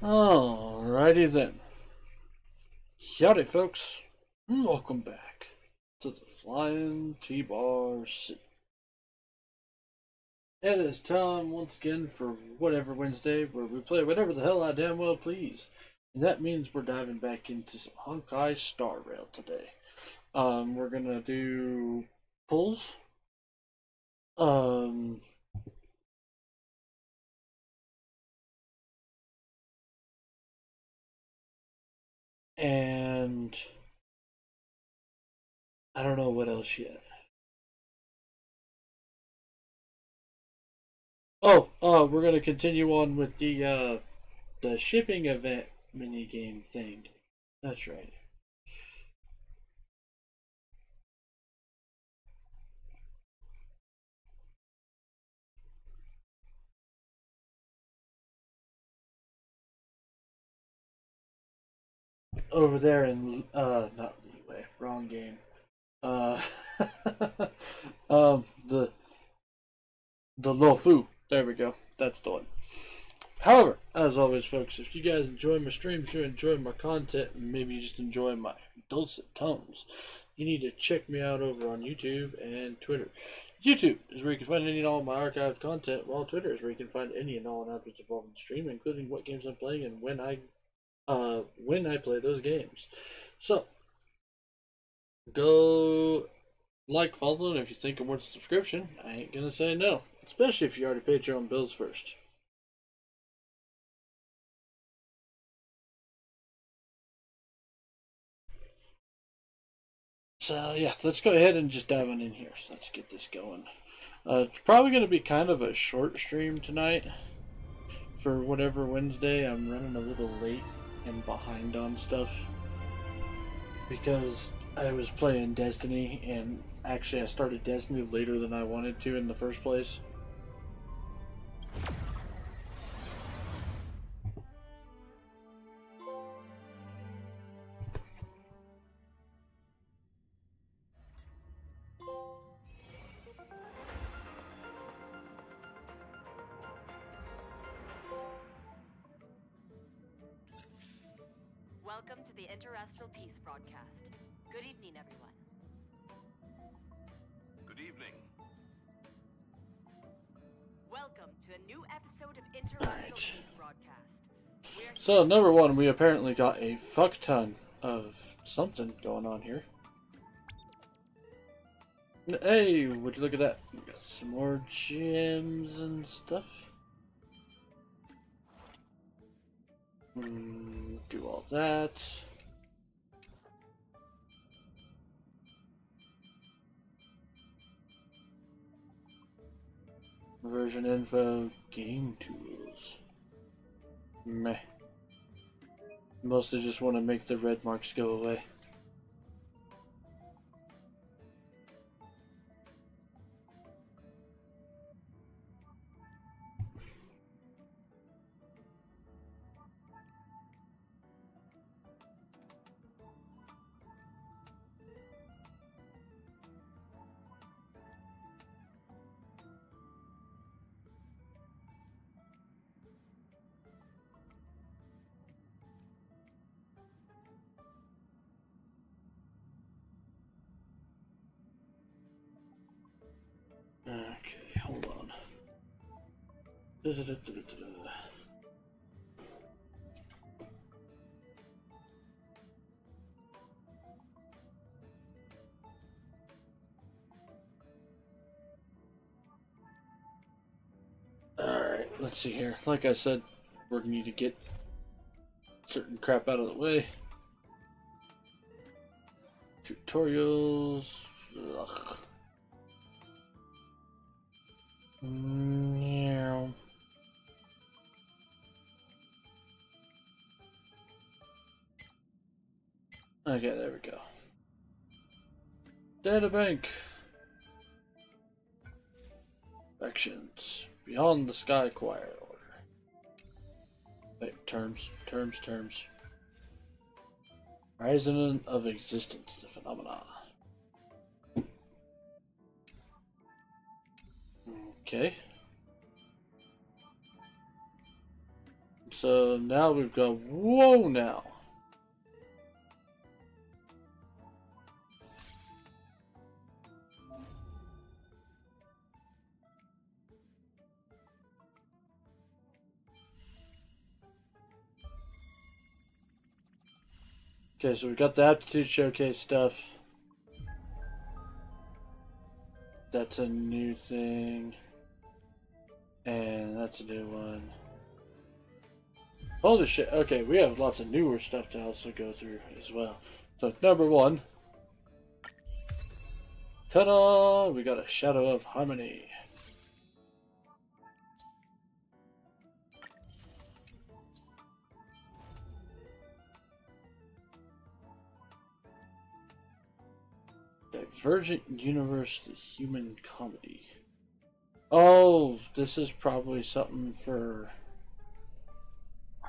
Alrighty then. Howdy folks, and welcome back to the Flying T-Bar C. It is time once again for Whatever Wednesday, where we play whatever the hell I damn well please. And that means we're diving back into some Honkai Star Rail today. We're gonna do pulls. And I don't know what else yet. We're gonna continue on with the shipping event mini game thing. That's right. Over there in not Leeway, wrong game. The Lofu. There we go. That's the one. However, as always, folks, if you guys enjoy my streams, you enjoy my content, and maybe you just enjoy my dulcet tones, you need to check me out over on YouTube and Twitter. YouTube is where you can find any and all of my archived content, while Twitter is where you can find any and all announcements involved in the stream, including what games I'm playing and when I play those games. So, go like, follow, and if you think I'm worth a subscription, I ain't gonna say no. Especially if you already paid your own bills first. So yeah, let's go ahead and just dive on in here. So let's get this going. It's probably going to be kind of a short stream tonight. For Whatever Wednesday, I'm running a little late and behind on stuff. Because I was playing Destiny, and actually I started Destiny later than I wanted to in the first place. Welcome to the Astral Peace broadcast. Good evening, everyone. Good evening. Welcome to a new episode of Astral Peace broadcast. So, number one, we apparently got a fuck ton of something going on here. Hey, would you look at that? We got some more gems and stuff. Do all that. Version info, game tools. Meh. Mostly just want to make the red marks go away. Okay, hold on. Alright, let's see here. Like I said, we're gonna need to get certain crap out of the way. Tutorials. Ugh. Yeah. Okay, there we go. Databank. Actions. Beyond the Sky Choir Order. Wait, terms. Horizon of Existence, the phenomena. So now we've got, whoa now. Okay, so we got the aptitude showcase stuff. That's a new thing. And that's a new one. Holy shit. Okay, we have lots of newer stuff to also go through as well. So, number 1. Ta-da! We got a Shadow of Harmony. Divergent Universe, the Human Comedy. Oh, this is probably something for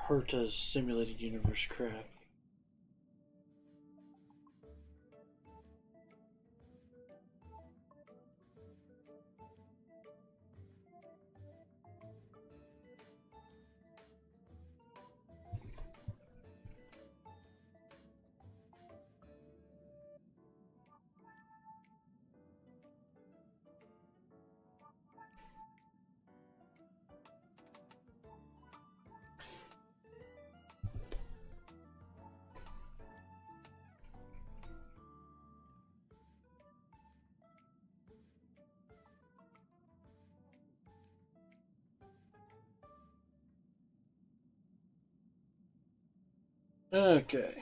Herta's Simulated Universe crap. Okay.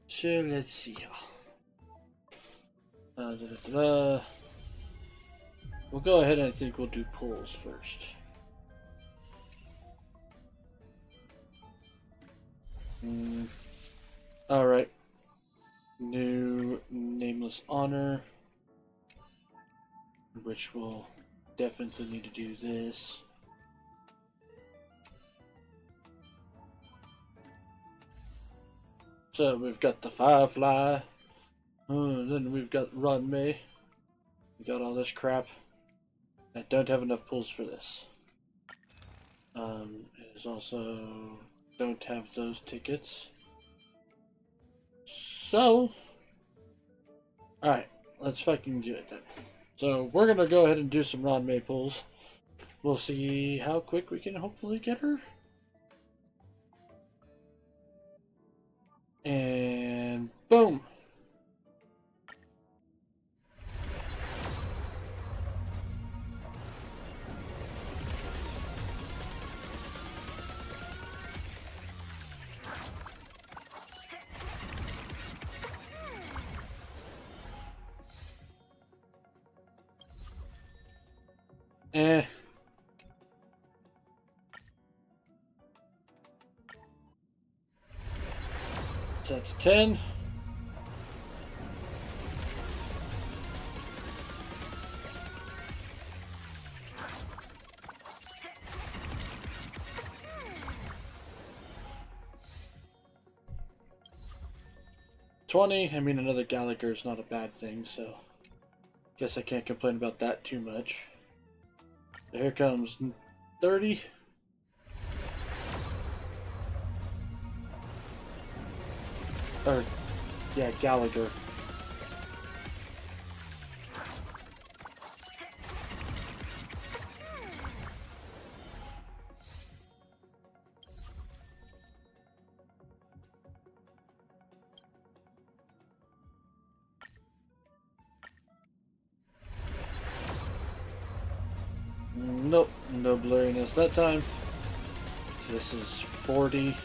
So let's see here. We'll go ahead and I think we'll do pulls first. Alright. New Nameless Honor. Which will definitely need to do this. So we've got the Firefly. Then we've got Ruan. We got all this crap. I don't have enough pulls for this. It is also don't have those tickets. So, alright, let's fucking do it then. So we're gonna go ahead and do some Ruan pulls. We'll see how quick we can hopefully get her. And boom! So that's 10. $20. I mean, another Gallagher is not a bad thing, so guess I can't complain about that too much. So here comes 30. Or, yeah, Gallagher. Nope, no blurriness that time. So this is 40.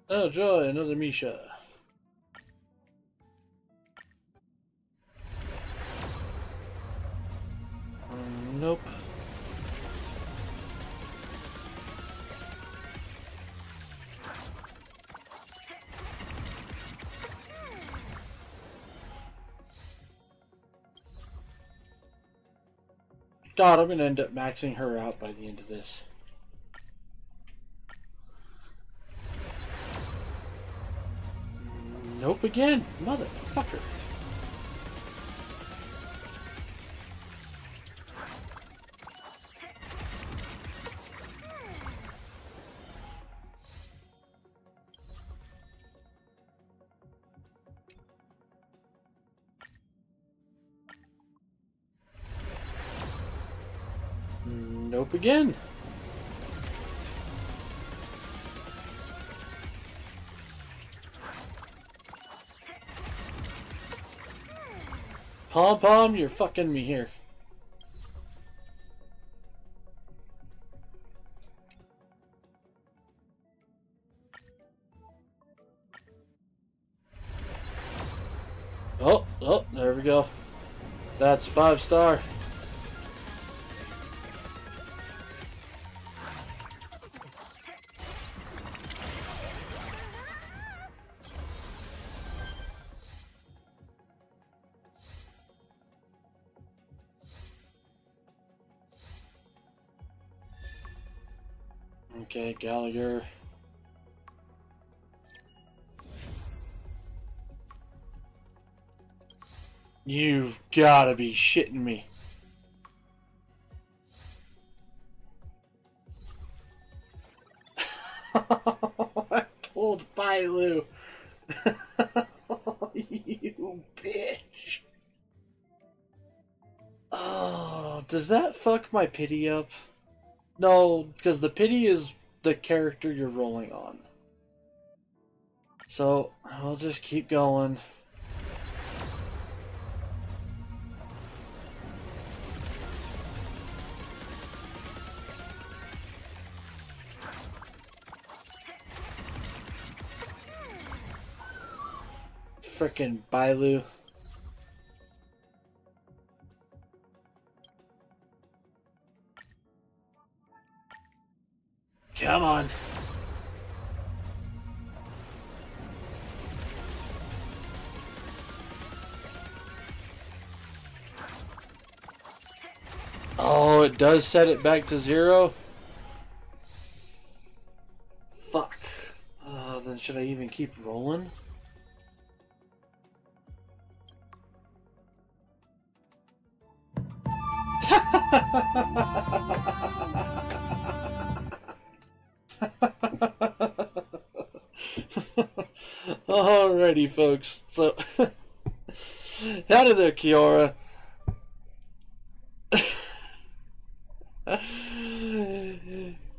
Oh joy, another Misha. Nope. God, I'm gonna end up maxing her out by the end of this. Nope again, motherfucker. Nope again. Pom Pom, you're fucking me here. Oh, there we go. That's 5-star. Okay, Gallagher. You've gotta be shitting me. I pulled Bailu. You bitch. Oh, does that fuck my pity up? No, because the pity is the character you're rolling on. So, I'll just keep going. Frickin' Bailu. Come on. Oh, it does set it back to 0? Fuck. Then should I even keep rolling? Alrighty, folks. So, howdy there, Kiora. Hey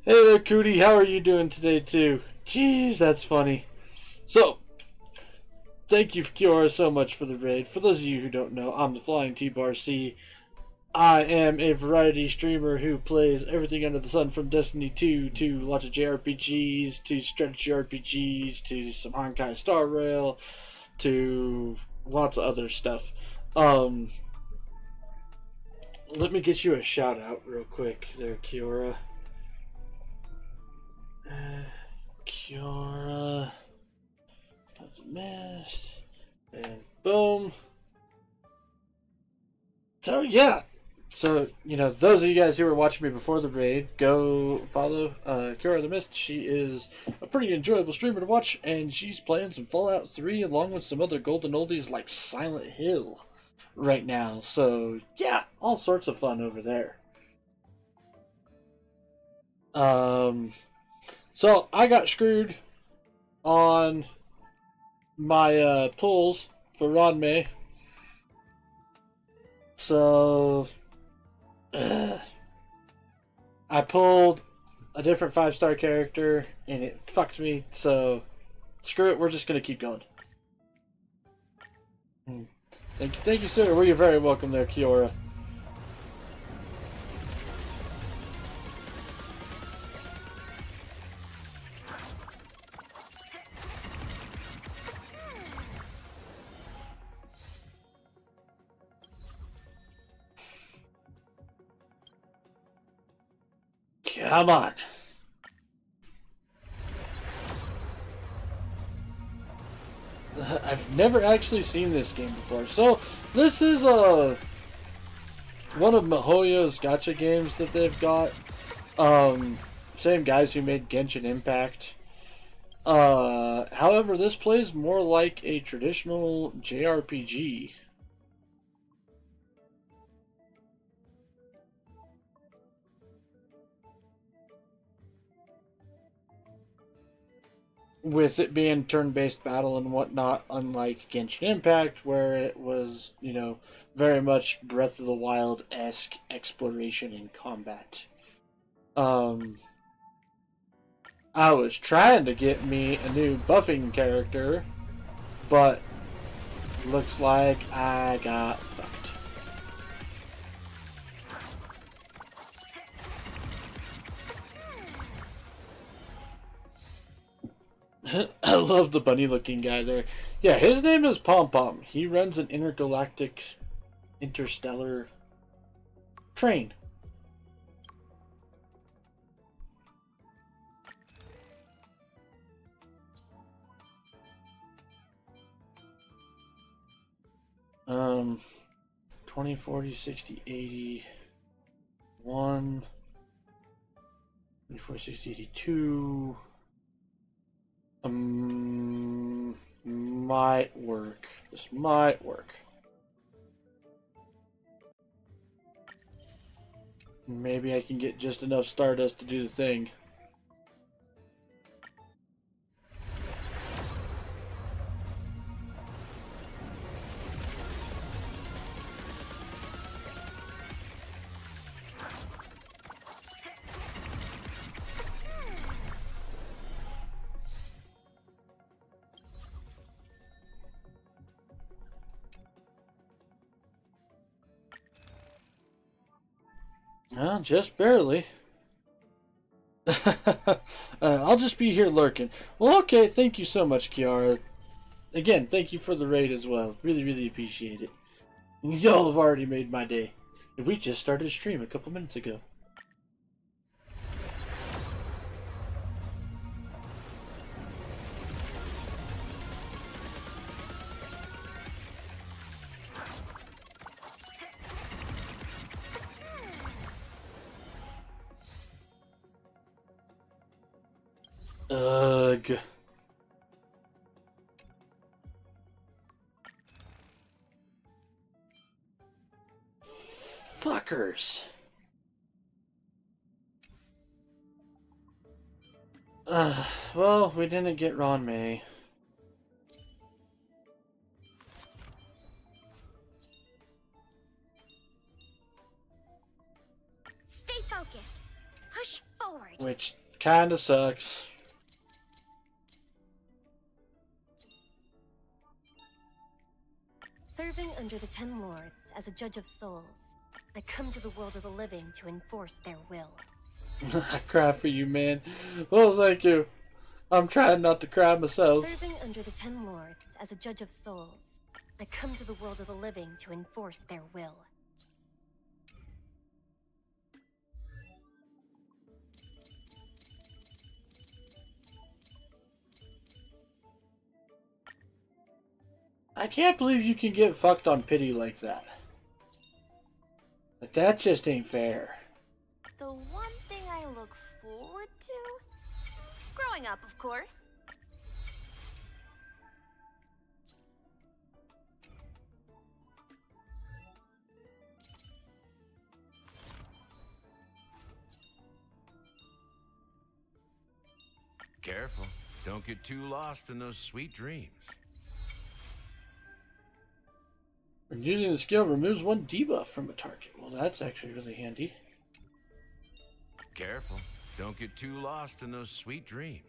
there, Cootie. How are you doing today, too? Jeez, that's funny. So, thank you, Kiora, so much for the raid. For those of you who don't know, I'm the Flying T-Bar C. I am a variety streamer who plays everything under the sun, from Destiny 2 to lots of JRPGs to strategy RPGs to some Honkai Star Rail to lots of other stuff. Let me get you a shout out real quick there, Kiora. Kiora. That's missed. And boom. So, yeah. So, you know, those of you guys who were watching me before the raid, go follow Kiora the Mist. She is a pretty enjoyable streamer to watch, and she's playing some Fallout 3 along with some other golden oldies like Silent Hill right now. So, yeah, all sorts of fun over there. So, I got screwed on my pulls for Rodme. So, I pulled a different 5-star character and it fucked me, so screw it, we're just gonna keep going. Thank you, sir. Well, you're very welcome there, Kiora. Come on. I've never actually seen this game before. So, this is one of MiHoYo's gacha games that they've got. Same guys who made Genshin Impact. However, this plays more like a traditional JRPG. With it being turn-based battle and whatnot, unlike Genshin Impact, where it was, you know, very much Breath of the Wild-esque exploration and combat. I was trying to get me a new buffing character, but looks like I got fucked. I love the bunny looking guy there. Yeah, his name is Pom Pom. He runs an interstellar train. Um 20, 40, 60, 80, 1, 24, 60, 82. Might work. This might work. Maybe I can get just enough Stardust to do the thing. Well, just barely. I'll just be here lurking. Well, okay, thank you so much, Kiara. Again, thank you for the raid as well. Really, really appreciate it. Y'all have already made my day. And we just started a stream a couple minutes ago. Ugh. Fuckers. Well, we didn't get Ron May. Stay focused. Push forward. Which kinda sucks. Serving under the 10 lords as a judge of souls, I come to the world of the living to enforce their will. I cry for you, man. Well, thank you. I'm trying not to cry myself. Serving under the 10 lords as a judge of souls, I come to the world of the living to enforce their will. I can't believe you can get fucked on pity like that. But that just ain't fair. The one thing I look forward to? Growing up, of course. Careful. Don't get too lost in those sweet dreams. When using the skill, removes one debuff from a target. Well, that's actually really handy. Careful. Don't get too lost in those sweet dreams.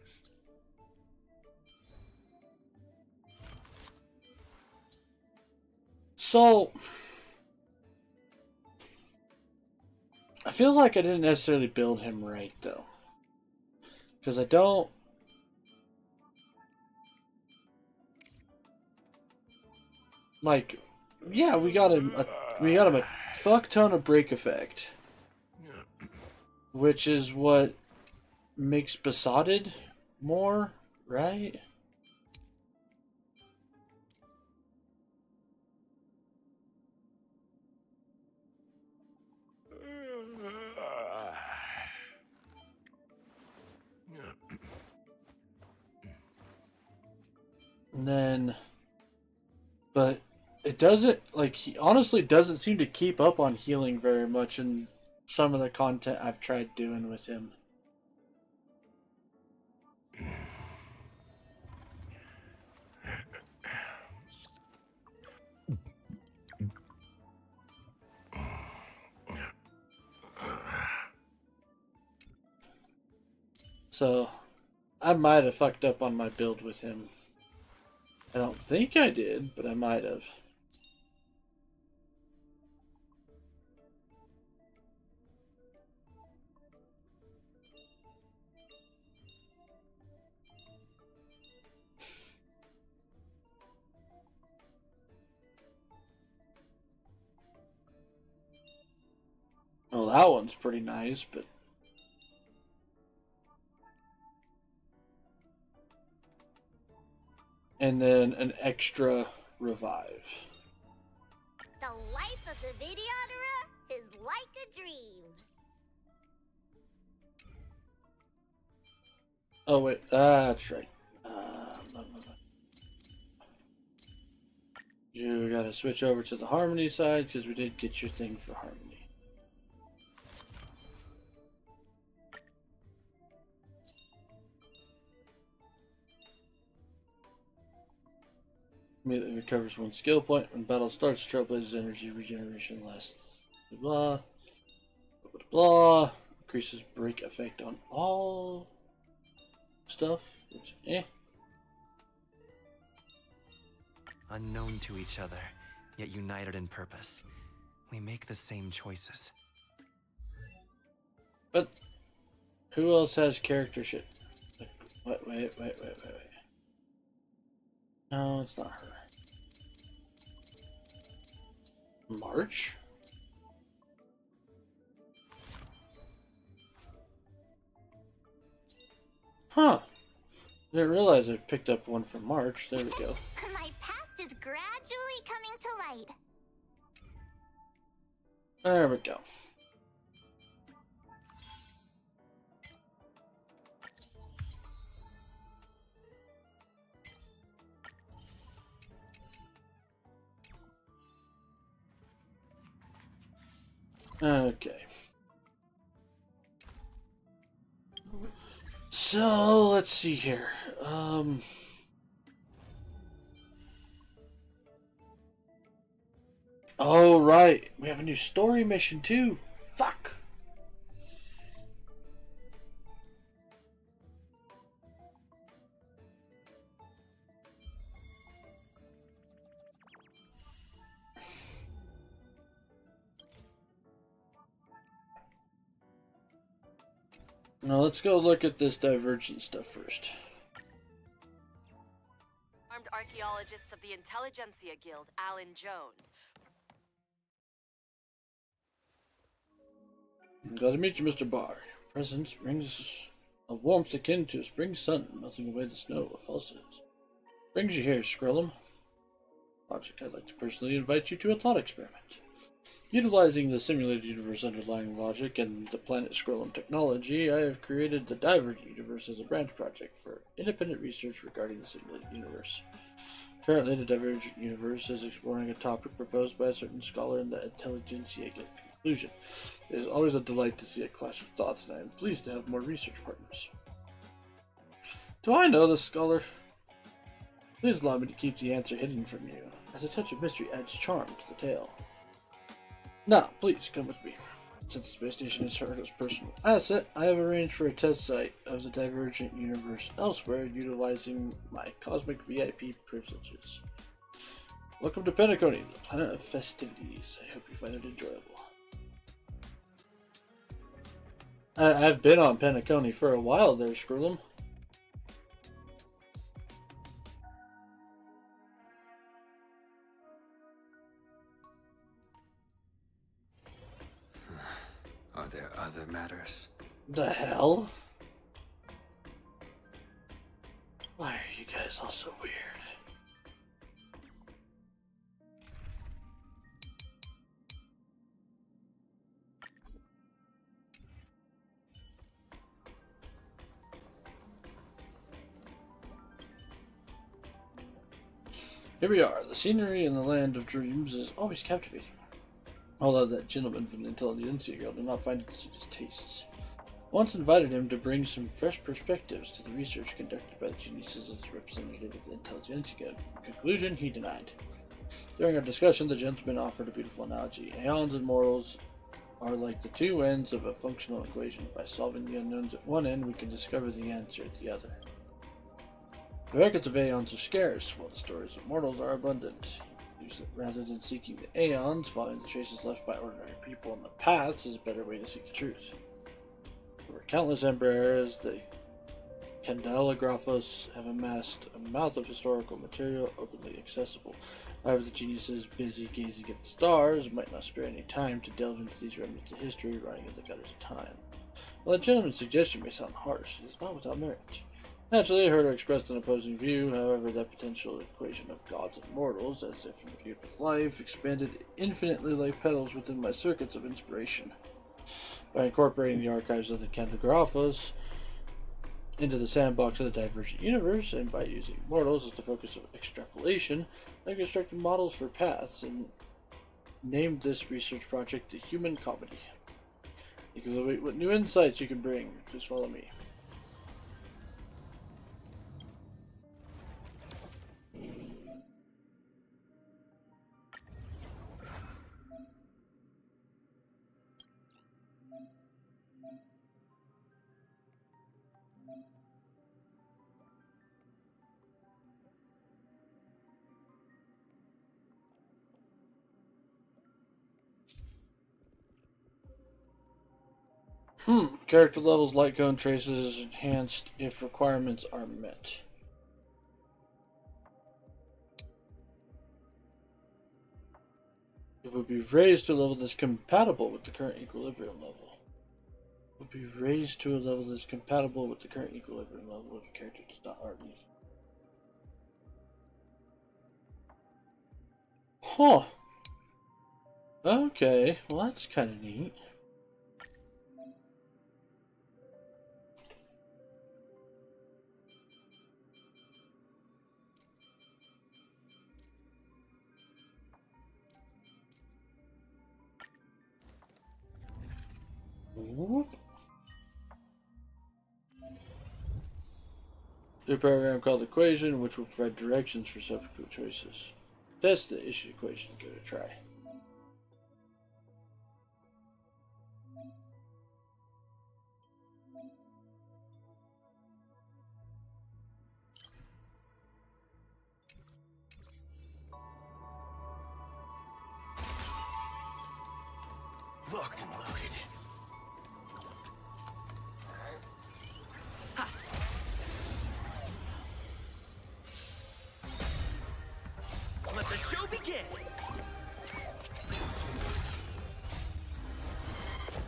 So, I feel like I didn't necessarily build him right, though. Because I don't... Like, yeah, we got him a fuck ton of break effect. Which is what makes Besotted more, right? And then, but it doesn't, like, he honestly doesn't seem to keep up on healing very much in some of the content I've tried doing with him. So, I might have fucked up on my build with him. I don't think I did, but I might have. Well, that one's pretty nice, but... And then an extra revive. The life of the videoterer is like a dream. Oh, wait, that's right. You gotta switch over to the Harmony side, because we did get your thing for Harmony. Immediately recovers one skill point. When battle starts, Trailblazer's energy regeneration lasts. Blah, blah, blah, blah. Increases break effect on all stuff, which, Unknown to each other, yet united in purpose. We make the same choices. But who else has character shit? Wait. No, it's not her. March? Huh. Didn't realize I picked up one from March. There we go. My past is gradually coming to light. There we go. Okay. So, let's see here. Oh, right. We have a new story mission, too. Fuck. Now, let's go look at this Divergent stuff first. Armed archaeologists of the Intelligentsia Guild, Alan Jones. I'm glad to meet you, Mr. Barr. Your presence brings a warmth akin to a spring sun, melting away the snow of falsehoods. Brings you here, Skrillum. Logic, I'd like to personally invite you to a thought experiment. Utilizing the simulated universe underlying logic and the planet Skrillum technology, I have created the Divergent universe as a branch project for independent research regarding the simulated universe. Currently, the Divergent universe is exploring a topic proposed by a certain scholar in the Intelligentsia Guild conclusion. It is always a delight to see a clash of thoughts, and I am pleased to have more research partners. Do I know this scholar? Please allow me to keep the answer hidden from you, as a touch of mystery adds charm to the tale. Now, please come with me. Since the space station is Herta's personal asset, I have arranged for a test site of the Divergent universe elsewhere, utilizing my cosmic VIP privileges. Welcome to Penacony, the planet of festivities. I hope you find it enjoyable. I've been on Penacony for a while there, Skrillum. Are there other matters? The hell? Why are you guys all so weird? Here we are. The scenery in the land of dreams is always captivating. Although that gentleman from the Intelligentsia Guild did not find it to suit his tastes. Once invited him to bring some fresh perspectives to the research conducted by the geniuses as representative of the Intelligentsia Guild. In conclusion, he denied. During our discussion, the gentleman offered a beautiful analogy. Aeons and mortals are like the two ends of a functional equation. By solving the unknowns at one end, we can discover the answer at the other. The records of Aeons are scarce, while the stories of mortals are abundant. Rather than seeking the Aeons, following the traces left by ordinary people on the paths is a better way to seek the truth. Over countless emperors, the Candelagraphos have amassed a mouth of historical material openly accessible. However, the geniuses busy gazing at the stars might not spare any time to delve into these remnants of history, running in the gutters of time. While the gentleman's suggestion may sound harsh, it is not without merit. Naturally, Herder expressed an opposing view. However, that potential equation of gods and mortals, as if imbued with life, expanded infinitely like petals within my circuits of inspiration. By incorporating the archives of the Candelgraphos into the sandbox of the divergent universe, and by using mortals as the focus of extrapolation, I constructed models for paths and named this research project the Human Comedy. You can await what new insights you can bring. Please follow me. Character levels, light cone traces is enhanced if requirements are met. It would be raised to a level that's compatible with the current equilibrium level. It would be raised to a level that's compatible with the current equilibrium level if a character does not already. Huh. Okay, well that's kind of neat. Whoop. A program called Equation, which will provide directions for subsequent choices. Test the issued equation. Give it a try. Locked and loaded. Let the show begin!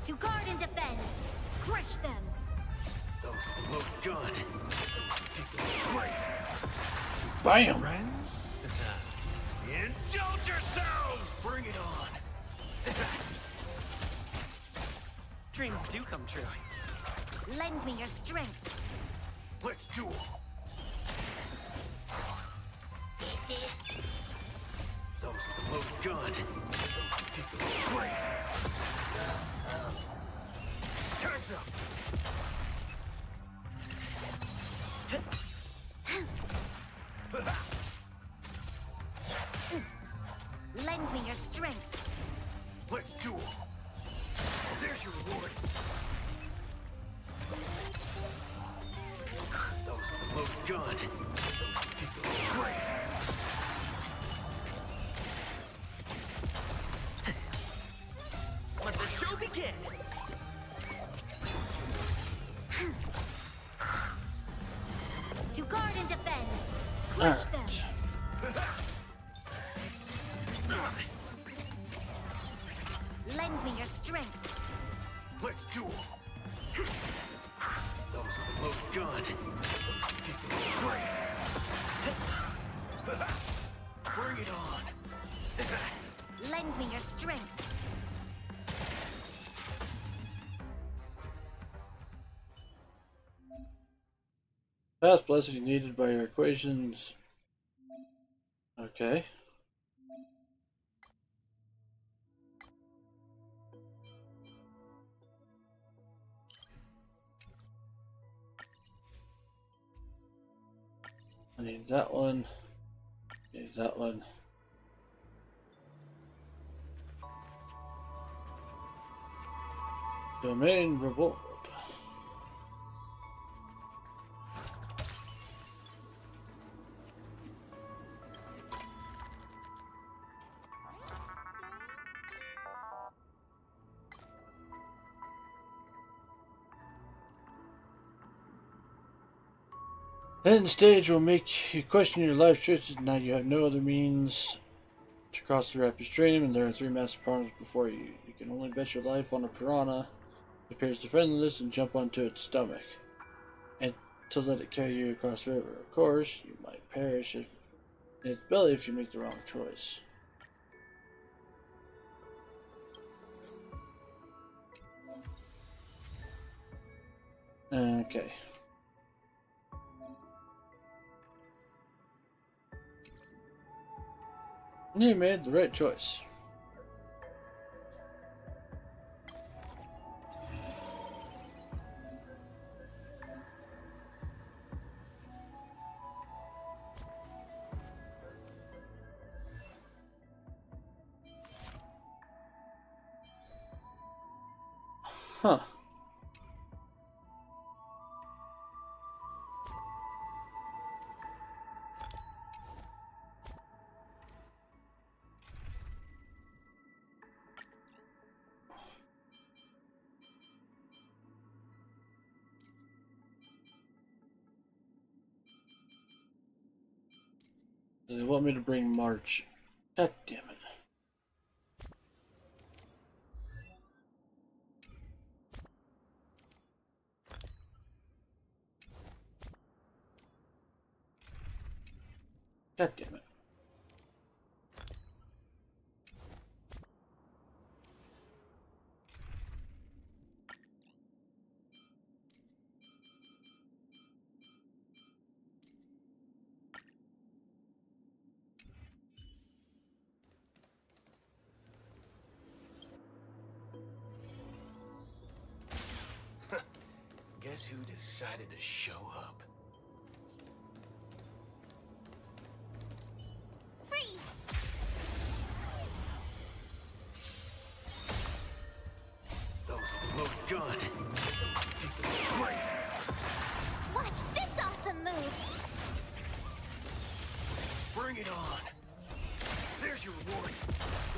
To guard and defend, crush them. Those with the loaded gun. Those who dig the grave. Bam! Friends? Indulge yourselves! Bring it on! Dreams do come true. Lend me your strength. Let's duel! Those with the loaded gun. Those who dig the grave. Time's up! Lend me your strength. Let's duel! There's your reward! Those with the loaded gun. Those who dig the grave. Let the show begin! To guard and defend, crush them. Lend me your strength. Let's duel! Those with the loaded gun. Those who dig the grave. Bring it on! Lend me your strength. Past blessings needed by your equations. Okay. I need that one. Need that one. Domain reward. Hidden stage will make you question your life choices. Now you have no other means to cross the rapid stream, and there are 3 massive piranhas before you. You can only bet your life on a piranha. It appears defenseless and jump onto its stomach, and to let it carry you across the river. Of course, you might perish in its belly if you make the wrong choice. Okay. You made the right choice. Huh. They want me to bring March. God damn it. God damn it. Guess who decided to show up? Freeze! Those with the loaded gun. Those who dig the grave. Watch this awesome move! Bring it on. There's your reward.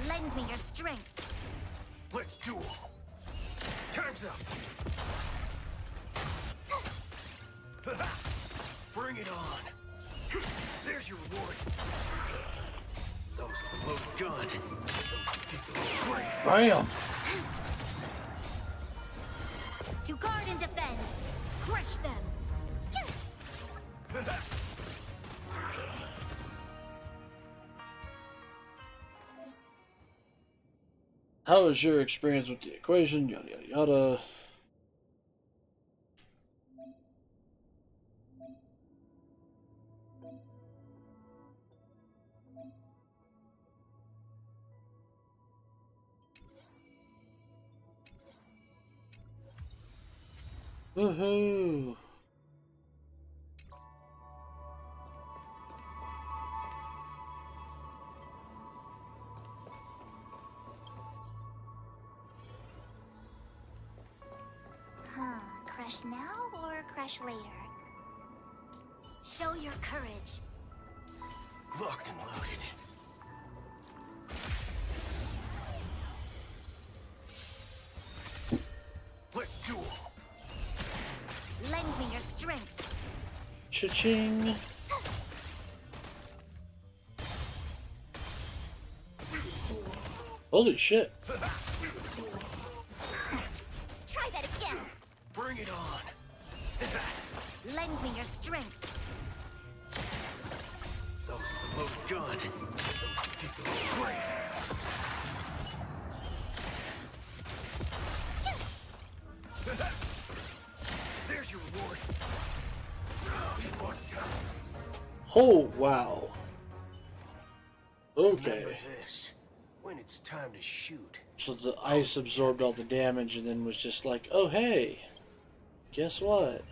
Lend me your strength. Let's duel. Time's up. Bring it on. There's your reward. Those with the loaded gun. Those who dig the grave. Bam! To guard and defend. Crush them. How was your experience with the equation? Yada yada yada. Woohoo! Crush now or crush later? Show your courage. Locked and loaded. Let's duel. Lend me your strength. Cha-ching! Holy shit! Try that again. Bring it on. Lend me your strength. Those with the loaded gun. Those who dig the grave. There's your reward. Oh, wow. Okay. Remember this. When it's time to shoot. So the ice absorbed all the damage and then was just like, oh hey, guess what?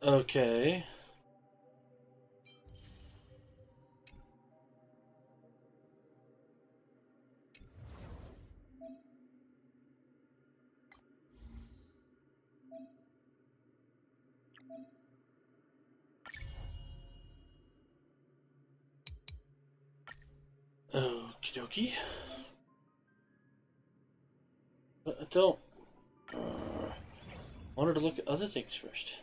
Okay. Okie dokie. But I don't. Wanted to look at other things first.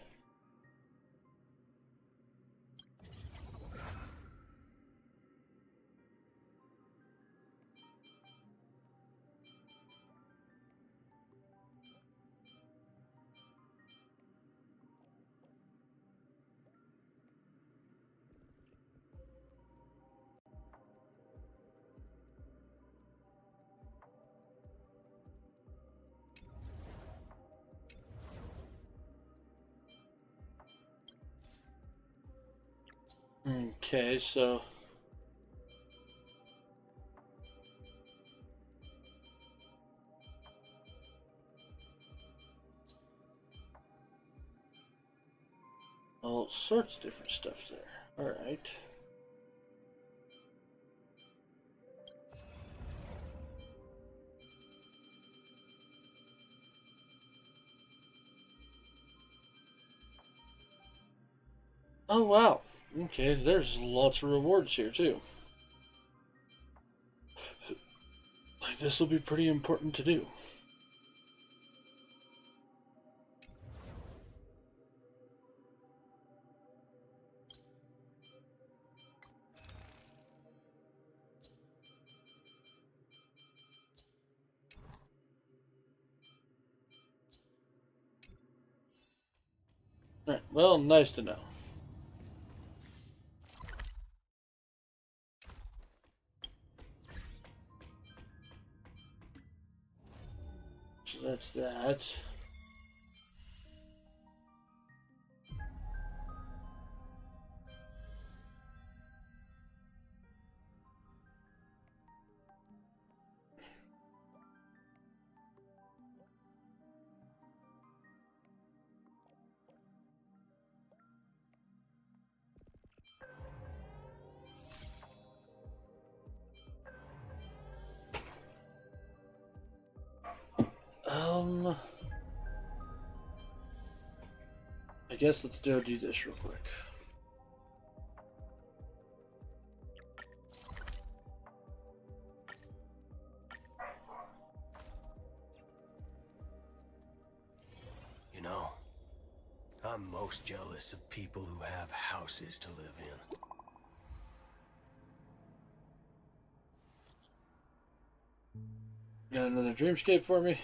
Okay, so all sorts of different stuff there. All right. Oh wow. Okay, there's lots of rewards here too. Like this will be pretty important to do. Alright, well, nice to know. So that's that. I guess let's do this real quick. You know, I'm most jealous of people who have houses to live in. Got another dreamscape for me?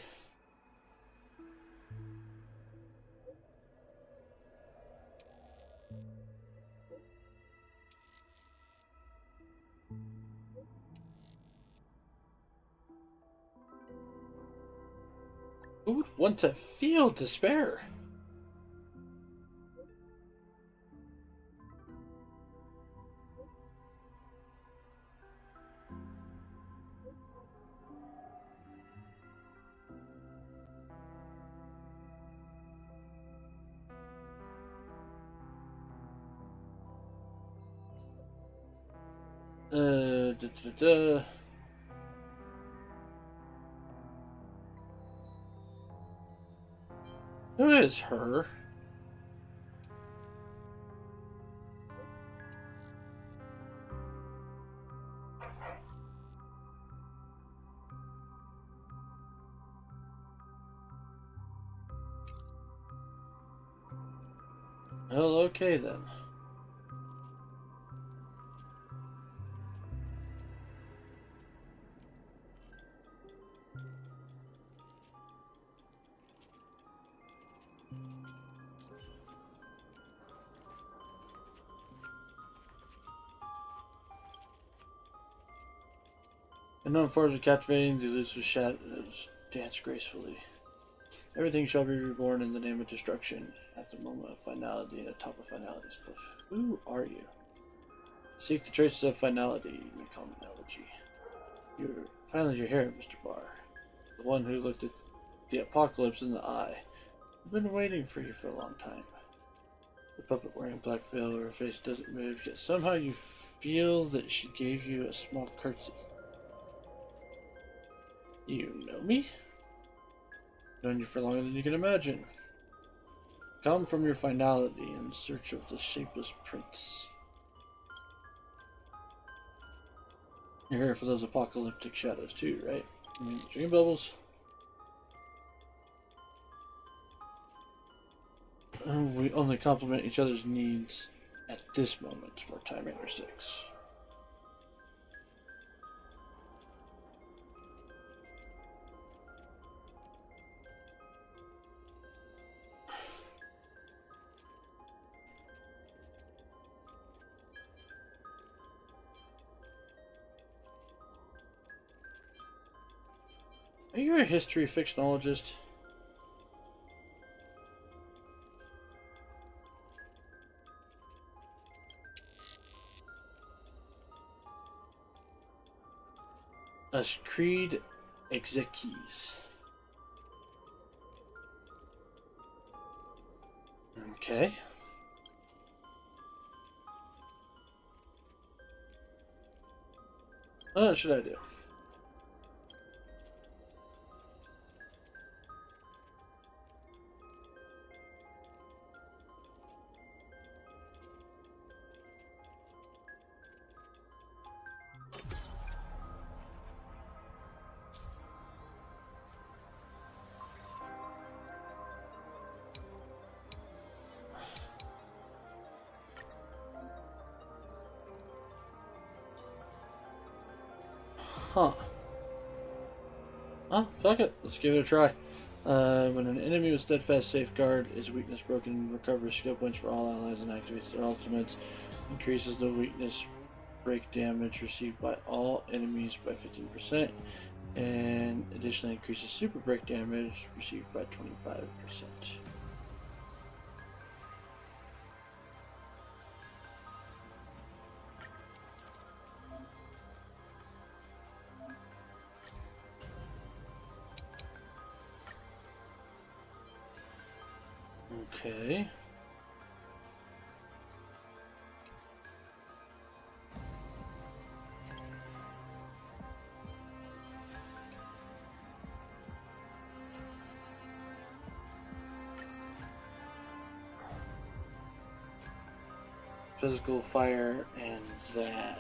Who would want to feel despair? Da, da, da. Who is her? Well, okay then. Unknown forms are captivating, the elusive shadows dance gracefully. Everything shall be reborn in the name of destruction at the moment of finality and atop of finality's cliff. Who are you? Seek the traces of finality, you may call me an elegy. Finally you're here, Mr. Barr. The one who looked at the apocalypse in the eye. I've been waiting for you for a long time. The puppet wearing a black veil over her face doesn't move, yet somehow you feel that she gave you a small curtsy. You know me? Known you for longer than you can imagine. Come from your finality in search of the shapeless prince. You're here for those apocalyptic shadows too, right? I mean, dream bubbles. We only complement each other's needs at this moment. More time in our 6. Are you a history fictionologist? As Creed Exekies. Okay. What should I do? Huh. Oh, fuck it. Let's give it a try. When an enemy with steadfast safeguard is weakness broken, recovers skill points for all allies and activates their ultimates. Increases the weakness break damage received by all enemies by 15%. And additionally increases super break damage received by 25%. Okay. Physical fire and that.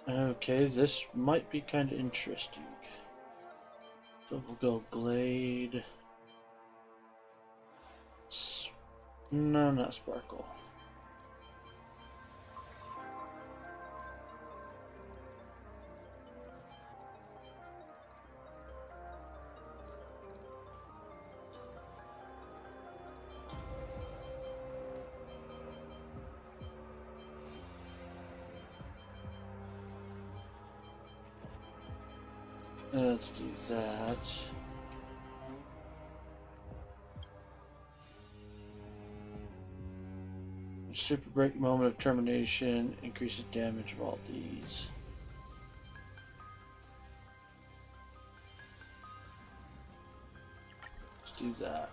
Okay, this might be kind of interesting. So we'll go blade. No, not sparkle. Let's do that. Super break moment of termination increases damage of all these. Let's do that.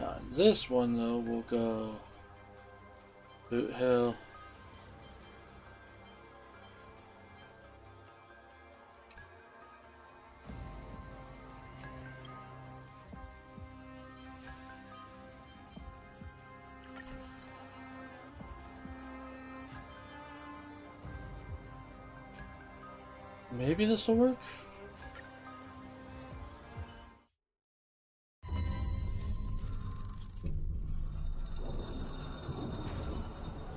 On this one though, we'll go boot hill. Maybe this will work.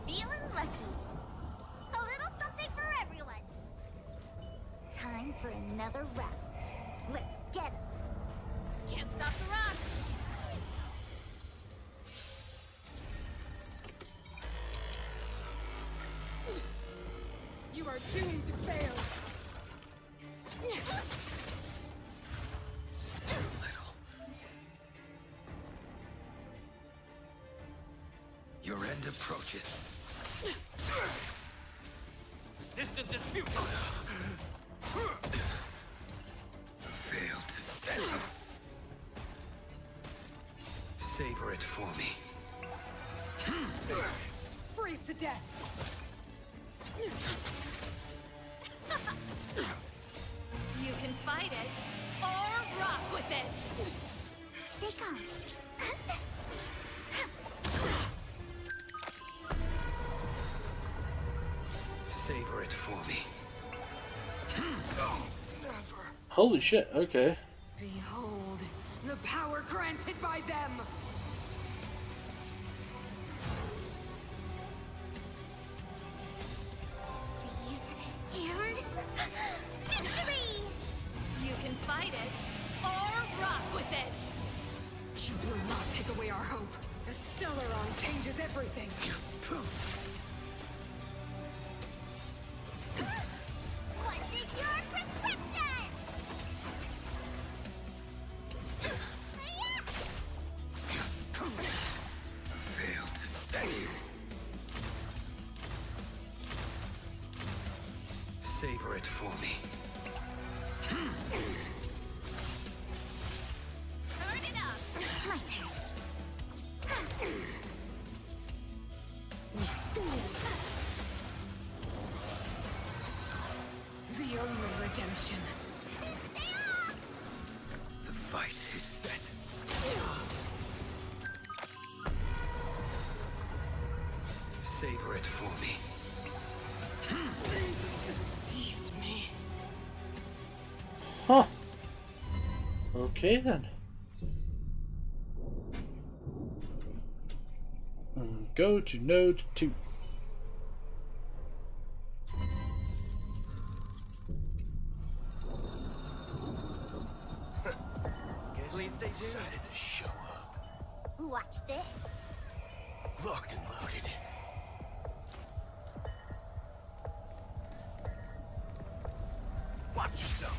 Feeling lucky. A little something for everyone. Time for another round. are doomed to fail. Your end approaches. Resistance is futile. Fail to settle. Savor it for me. Freeze to death. You can fight it, or rock with it! Stay calm. Savor it for me. Never. Holy shit, okay. Behold, the power granted by them. Please, and victory! You can fight it, or rock with it! You will not take away our hope. The Stellaron changes everything. What's in your prescription? Fail to settle. Savor it for me. Turn it up. My turn. The only redemption. The fight is set. Savor it for me. Deceived me. Huh. Okay then. Go to node 2. Please stay tuned. Decided to show up. Watch this. Locked and loaded. Watch yourself.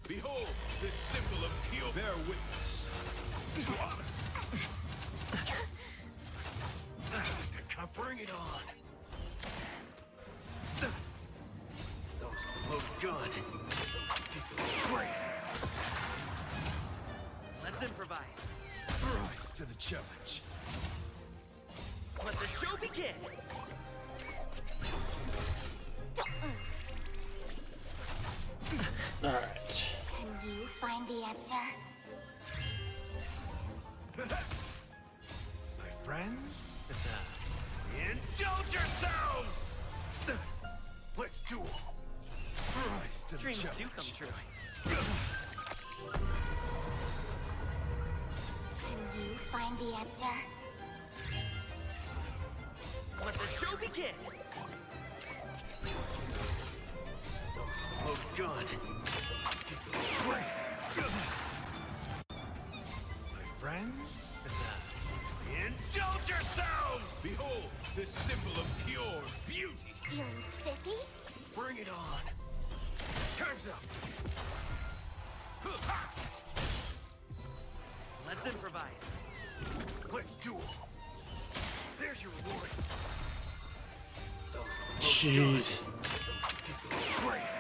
Behold, this symbol of pure bear witness. To honor. Bring it on. Those with the loaded gun. Those who dig the grave. Let's improvise. Rise to the challenge. Let the show begin. Alright. Can you find the answer? My friends, Indulge yourselves! Let's duel. rise to the Dreams challenge. do come true. Can you find the answer? Let the show begin. Those with the loaded gun. Those who dig the grave. My friends, Indulge yourselves! behold, this symbol of pure beauty. Feeling spiffy? Bring it on. Time's up. Let's improvise. Let's duel. There's your reward. Those with the loaded Jeez. gun. Those who dig the grave.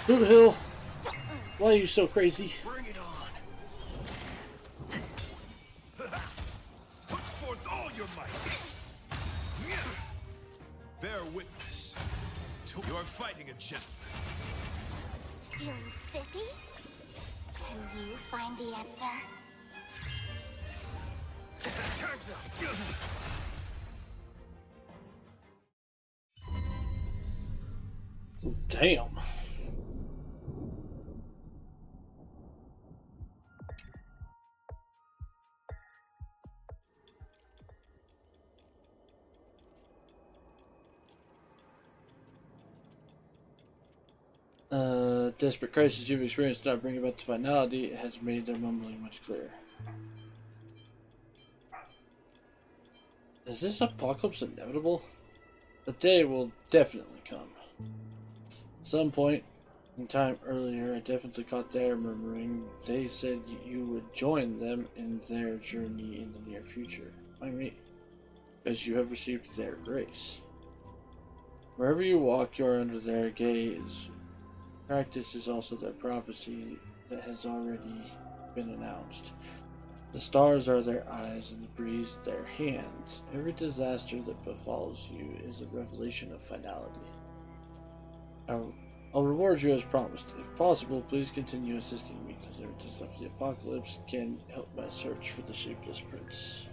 Boot Hill, why are you so crazy? Bring it on. Put forth all your might. Bear witness. You're fighting a gentleman. Feeling spiffy? Can you find the answer? Time's up. Damn. Desperate crisis you've experienced not bring about the finality. It has made their mumbling much clearer. Is this apocalypse inevitable? The day will definitely come. At some point in time earlier, I definitely caught their murmuring. They said you would join them in their journey in the near future. Why me? Because you have received their grace. Wherever you walk, you are under their gaze. Practice is also their prophecy that has already been announced. The stars are their eyes and the breeze their hands. Every disaster that befalls you is a revelation of finality. I'll reward you as promised. If possible, please continue assisting me, because every disrupt the apocalypse can help my search for the Shapeless Prince.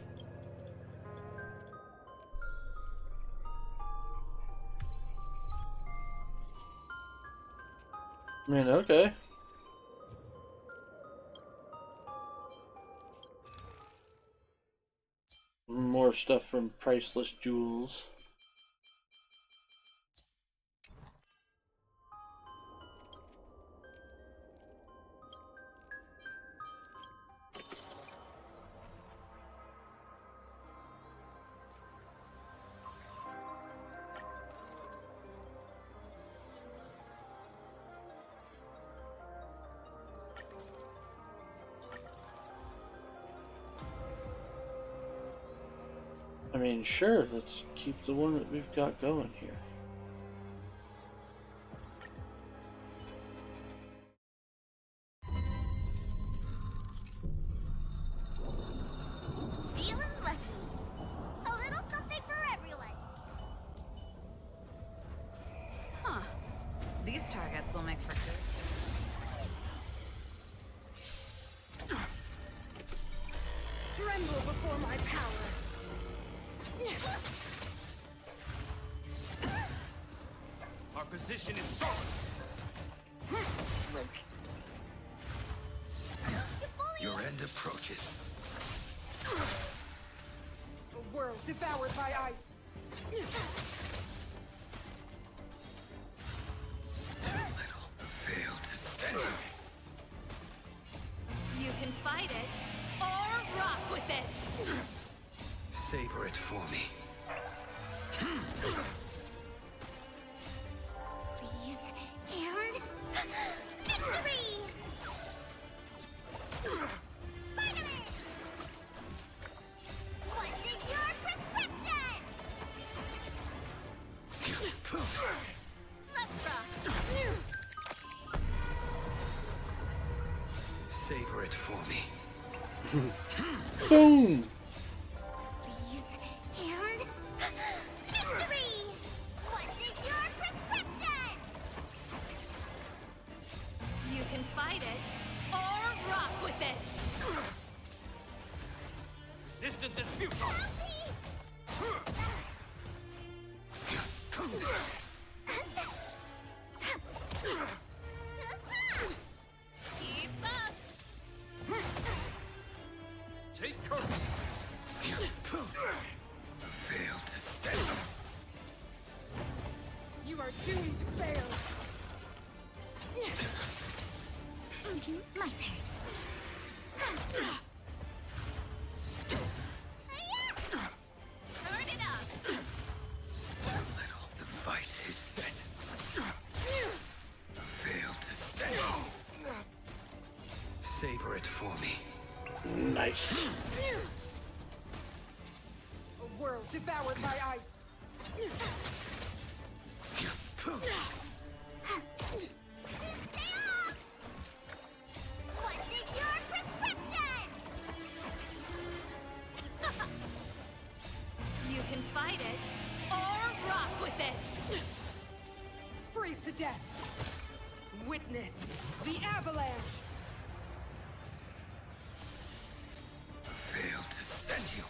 I mean, okay. More stuff from Priceless Jewels. I mean, sure, let's keep the one that we've got going here. Feeling lucky. A little something for everyone. Huh. These targets will make for good. Tremble before my power. Our position is solid. Your end approaches. A world devoured by ice. Too little. Fail to stand. You can fight it, or rock with it. Savor it for me. Please, and victory! Finally! What's in your prescription? Let's rock. Savor it for me. Boom! Please, and victory! What's in your prescription? You can fight it, or rock with it. Resistance is futile. Keep up. Take courage. Fail to stand. You are doomed to fail. My turn. Turn it up. Too little. The fight is set. Fail to stand. Savor it for me. Nice. A world devoured by ice. What's in your prescription? You can fight it, or rock with it. Freeze to death. Witness the avalanche. Fail to stand you.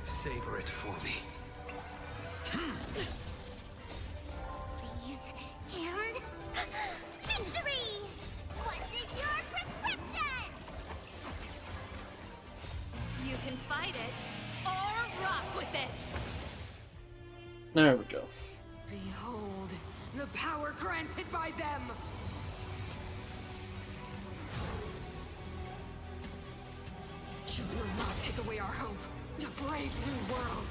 Savor it for me. Please, and victory! What's in your prescription? You can fight it, or rock with it. There we go. Behold the power granted by them. take away our hope. A brave new world.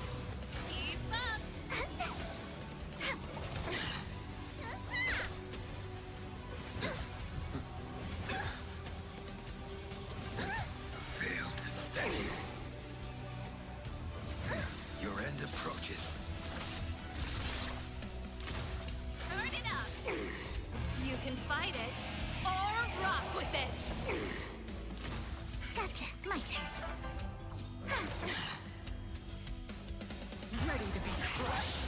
Keep up. Fail to steady. Your end approaches. Turn it up. You can fight it or rock with it. Gotcha. My turn. Ready to be crushed.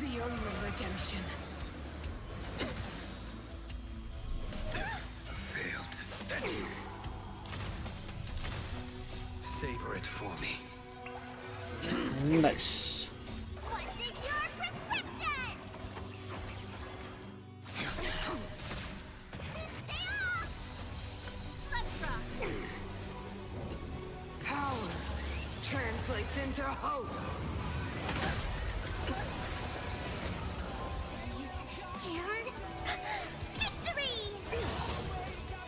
The only redemption. Fail to steady. Savor it for me. Nice. What's in your prescription? Let's rock. Power translates into hope. And victory!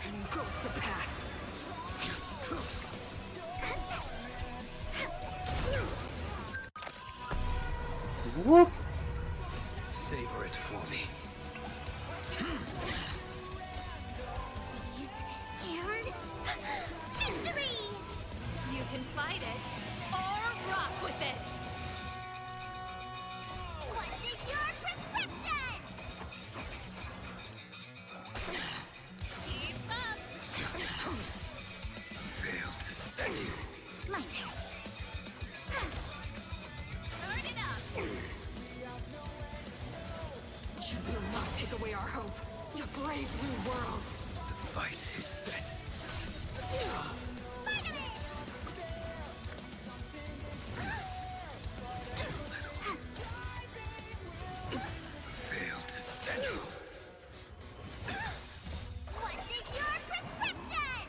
Engulf the past. Whoop. Savor it for me. And victory! You can fight it or rock with it. What's in your prescription? Keep up. Fail to steady. My turn. Turn it up. You will not take away our hope. A brave new world. The fight is set. Fail to steady. What's in your prescription?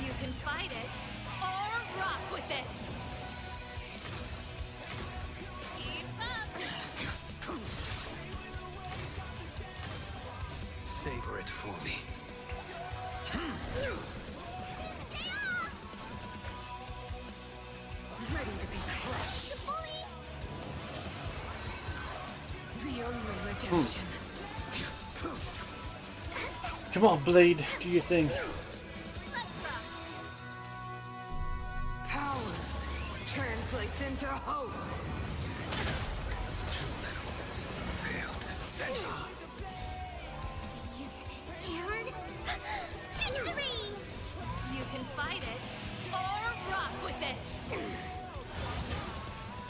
You can fight it or rock with it. Keep up. Savor it for me. Ready to be crushed. The only redemption. Come on, Blade. Do your thing. Power translates into hope. Fail to steady. And victory! You can fight it or rock with it.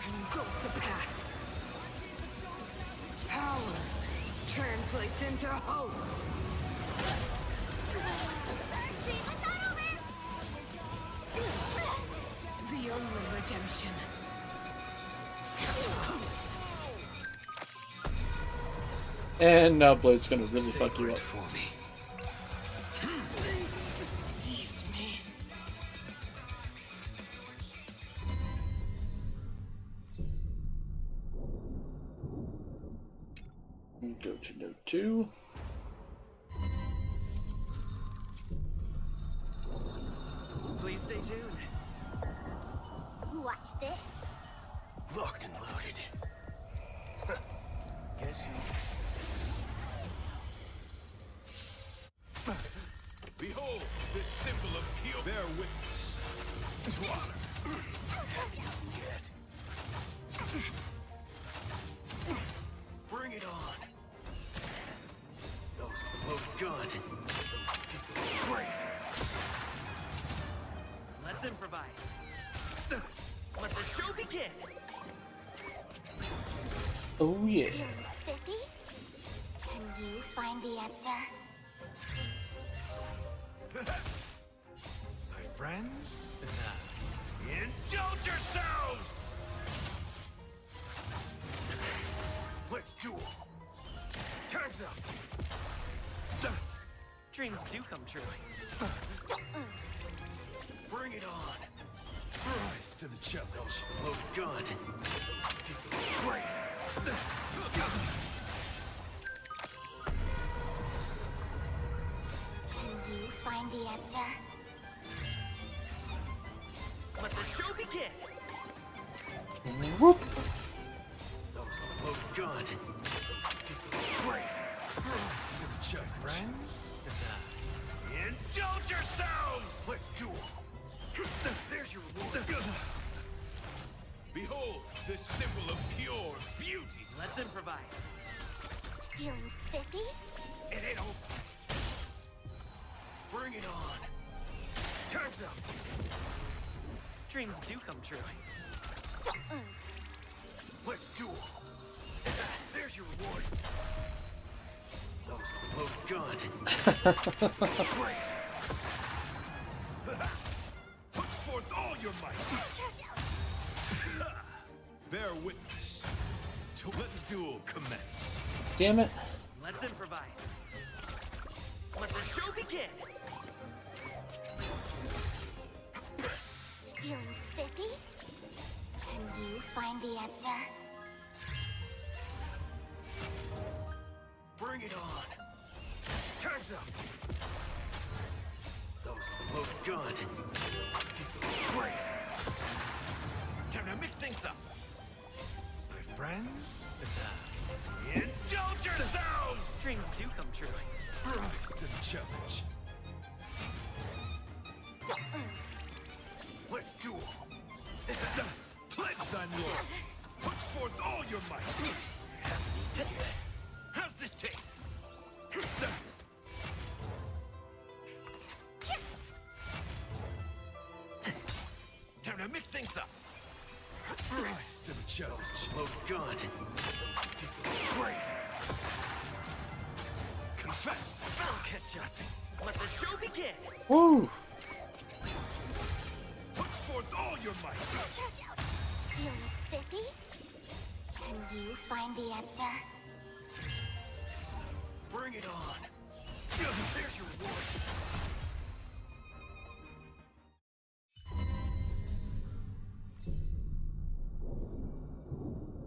Engulf the past. Power translates into hope. Treatment's not over! The only redemption. And now Blade's gonna really fuck Savor you it up. for me. Deceived me. Go to note 2. Please stay tuned. Watch this. Locked and loaded. Guess who? Behold, this symbol of pure bear witness to honor. Get. Bring it on. Those with the loaded gun. Those who dig the grave. Let's improvise. Let the show begin. Oh yeah. You're Mississippi? Can you find the answer? My friends, indulge yourselves! Let's duel. Time's up. Dreams do come true. Bring it on. Rise to the challenge. Those with the loaded gun. Those who dig the grave. Can the answer. Let the show begin! Whoop. Those with the loaded gun, those who dig the grave. Rise to the challenge. Friends? Indulge yourselves! Let's duel. There's your reward. Behold, this symbol of pure beauty. Let's improvise. Feeling spiffy? It ain't over. Bring it on. Time's up. Dreams do come true. Let's duel. There's your reward. Those with the loaded gun. Brave. Put forth all your might. Bear witness to let the duel commence. Damn it. Let's improvise. Let the show begin. Feeling spiffy? Can you find the answer? Bring it on. Time's up. Those with the loaded gun. Those who dig the grave. Time to mix things up. My friends? Indulge yourselves! Dreams do come true. Rise to the challenge. Let's duel. Pledge thine loyalty. Put forth all your might. How's this taste? Time to mix things up. Rise to the challenge. Loaded gun. Those who dig the grave. Confess. I'll catch up. Let the show begin. Woo. Put forth all your might. Feeling spiffy? Can you find the answer? Bring it on. There's your reward.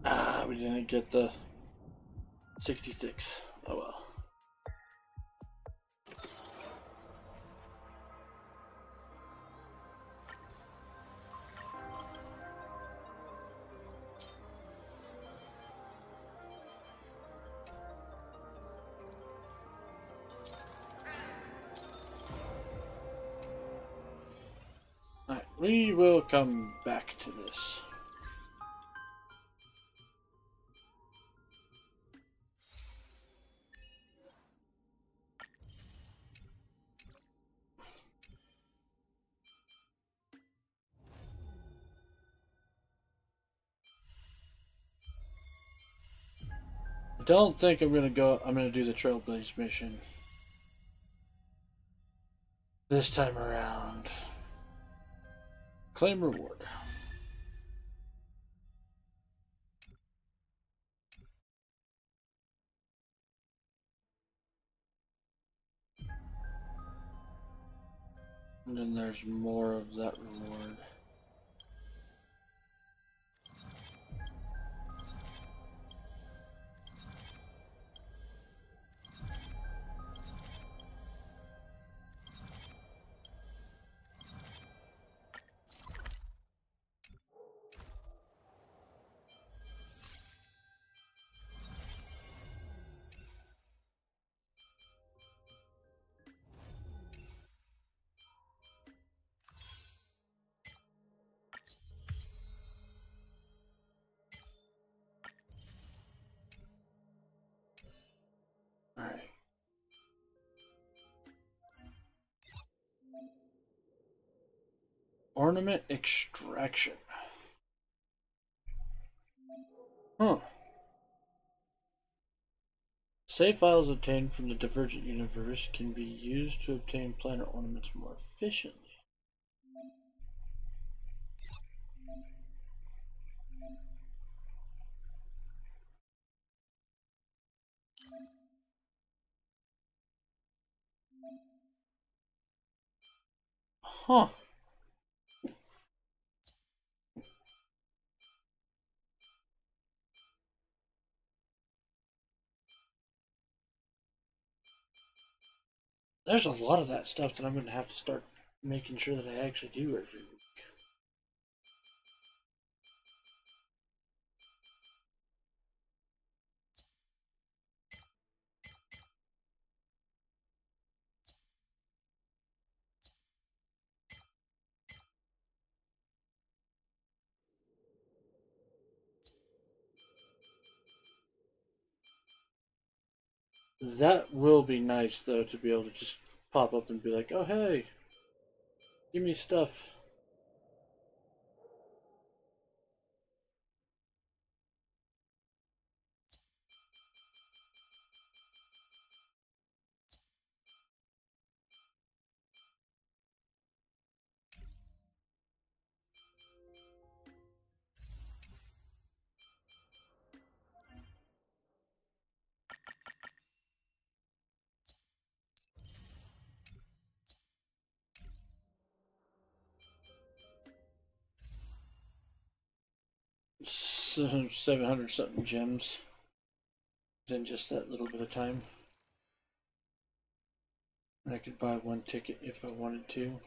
Ah, we didn't get the 66. Oh well. Alright, we will come back to this. I don't think I'm gonna do the Trailblaze mission this time around. Claim reward. And then there's more of that reward. Alright. Ornament extraction. Huh. Save files obtained from the Divergent universe can be used to obtain planet ornaments more efficiently. Huh. There's a lot of that stuff that I'm going to have to start making sure that I actually do every week. That will be nice, though, to be able to just pop up and be like, oh, hey, give me stuff. So 700 something gems in just that little bit of time. I could buy one ticket if I wanted to.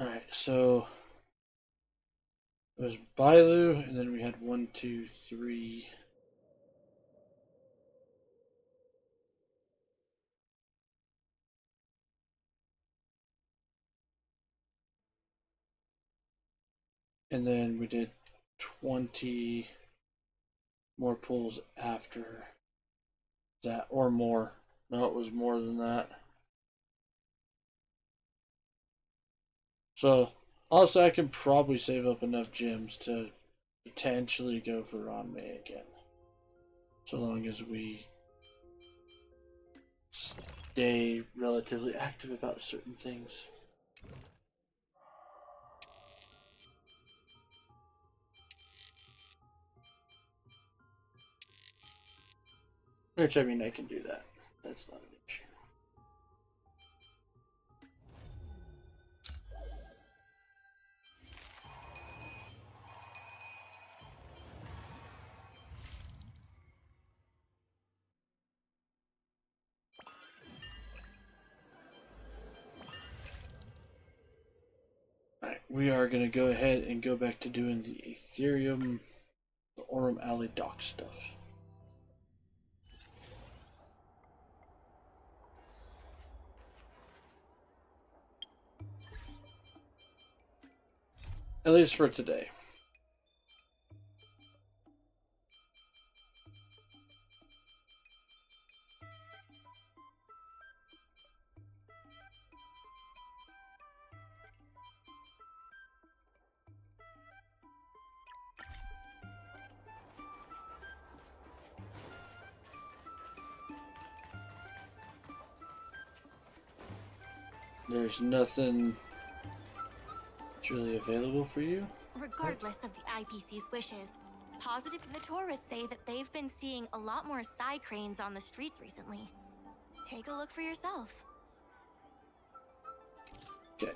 Alright, so it was Bailu, and then we had 1, 2, 3. And then we did 20 more pulls after that, or more. No, it was more than that. So, also I can probably save up enough gems to potentially go for Ron May again. So long as we stay relatively active about certain things. Which, I mean, I can do that. That's not an issue. Alright, we are going to go ahead and go back to doing the Ethereum, the Aurum Alley dock stuff. At least for today. There's nothing that's really available for you? Regardless of the IPC's wishes, Positive the tourists say that they've been seeing a lot more side cranes on the streets recently. Take a look for yourself. Okay.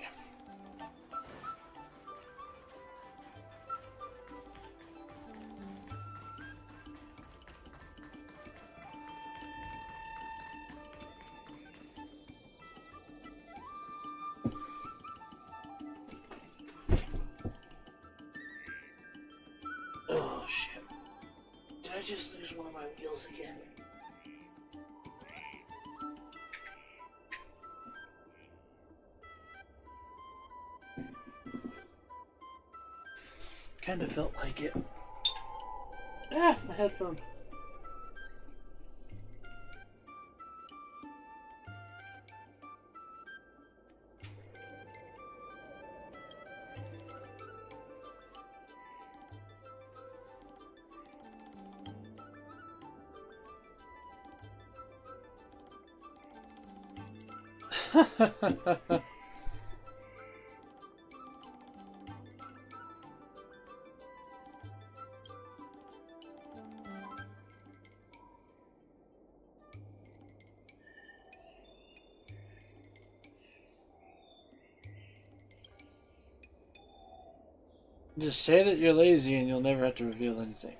Oh shit. Did I just lose one of my wheels again? Kinda felt like it. Ah, my headphone. Just say that you're lazy and you'll never have to reveal anything.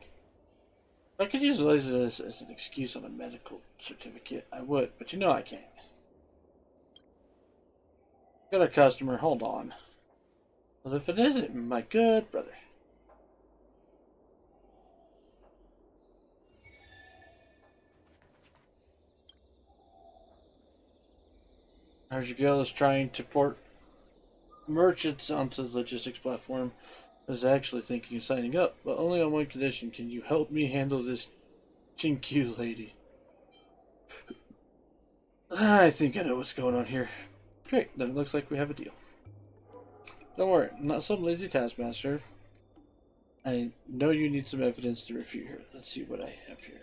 If I could use laziness as an excuse on a medical certificate, I would, but you know I can't. Got a customer, hold on. Well, if it isn't, my good brother. There's your girl is trying to port merchants onto the logistics platform. I was actually thinking of signing up, but only on one condition. Can you help me handle this Chinkyu lady? I think I know what's going on here. Great, then it looks like we have a deal. Don't worry, I'm not some lazy taskmaster. I know you need some evidence to refute her. Let's see what I have here.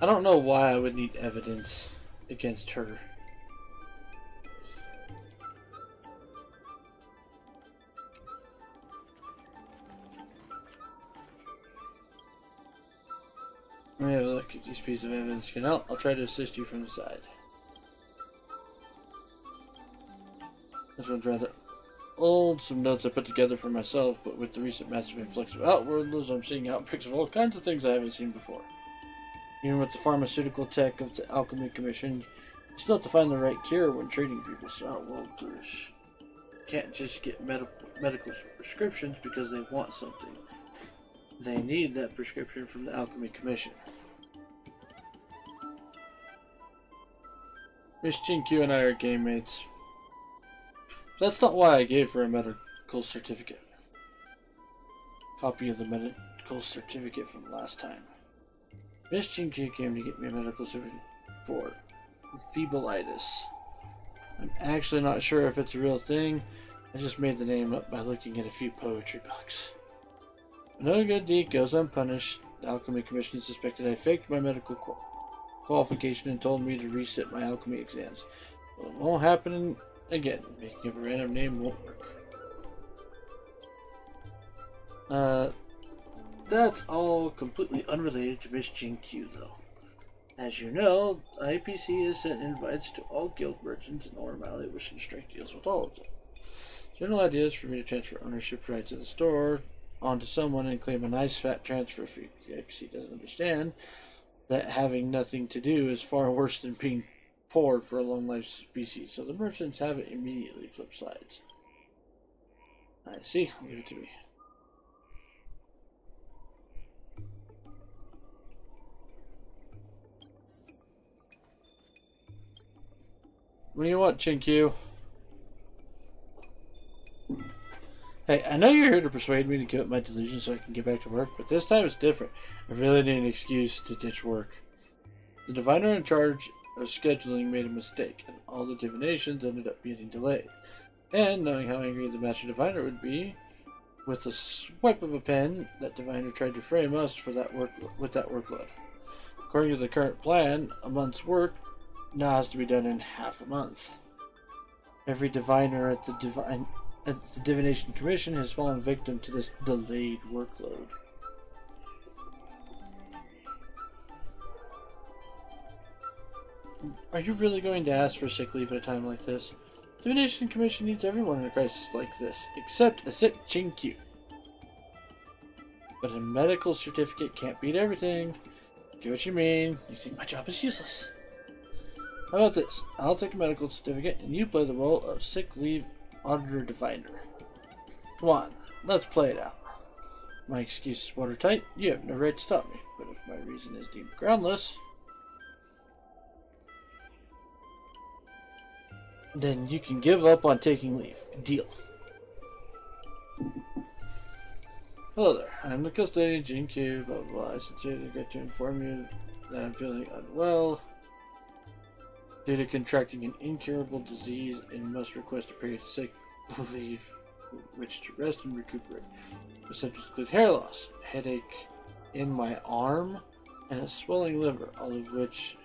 I don't know why I would need evidence against her. Let me have a look at these pieces of evidence. I'll try to assist you from the side. This one's rather old. Some notes I put together for myself, but with the recent massive influx of outworlders, I'm seeing outbreaks of all kinds of things I haven't seen before. Even with the pharmaceutical tech of the Alchemy Commission, you still have to find the right cure when treating people, so outworlders can't just get medical prescriptions because they want something. They need that prescription from the Alchemy Commission. Miss Chinkyu and I are game mates. That's not why I gave her a medical certificate. Copy of the medical certificate from last time. Miss Chinkyu came to get me a medical certificate for feebleitis. I'm actually not sure if it's a real thing. I just made the name up by looking at a few poetry books. No good deed goes unpunished. The Alchemy Commission suspected I faked my medical qualification and told me to resit my alchemy exams. Well, it won't happen again. Making up a random name won't work. That's all completely unrelated to Miss Chinkyu, though. As you know, IPC has sent invites to all guild merchants in Orem Alley wishing to strike deals with all of them. General idea is for me to transfer ownership rights of the store onto someone and claim a nice fat transfer fee. The IPC doesn't understand that having nothing to do is far worse than being poor for a long life species, so the merchants have it immediately flip sides. I see, leave it to me. What do you want, Chinkyu? Hey, I know you're here to persuade me to give up my delusion so I can get back to work, but this time it's different. I really need an excuse to ditch work. The diviner in charge of scheduling made a mistake, and all the divinations ended up getting delayed. And, knowing how angry the master diviner would be, with a swipe of a pen, that diviner tried to frame us for that workload. According to the current plan, a month's work now has to be done in half a month. Every diviner at the Divination Commission has fallen victim to this delayed workload. Are you really going to ask for sick leave at a time like this? The Divination Commission needs everyone in a crisis like this, except a sick Chinkyu. But a medical certificate can't beat everything. Get what you mean. You think my job is useless. How about this? I'll take a medical certificate and you play the role of sick leave auditor diviner. Come on, let's play it out. My excuse is watertight. You have no right to stop me. But if my reason is deemed groundless, then you can give up on taking leave. Deal. Hello there. I'm the custodian, Chinkyu, blah blah blah. I sincerely regret to inform you that I'm feeling unwell due to contracting an incurable disease and must request a period of sick leave which to rest and recuperate. The symptoms include hair loss, headache in my arm, and a swelling liver, all of which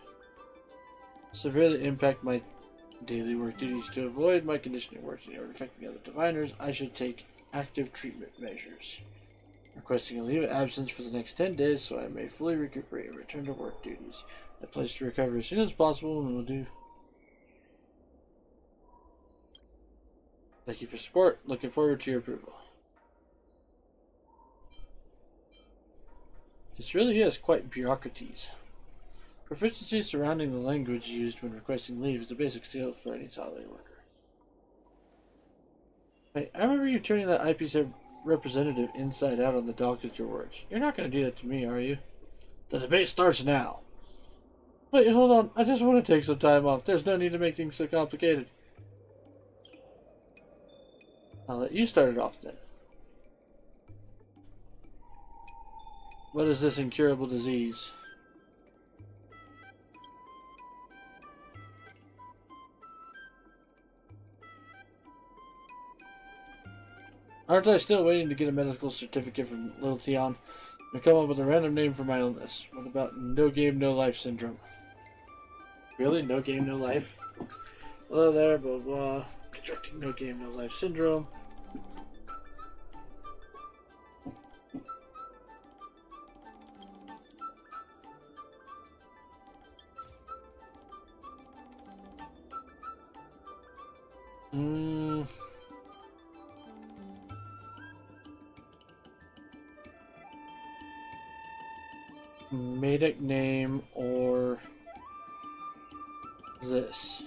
severely impact my daily work duties. To avoid my conditioning worsening or affecting other diviners, I should take active treatment measures. Requesting a leave of absence for the next 10 days so I may fully recuperate and return to work duties. I pledge to recover as soon as possible and will do. Thank you for support. Looking forward to your approval. This really is quite bureaucraties. Proficiency surrounding the language used when requesting leave is the basic skill for any salary worker. Wait, I remember you turning that IPC representative inside out on the dock with your words. You're not going to do that to me, are you? The debate starts now. Wait, hold on. I just want to take some time off. There's no need to make things so complicated. I'll let you start it off then. What is this incurable disease? Aren't I still waiting to get a medical certificate from Little Tion? I come up with a random name for my illness. What about no game, no life syndrome? Really? No game, no life? Hello there, blah blah. Contracting no game, no life syndrome. Medic name or this.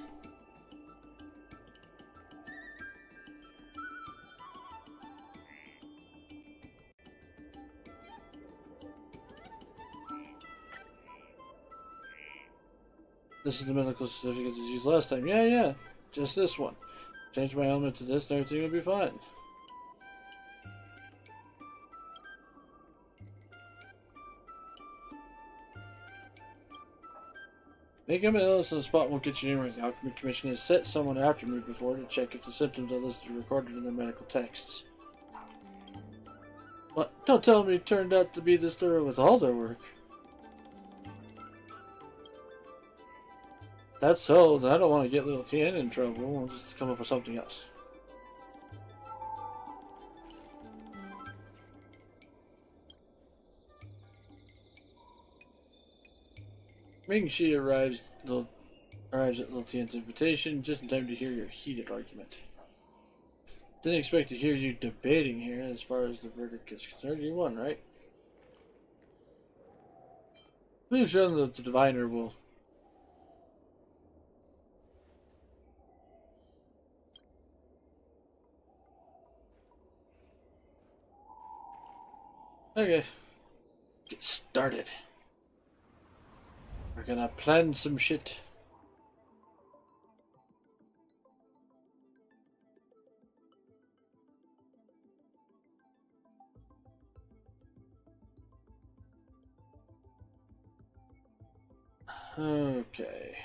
This is the medical certificate that was used last time. Yeah, just this one. Change my element to this and everything will be fine. Making an illness on the spot won't get you anywhere. The Alchemy Commission has set someone after me before to check if the symptoms are listed or recorded in their medical texts. What? Don't tell me it turned out to be this thorough with all their work. That's so, I don't want to get Little Tien in trouble. We'll just come up with something else. Making she arrives at Little Tien's invitation just in time to hear your heated argument. Didn't expect to hear you debating here as far as the verdict is concerned. You won, right? We've shown that the diviner will. Okay. Get started. We're gonna plan some shit. Okay.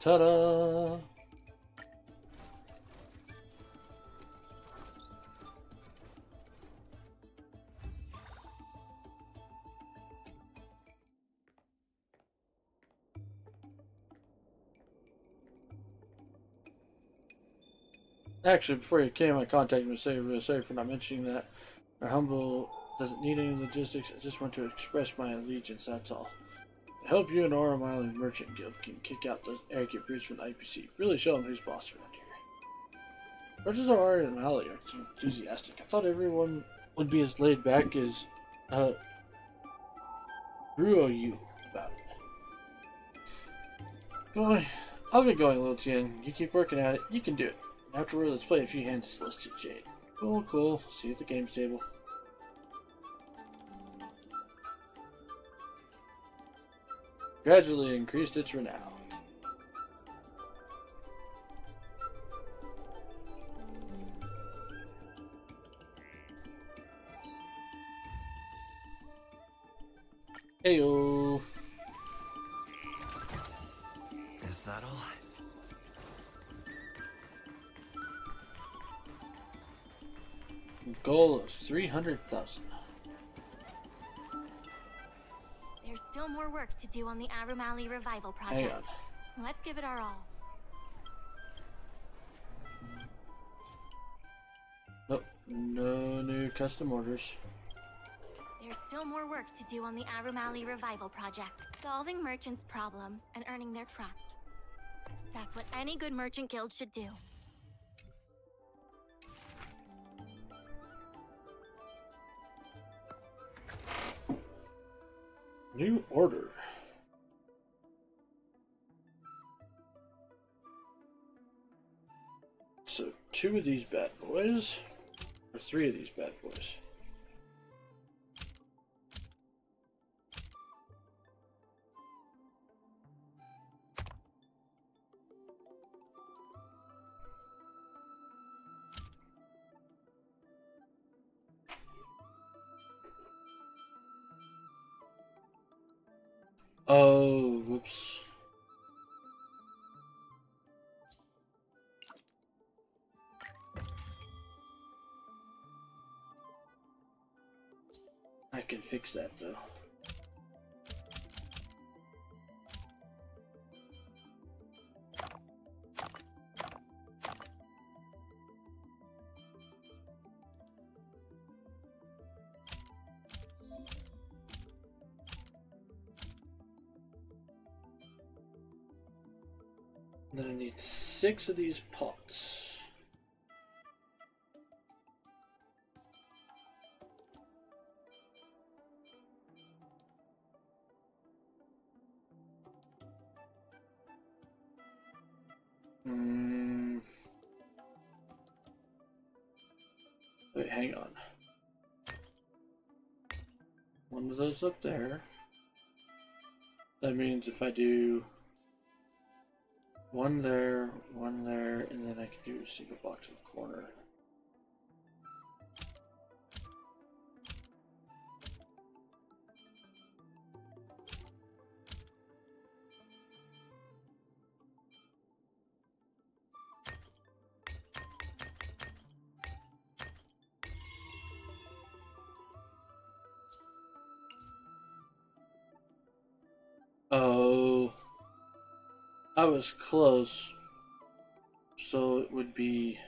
Ta-da! Actually, before you came, I contacted him to say really sorry for not mentioning that. Our humble doesn't need any logistics. I just want to express my allegiance, that's all. Hope you and Aura Mile Merchant Guild can kick out those arrogant brutes from the IPC. Really show them who's boss around here. Merchants of Aura and Mali are so enthusiastic. I thought everyone would be as laid back as Ruo about it. I'll get going, little Tien. You keep working at it. You can do it. And afterward, let's play a few hands of Celestial Jade. Cool. See you at the games table. Gradually increased its renown. Heyo. Is that all? Goal of 300,000. There's still more work to do on the Arumali Revival project. Hang on. Let's give it our all. Nope, no new custom orders. There's still more work to do on the Arumali Revival project. Solving merchants' problems and earning their trust. That's what any good merchant guild should do. New order. So 2 of these bad boys, or 3 of these bad boys. Oh, whoops. I can fix that though. Then I need 6 of these pots. Wait, hang on. 1 of those up there. That means if I do 1 there, and then I can do a single box in the corner. Oh, I was close, so it would be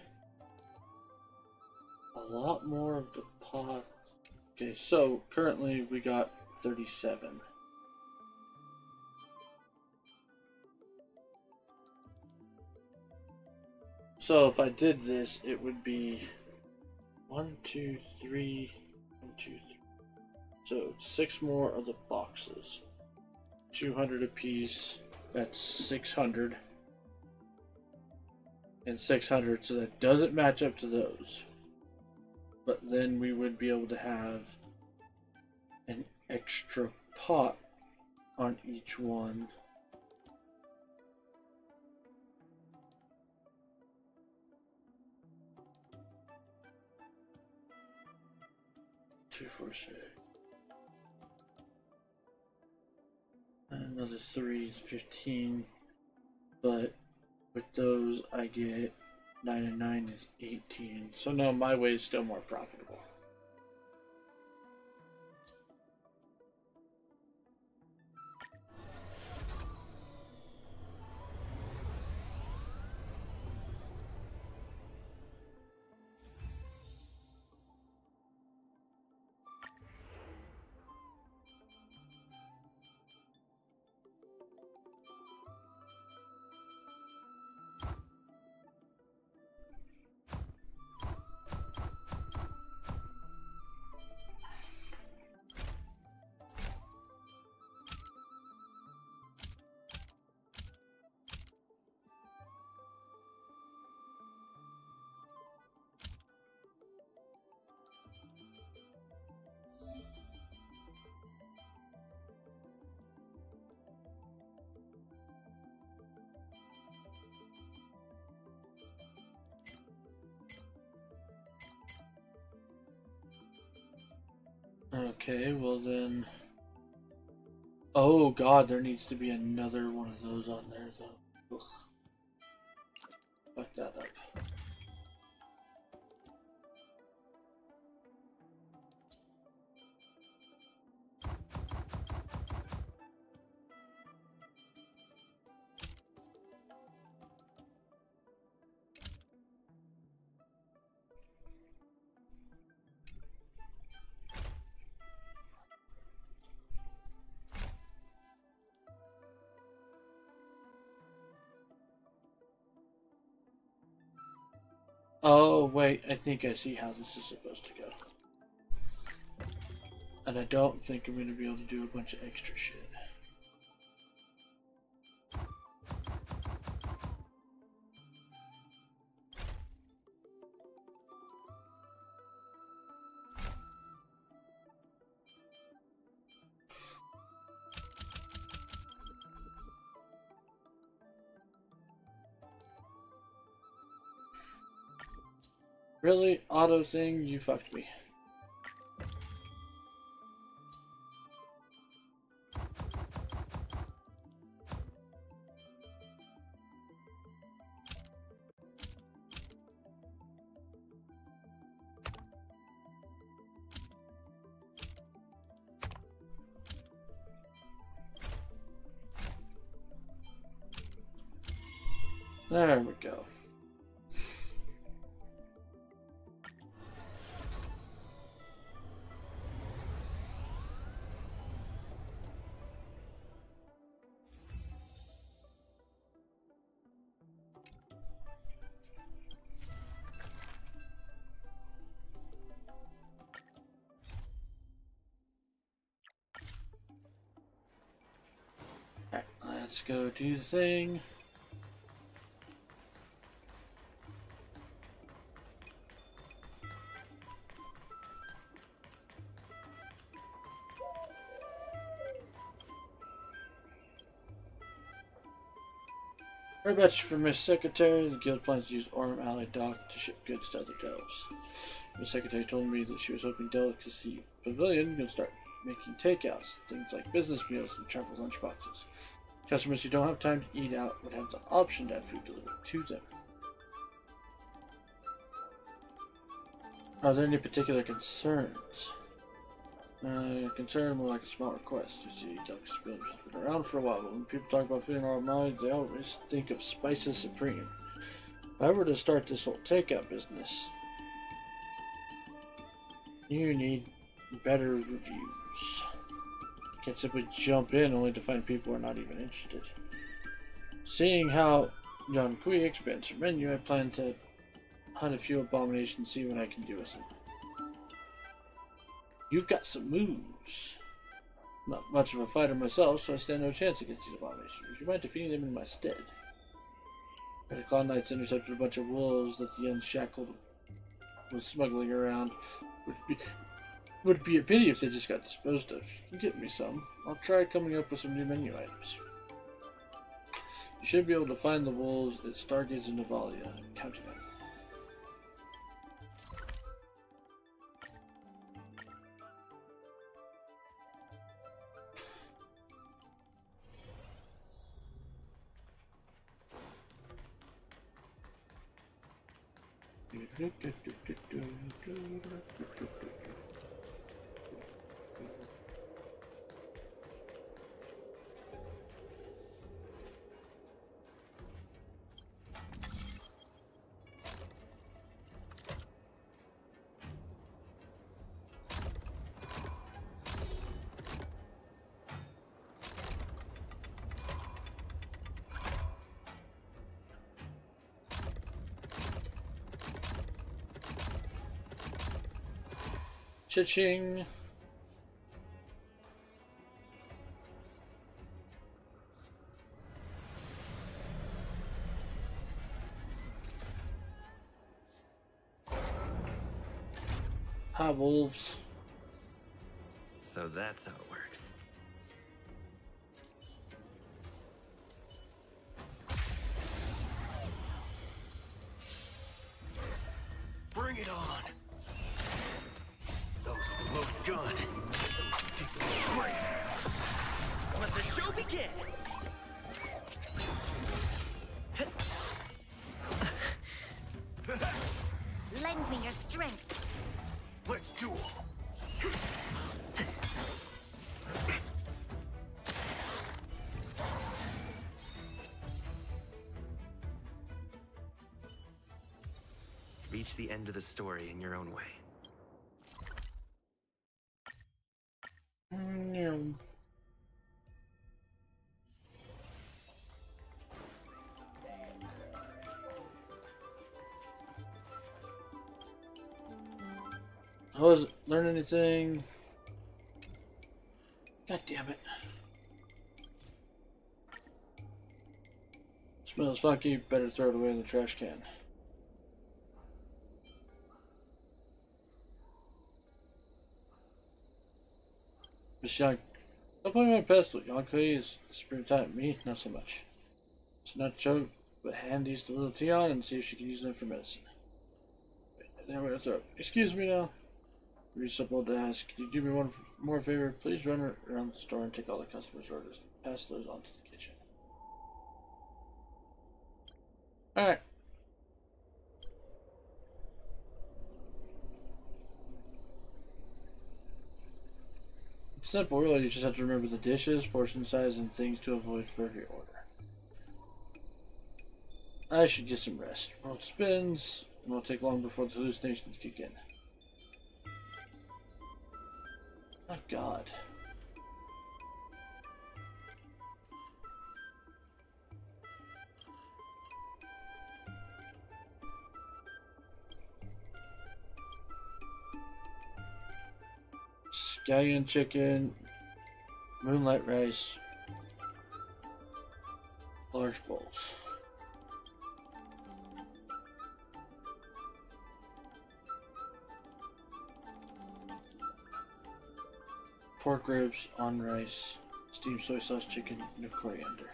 a lot more of the pot. Okay, so currently we got 37. So if I did this, it would be 1, 2, 3, 1, 2, 3. So 6 more of the boxes. 200 apiece. That's 600. And 600, so that doesn't match up to those. But then we would be able to have an extra pot on each one. Two, 4, 6. Another 3 is 15, but with those I get 9 and 9 is 18. So no, my way is still more profitable. Okay, well then. Oh god, there needs to be another one of those on there though. Ugh. Fuck that up. Oh, wait, I think I see how this is supposed to go. And I don't think I'm going to be able to do a bunch of extra shit. Really? Auto thing? You fucked me. There we go. Alright, let's go do the thing. Very much for Miss Secretary. The guild plans to use Orem Alley Dock to ship goods to other delves. Miss Secretary told me that she was hoping Delicacy Pavilion could start making takeouts, things like business meals and travel lunchboxes. Customers who don't have time to eat out would have the option to have food delivered to them. Are there any particular concerns? Concern more like a small request. You see, Duck's been around for a while, but when people talk about food in our minds, they always think of Spices Supreme. If I were to start this whole takeout business, you need better reviews. You can't simply jump in only to find people who are not even interested. Seeing how Yon Kui expands her menu, I plan to hunt a few abominations and see what I can do with them. You've got some moves. Not much of a fighter myself, so I stand no chance against these abominations. Would you mind defeating them in my stead? The Cloud Knights intercepted a bunch of wolves that the Unshackled was smuggling around. Would be a pity if they just got disposed of. You can get me some. I'll try coming up with some new menu items. You should be able to find the wolves at Stargaze and Navalia. I'm counting on you. Cha-ching! Hi, wolves. So that's how it works. Bring it on! Those with the loaded gun, reach the end of the story in your own way. Yeah. I wasn't learning anything. God damn it. Smells funky, better throw it away in the trash can. Miss Young, don't play my pestle. Honkai is springtime. Me, not so much. It's not a joke, but hand these to little Tion and see if she can use them for medicine. Then we're gonna throw. Excuse me now. Reasonable to ask. Could you do me one more favor? Please run around the store and take all the customers' orders. Pass those on to the kitchen. Alright. It's simple, really. You just have to remember the dishes, portion size, and things to avoid for every order. I should get some rest. World spins. It won't take long before the hallucinations kick in. Oh God. Scallion chicken, moonlight rice, large bowls. Pork ribs on rice, steamed soy sauce chicken, no coriander.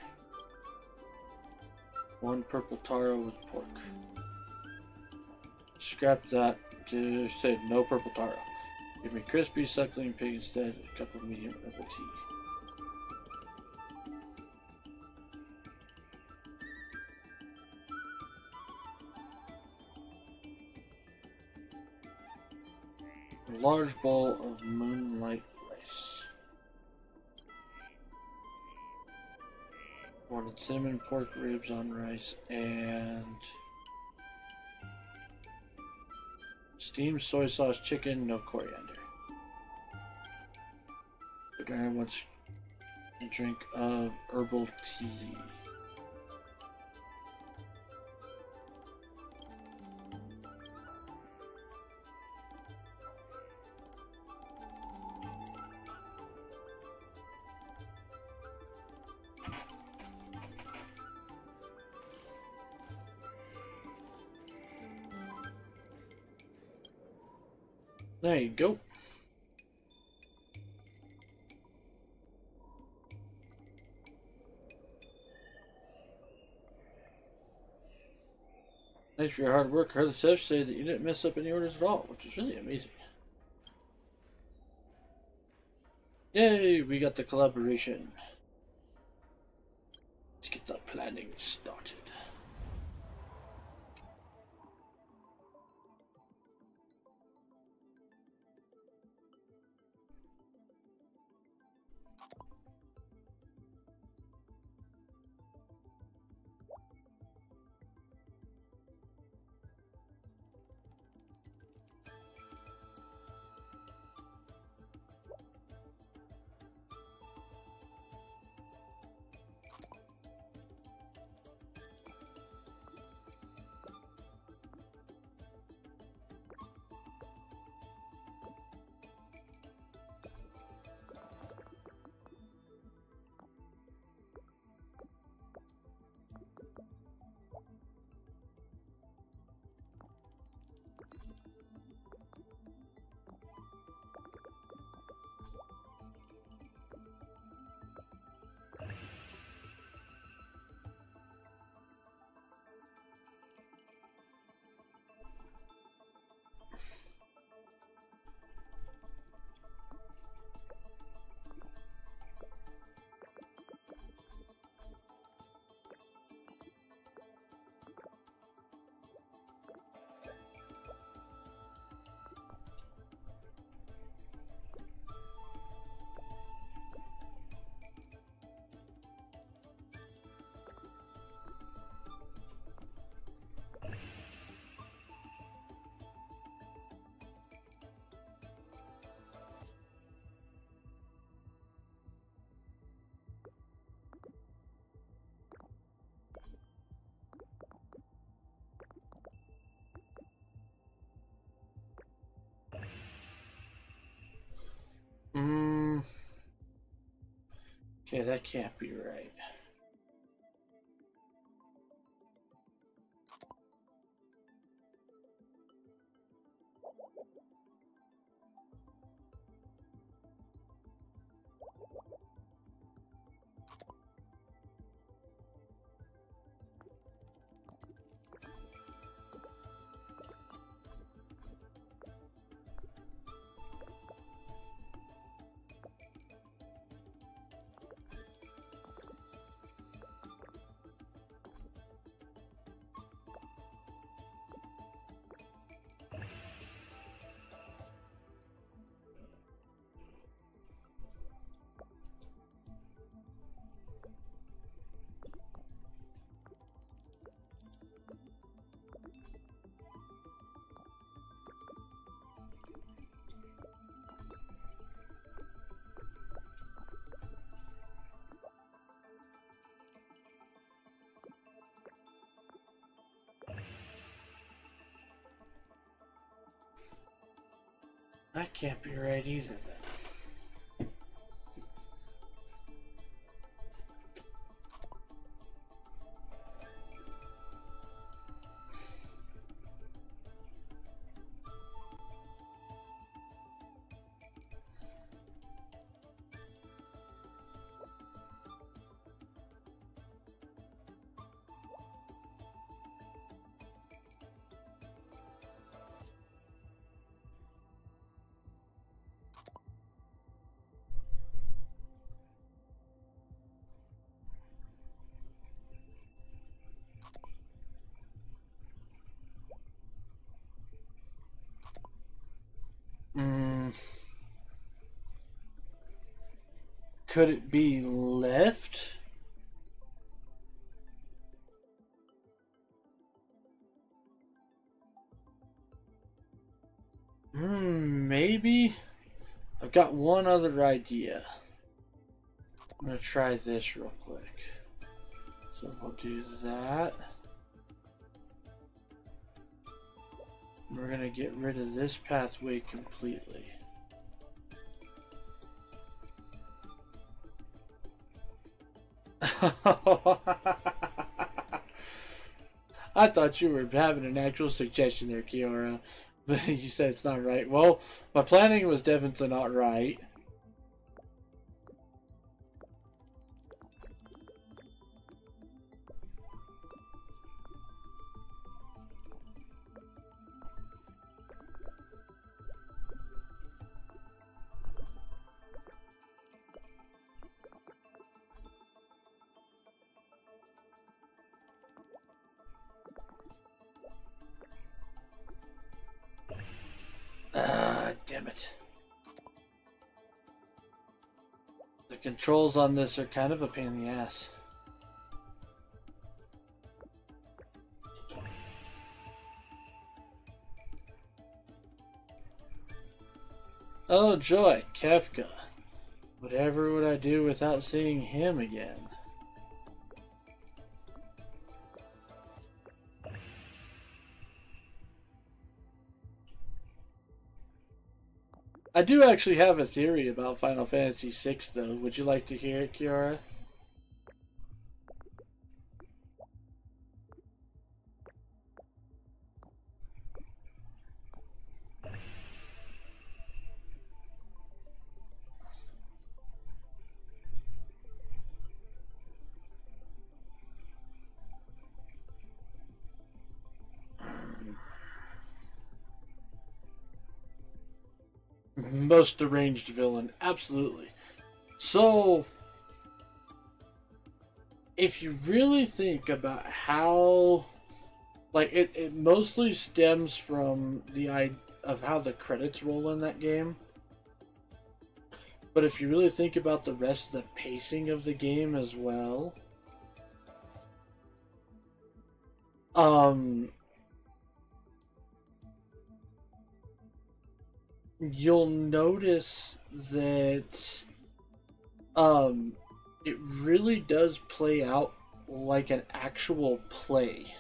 One purple taro with pork. Scrap that. Say no purple taro. Give me crispy suckling pig instead. A cup of medium herbal tea. A large bowl of moonlight rice. Wanted cinnamon pork ribs on rice and steamed soy sauce chicken, no coriander. The guy wants a drink of herbal tea. There you go. Thanks for your hard work. I heard the chef say that you didn't mess up any orders at all, which is really amazing. Yay, we got the collaboration. Let's get the planning started. Okay, that can't be right. That can't be right either then. Could it be left? Maybe. I've got one other idea. I'm gonna try this real quick. So we'll do that. We're gonna get rid of this pathway completely. I thought you were having an actual suggestion there, Kiara, but you said it's not right. Well, my planning was definitely not right. Damn it. The controls on this are kind of a pain in the ass. Oh joy, Kefka. Whatever would I do without seeing him again? I do actually have a theory about Final Fantasy VI, though. Would you like to hear it, Kiara? Most deranged villain, absolutely. So, if you really think about how, like, it mostly stems from the of how the credits roll in that game. But if you really think about the rest of the pacing of the game as well, you'll notice that it really does play out like an actual play.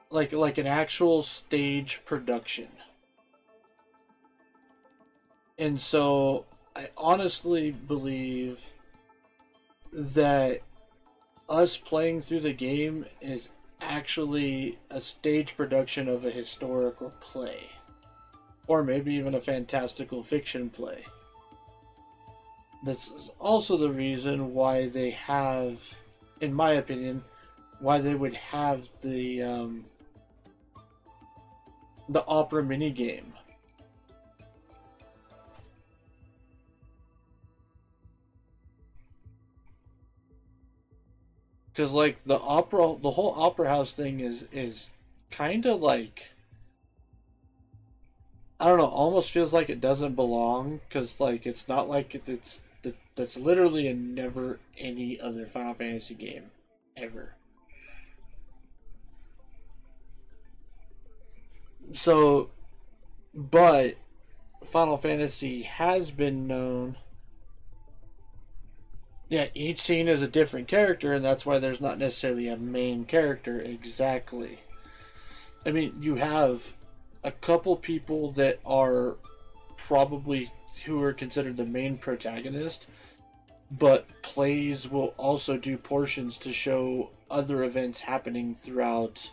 like an actual stage production. And so I honestly believe that us playing through the game is actually a stage production of a historical play, or maybe even a fantastical fiction play. This is also the reason why they have, in my opinion, why they would have the opera minigame. Because, like, the whole opera house thing is kind of like, I don't know, almost feels like it doesn't belong. Because, like, it's not like that's literally in never any other Final Fantasy game ever. So, but Final Fantasy has been known. Yeah, each scene is a different character, and that's why there's not necessarily a main character exactly. I mean, you have a couple people that are probably who are considered the main protagonist, but plays will also do portions to show other events happening throughout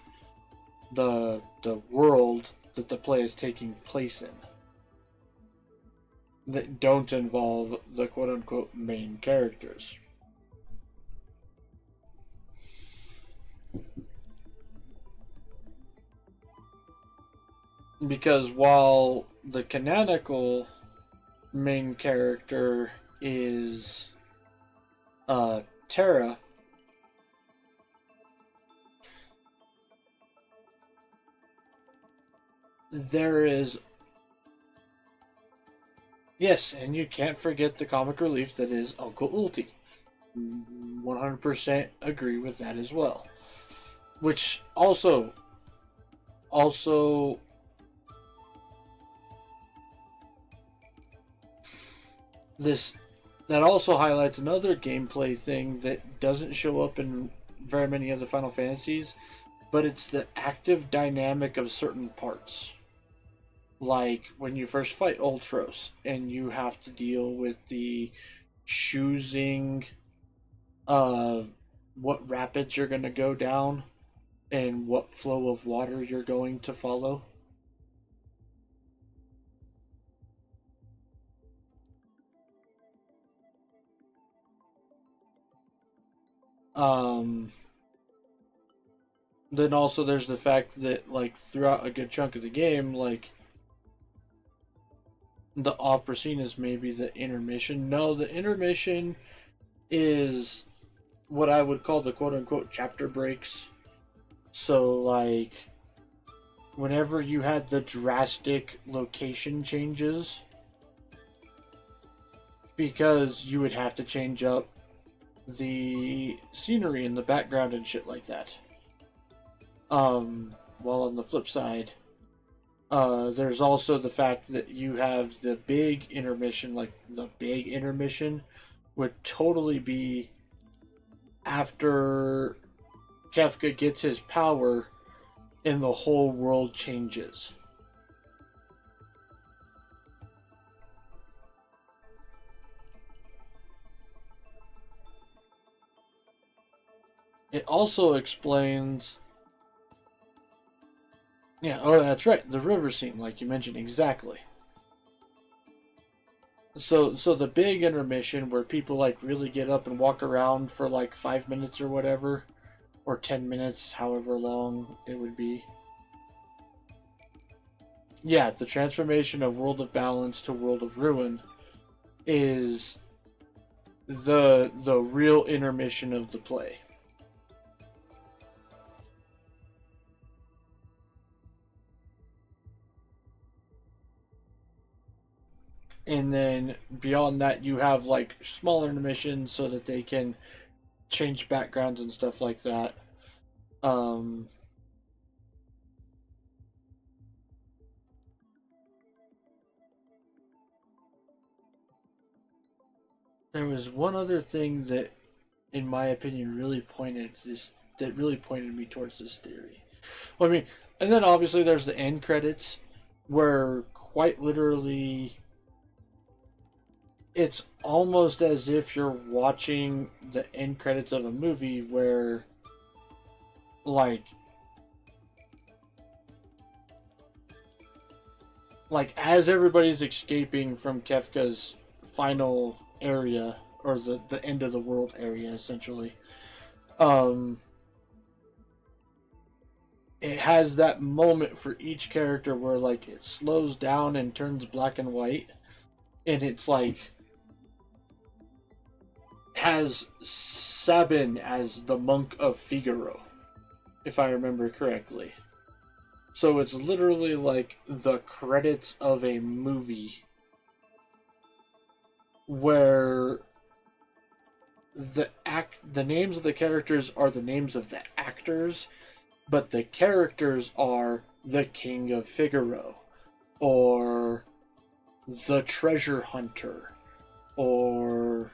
the world that the play is taking place in that don't involve the quote-unquote main characters. Because while the canonical main character is Terra, there is, yes, and you can't forget the comic relief that is Uncle Ulti. 100% agree with that as well. Which also that also highlights another gameplay thing that doesn't show up in very many other Final Fantasies, but it's the active dynamic of certain parts. Like when you first fight Ultros and you have to deal with the choosing what rapids you're going to go down and what flow of water you're going to follow. Then also there's the fact that, like, throughout a good chunk of the game, like, the opera scene is maybe the intermission. No, the intermission is what I would call the quote-unquote chapter breaks. So, like, whenever you had the drastic location changes, because you would have to change up the scenery in the background and shit like that. While on the flip side, there's also the fact that you have the big intermission, like the big intermission would totally be after Kefka gets his power and the whole world changes. It also explains... Yeah, oh, that's right, the river scene, like you mentioned, exactly. So the big intermission where people, like, really get up and walk around for, like, 5 minutes or whatever, or 10 minutes, however long it would be. Yeah, the transformation of World of Balance to World of Ruin is the real intermission of the play. And then beyond that, you have, like, smaller intermissions so that they can change backgrounds and stuff like that. There was one other thing that, in my opinion, really pointed me towards this theory. Well, I mean, and then obviously there's the end credits, where quite literally, it's almost as if you're watching the end credits of a movie where, like as everybody's escaping from Kefka's final area, or the end of the world area, essentially, it has that moment for each character where, like, it slows down and turns black and white, and it's like has Sabin as the monk of Figaro, if I remember correctly. So it's literally like the credits of a movie where the names of the characters are the names of the actors, but the characters are the King of Figaro, or the Treasure Hunter, or,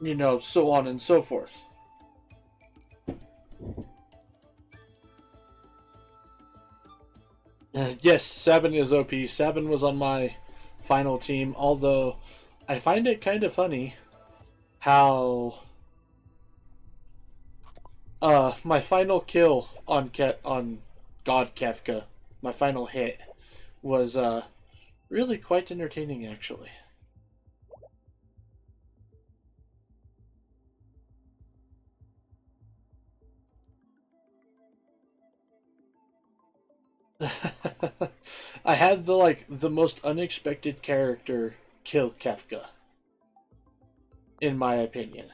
you know, so on and so forth. Yes, Sabin is OP. Sabin was on my final team, although I find it kind of funny how my final kill on God Kefka, my final hit, was really quite entertaining, actually. I had the most unexpected character kill Kefka, in my opinion.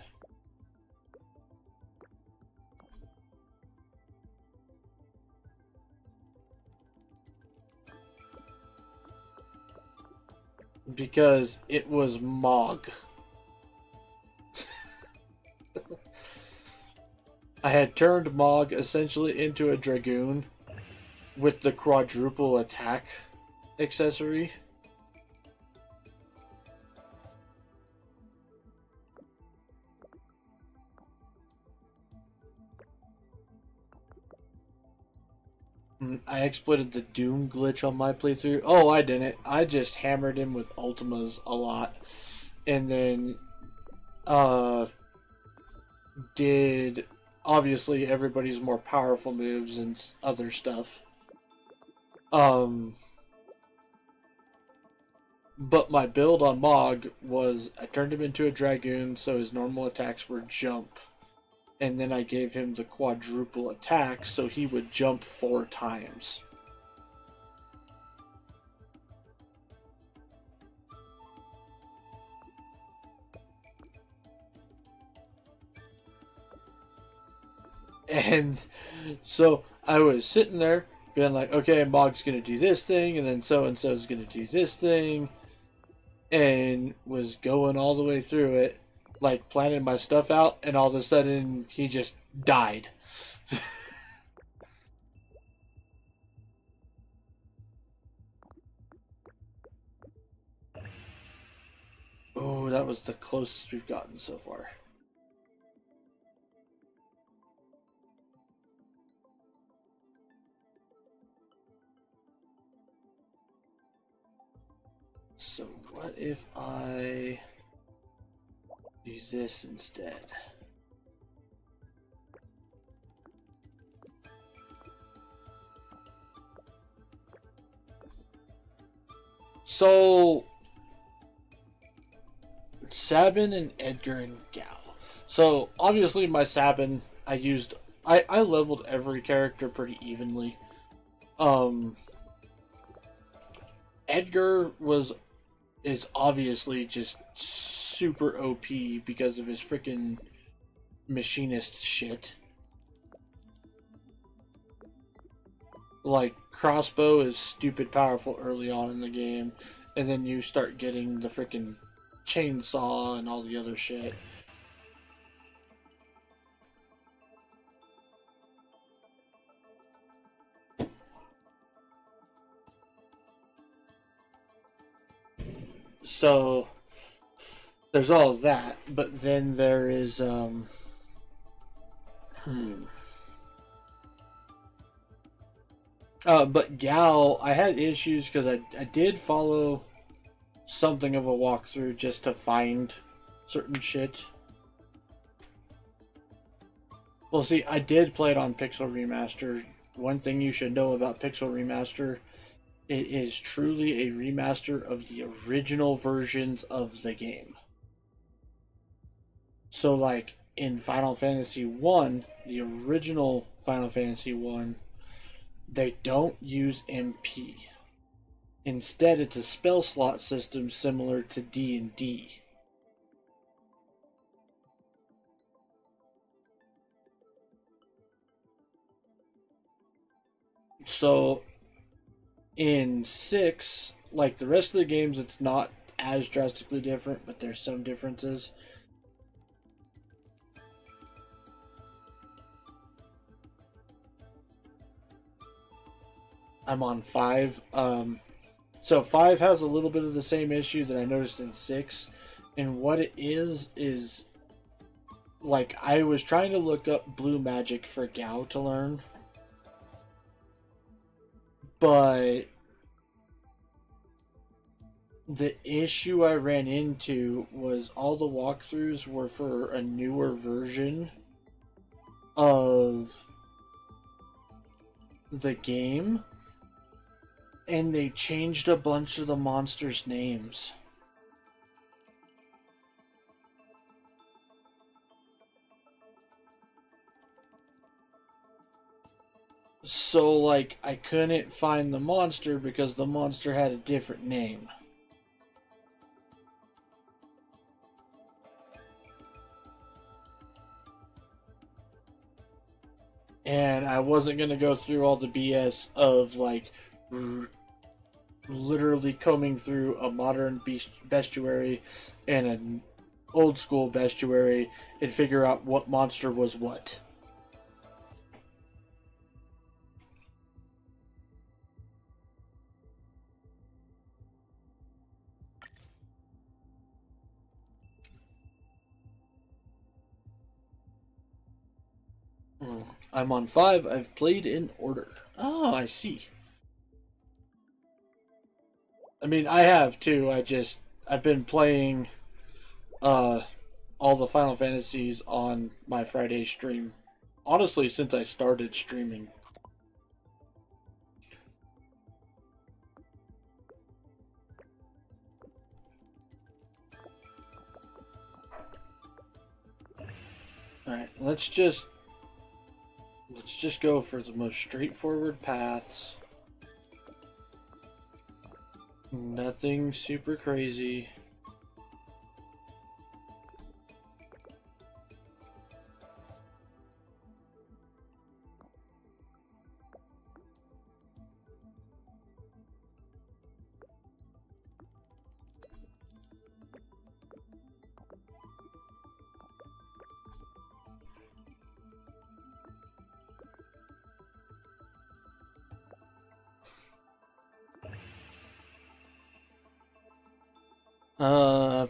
Because it was Mog. I had turned Mog essentially into a Dragoon with the quadruple attack accessory. I exploited the Doom glitch on my playthrough. Oh, I didn't. I just hammered him with Ultimas a lot. And then, did, obviously, everybody's more powerful moves and other stuff. But my build on Mog was, I turned him into a Dragoon, so his normal attacks were jump. And then I gave him the quadruple attack, so he would jump 4 times. And so I was sitting there being like, okay, Mog's going to do this thing, and then so-and-so is going to do this thing, and was going all the way through it, like planning my stuff out, and all of a sudden he just died. Oh, that was the closest we've gotten so far. So what if I do this instead? So Sabin and Edgar and Gal. So obviously my Sabin, I leveled every character pretty evenly. Edgar is obviously just super OP because of his freaking machinist shit. Like, crossbow is stupid powerful early on in the game, and then you start getting the freaking chainsaw and all the other shit. So there's all of that, but then there is But Gal, I had issues because I did follow something of a walkthrough just to find certain shit. Well, see, I did play it on Pixel Remaster. One thing you should know about Pixel Remaster, it is truly a remaster of the original versions of the game. So, like, in Final Fantasy 1, the original Final Fantasy 1, they don't use MP. Instead, it's a spell slot system similar to D&D. So, in 6, like the rest of the games, it's not as drastically different, but there's some differences. I'm on 5. So 5 has a little bit of the same issue that I noticed in 6. And what it is like I was trying to look up blue magic for Gao to learn. But the issue I ran into was all the walkthroughs were for a newer version of the game. And they changed a bunch of the monsters' names. So, like, I couldn't find the monster because the monster had a different name. And I wasn't going to go through all the BS of, like, literally combing through a modern bestiary and an old school bestiary and figure out what monster was what. I'm on 5. I've played in order. Oh, I see. I mean, I have too. I've been playing all the Final Fantasies on my Friday stream. Honestly, since I started streaming. Alright, let's just go for the most straightforward paths. Nothing super crazy.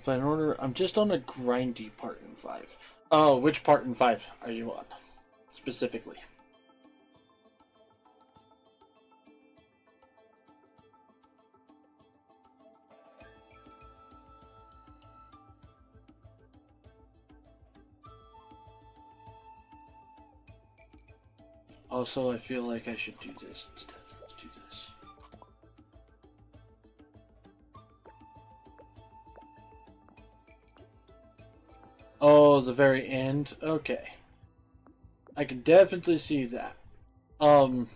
But in order, I'm just on a grindy part in 5. Oh, which part in 5 are you on? Specifically. Also, I feel like I should do this instead. Let's do this. Oh, the very end? Okay. I can definitely see that. Who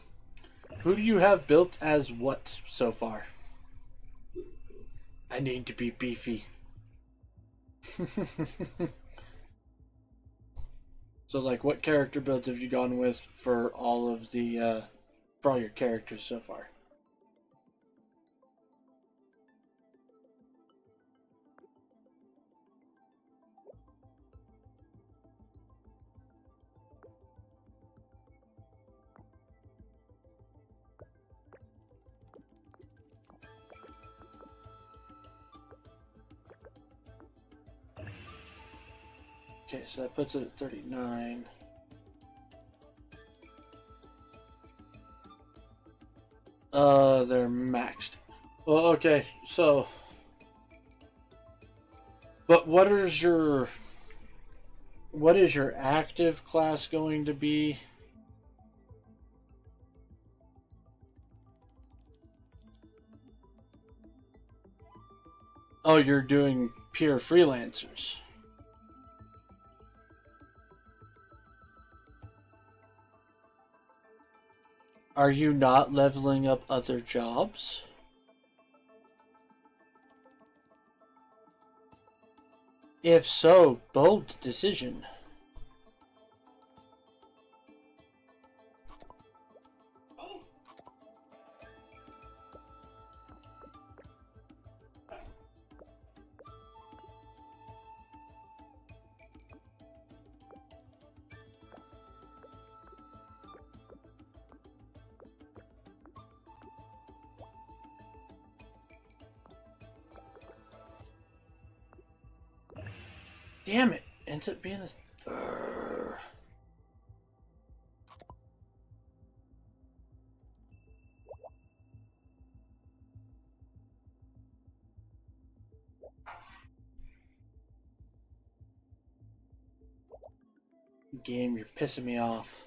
do you have built as what so far? I need to be beefy. So, like, what character builds have you gone with for all of the, for all your characters so far? Okay, so that puts it at 39. They're maxed. Well, okay, so... But what is your active class going to be? Oh, you're doing pure freelancers. Are you not leveling up other jobs? If so, bold decision. Damn it! Ends up being this. Game, you're pissing me off.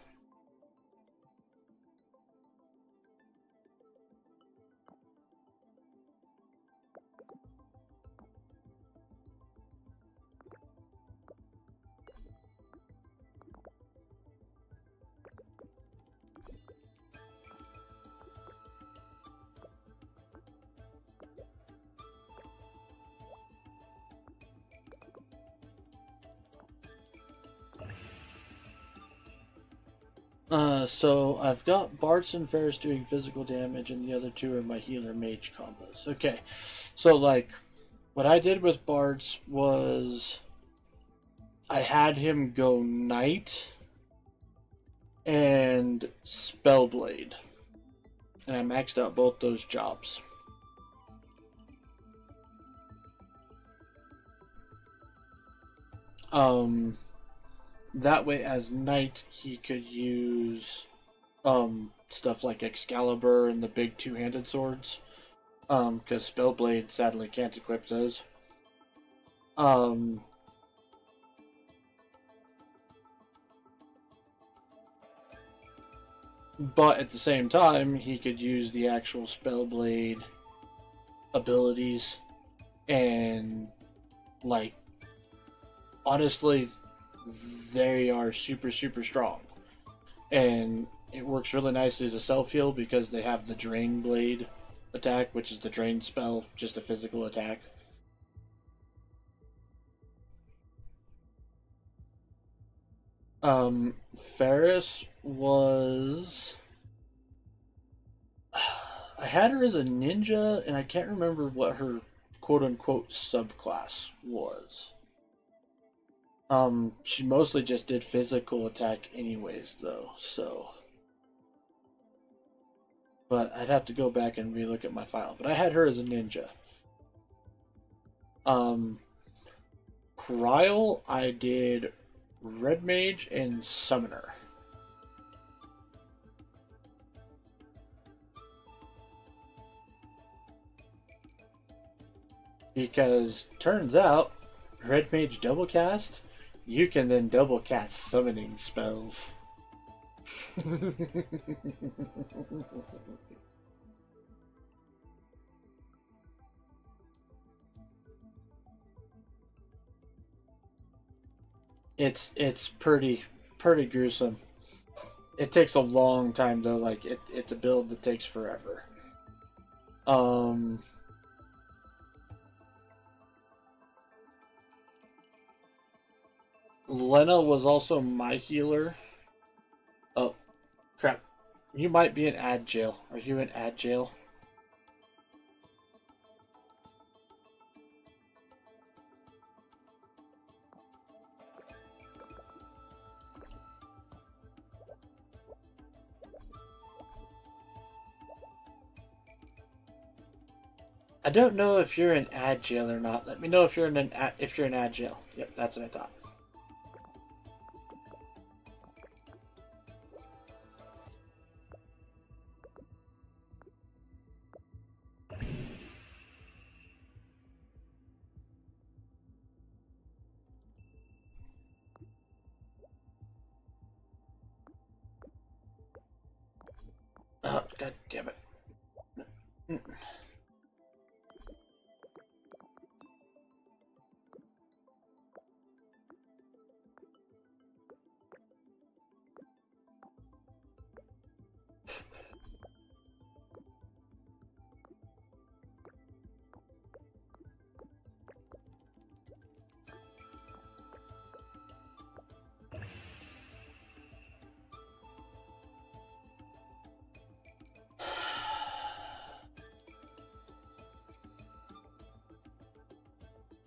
So I've got Bartz and Ferris doing physical damage, and the other two are my healer mage combos. Okay, so like, what I did with Bartz was I had him go Knight and Spellblade, and I maxed out both those jobs. That way, as Knight, he could use stuff like Excalibur and the big two-handed swords, because Spellblade sadly can't equip those. But at the same time, he could use the actual Spellblade abilities, and like, honestly, they are super strong, and it works really nicely as a self-heal because they have the Drain Blade attack, which is the Drain spell, just a physical attack. Ferris was... I had her as a ninja, and I can't remember what her quote-unquote subclass was. She mostly just did physical attack anyways, though, so... But I'd have to go back and relook at my file. But I had her as a ninja. Kryl, I did Red Mage and Summoner. Because, turns out, Red Mage double cast, you can then double cast summoning spells. It's pretty gruesome. It takes a long time though, like it's a build that takes forever. Lena was also my healer. Oh, crap. You might be in ad jail. Are you in ad jail? I don't know if you're in ad jail or not. Let me know if you're in ad jail. Yep, that's what I thought. God damn it.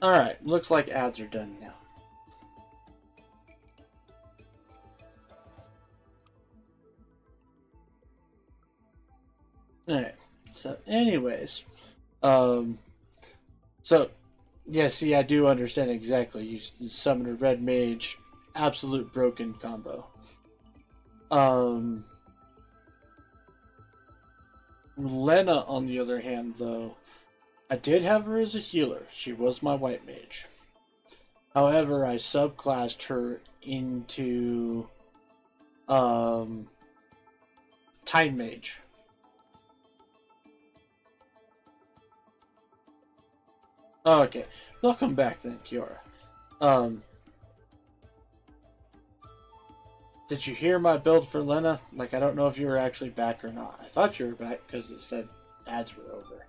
Alright, looks like ads are done now. Alright, so anyways, so, yeah, see, I do understand exactly. You summon a red mage, absolute broken combo. Lena, on the other hand, though, I did have her as a healer. She was my white mage. However, I subclassed her into Time Mage. Oh, okay. Welcome back then, Kiora. Did you hear my build for Lena? Like, I don't know if you were actually back or not. I thought you were back because it said ads were over.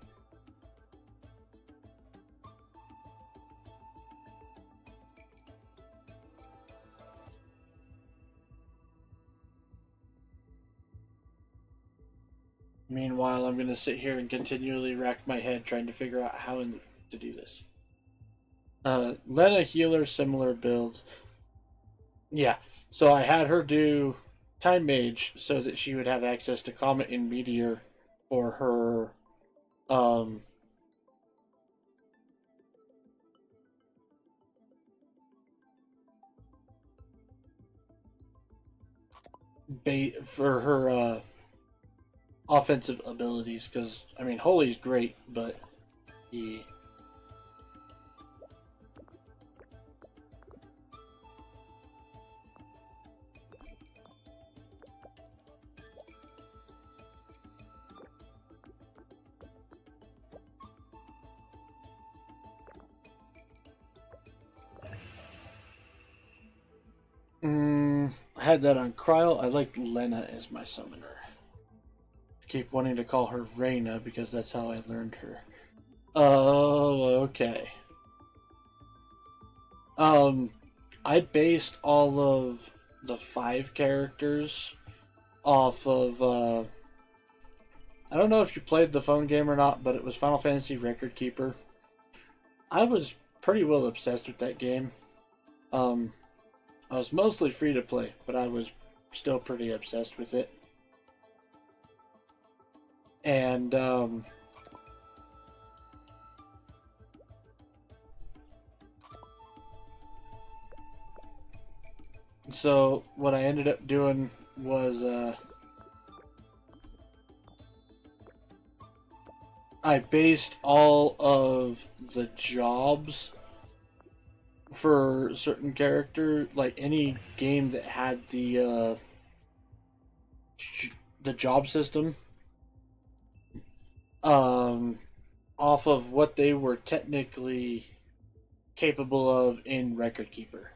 Meanwhile, I'm going to sit here and continually rack my head trying to figure out how to do this. Lena healer, similar build. Yeah, so I had her do Time Mage so that she would have access to Comet and Meteor for her offensive abilities, because, I mean, Holy's great, but yeah. I had that on Kryl. I liked Lena as my summoner. I keep wanting to call her Reyna because that's how I learned her. Oh, okay. I based all of the 5 characters off of, I don't know if you played the phone game or not, but it was Final Fantasy Record Keeper. I was pretty well obsessed with that game. I was mostly free to play, but I was still pretty obsessed with it. And, so what I ended up doing was, I based all of the jobs for certain character, like any game that had the job system, off of what they were technically capable of in Record Keeper.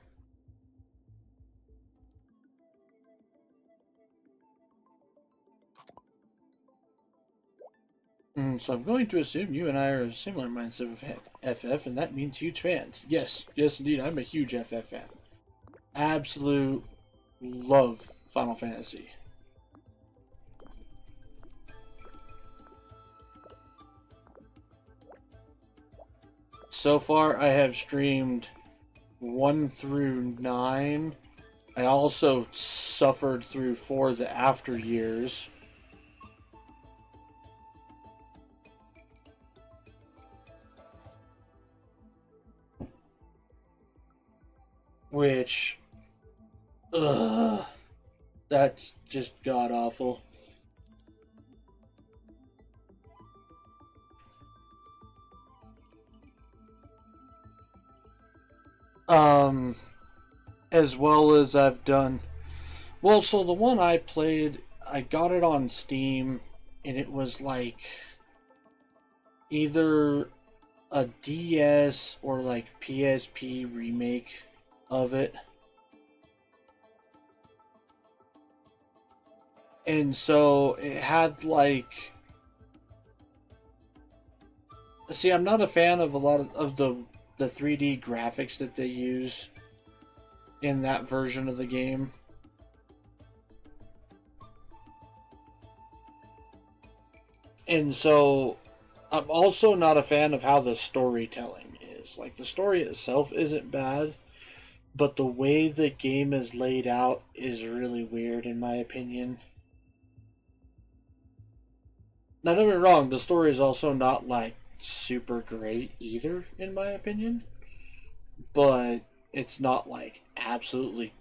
So I'm going to assume you and I are a similar mindset of FF, and that means huge fans. Yes, yes indeed, I'm a huge FF fan. Absolute love Final Fantasy. So far, I have streamed 1 through 9. I also suffered through 4 the after years. Which, that's just god-awful. As well as I've done, well, so the one I played, I got it on Steam and it was like either a DS or like PSP remake of it. And so it had like, see, I'm not a fan of a lot of the 3D graphics that they use in that version of the game. And so I'm also not a fan of how the storytelling is. Like, the story itself isn't bad, but the way the game is laid out is really weird, in my opinion. Now, don't get me wrong, the story is also not, like, super great either, in my opinion. But it's not, like, absolutely,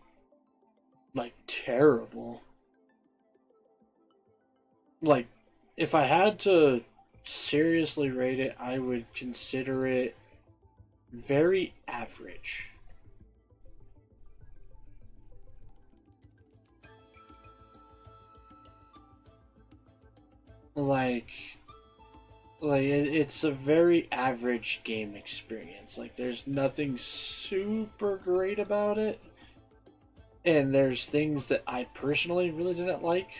like, terrible. Like, if I had to seriously rate it, I would consider it very average. It's a very average game experience. Like, there's nothing super great about it, and there's things that I personally really didn't like.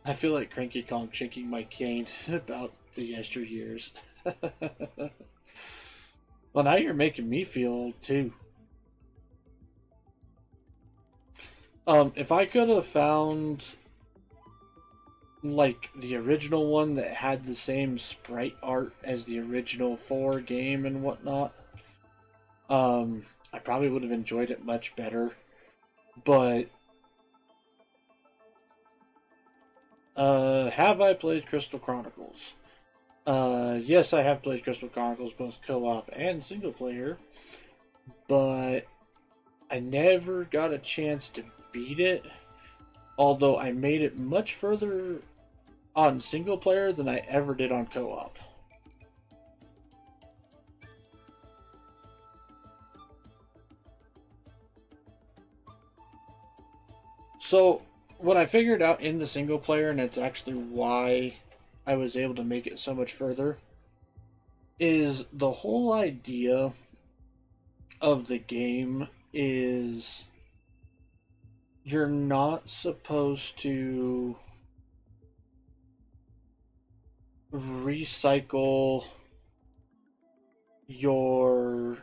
I feel like Cranky Kong shaking my cane about the yesteryears. Well, now you're making me feel old too. If I could have found like the original one that had the same sprite art as the original 4 game and whatnot, I probably would have enjoyed it much better. But have I played Crystal Chronicles? Yes, I have played Crystal Chronicles, both co-op and single player, but I never got a chance to beat it, although I made it much further on single player than I ever did on co-op. So, what I figured out in the single player, and it's actually why I was able to make it so much further, is the whole idea of the game is you're not supposed to recycle your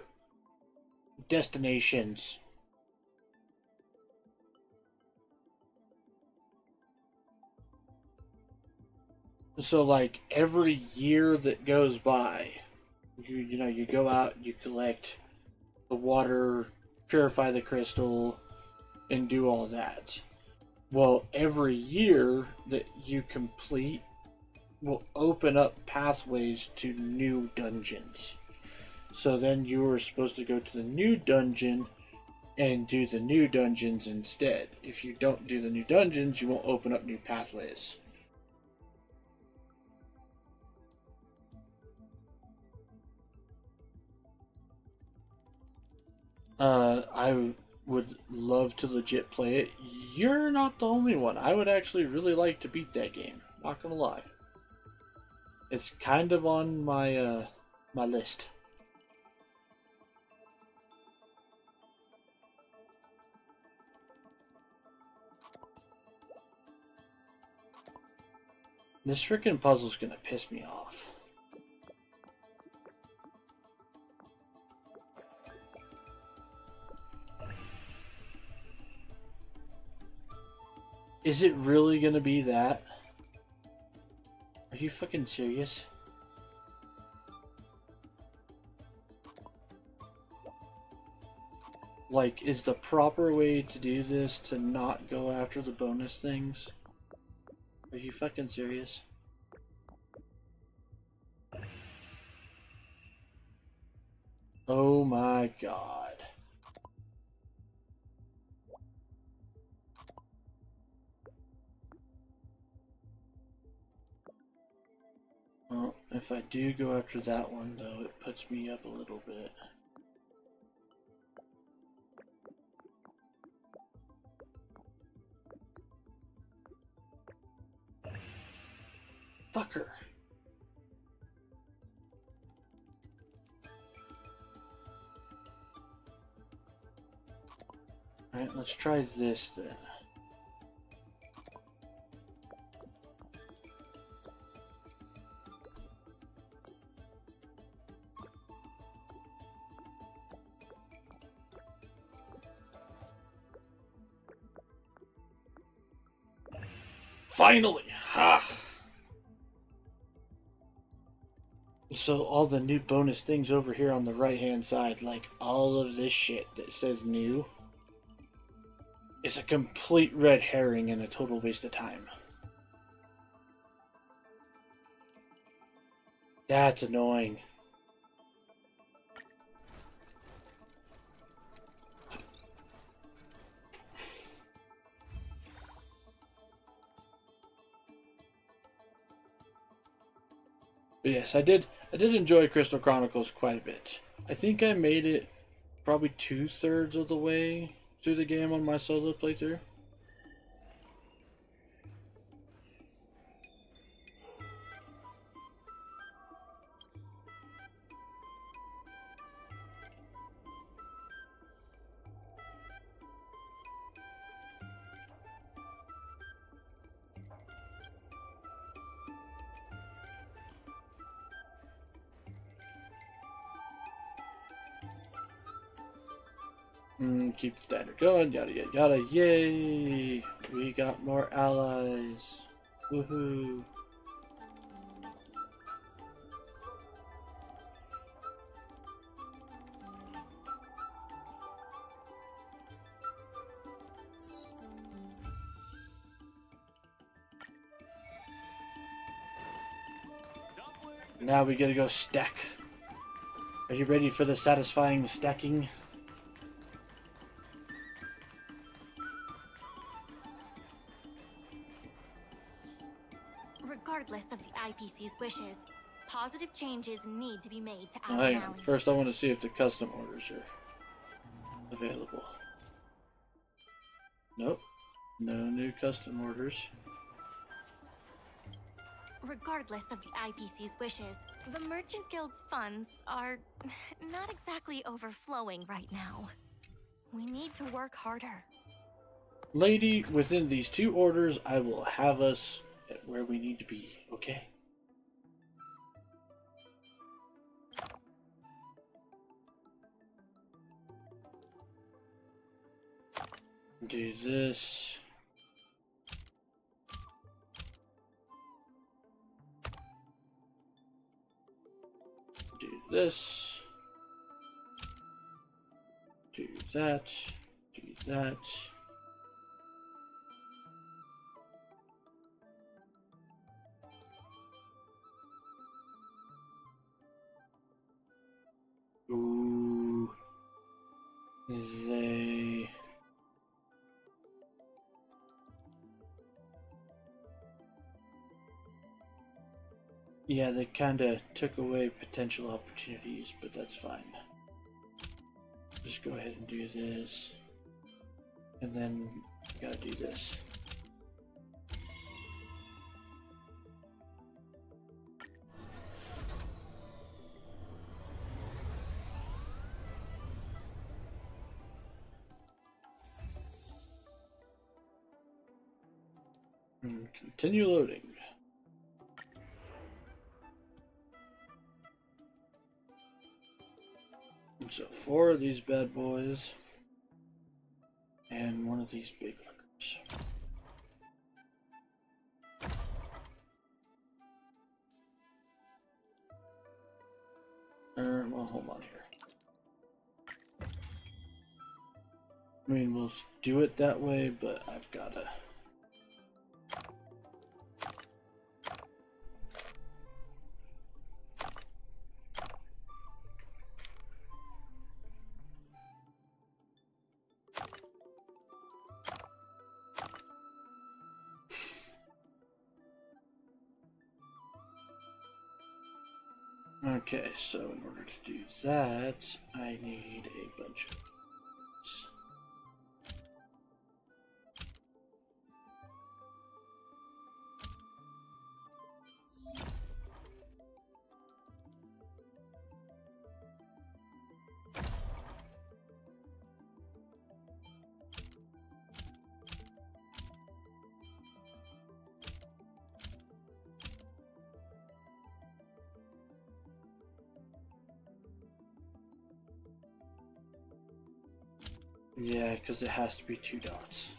destinations. So, like, every year that goes by, you go out, you collect the water, purify the crystal, and do all that. Well, every year that you complete will open up pathways to new dungeons. So then you are supposed to go to the new dungeon and do the new dungeons instead. If you don't do the new dungeons, you won't open up new pathways. I would love to legit play it. You're not the only one. I would actually really like to beat that game. Not gonna lie. It's kind of on my my list. This freaking puzzle's gonna piss me off. Is it really gonna be that? Are you fucking serious? Like, is the proper way to do this to not go after the bonus things? Are you fucking serious? Oh my god. Well, if I do go after that one, though, it puts me up a little bit. Fuck. Fucker. Alright, let's try this then. Finally! Ha! So all the new bonus things over here on the right hand side, like all of this shit that says new, is a complete red herring and a total waste of time. That's annoying. But yes, I did enjoy Crystal Chronicles quite a bit. I think I made it probably 2/3 of the way through the game on my solo playthrough. Keep the diner going, yada yada yada, yay! We got more allies. Woohoo! Now we gotta go stack. Are you ready for the satisfying stacking? Regardless of the IPC's wishes, positive changes need to be made to Oh, our hang on. alley. First I want to see if the custom orders are available. Nope. No new custom orders. Regardless of the IPC's wishes, the Merchant Guild's funds are not exactly overflowing right now. We need to work harder. Lady, within these 2 orders, I will have us at where we need to be, okay? Do this. Do this. Do that. Do that. Ooh. They... Yeah, they kinda took away potential opportunities, but that's fine. Just go ahead and do this. And then I gotta do this. And continue loading. And so 4 of these bad boys. And 1 of these big fuckers. Well, hold on here. I mean, we'll do it that way, but I've gotta... Okay, so in order to do that, I need a bunch of these. Yeah, because it has to be 2 dots.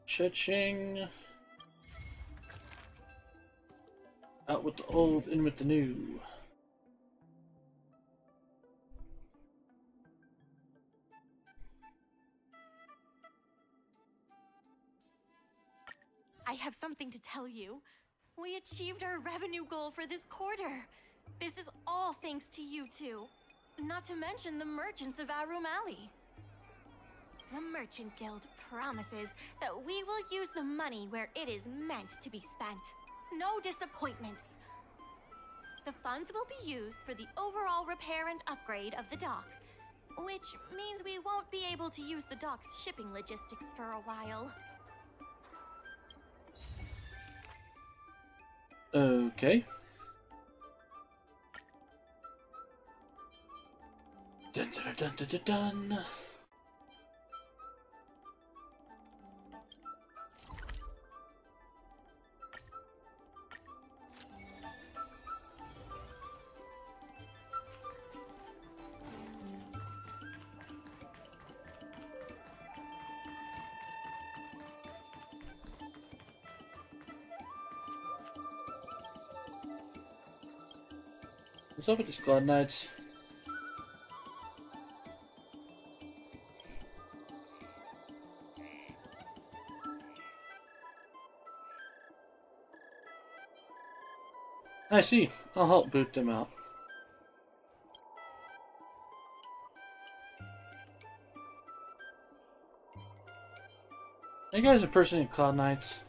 Cha-ching! Out with the old, in with the new. I have something to tell you. We achieved our revenue goal for this quarter. This is all thanks to you two. Not to mention the merchants of Arum Alley. The Merchant Guild promises that we will use the money where it is meant to be spent. No disappointments. The funds will be used for the overall repair and upgrade of the dock, which means we won't be able to use the dock's shipping logistics for a while. Okay. Dun dun dun dun dun dun. What's up with these Cloud Knights? I see. I'll help boot them out. Are you guys impersonating Cloud Knights?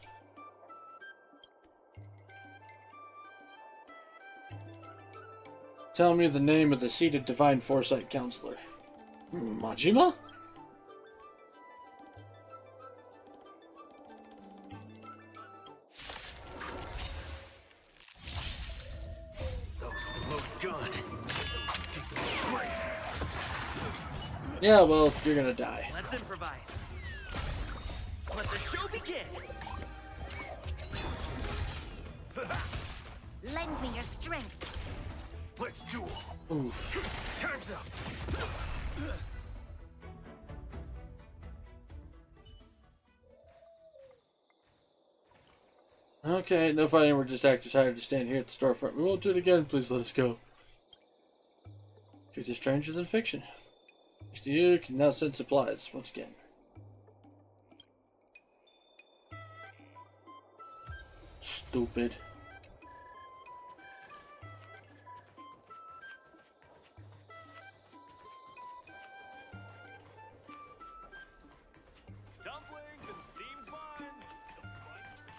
Tell me the name of the seated Divine Foresight Counselor. Majima? Those with the loaded gun. Those who dig the grave. Yeah, well, you're gonna die. Let's improvise. Let the show begin. Lend me your strength. Let's duel. Oof. Time's up. Okay, no fighting, we're just actors hired to stand here at the storefront. We won't do it again, please let us go. Treat the strangers than fiction. Thanks to you, can now send supplies once again. Stupid. Dumplings and steamed buns. The buns are...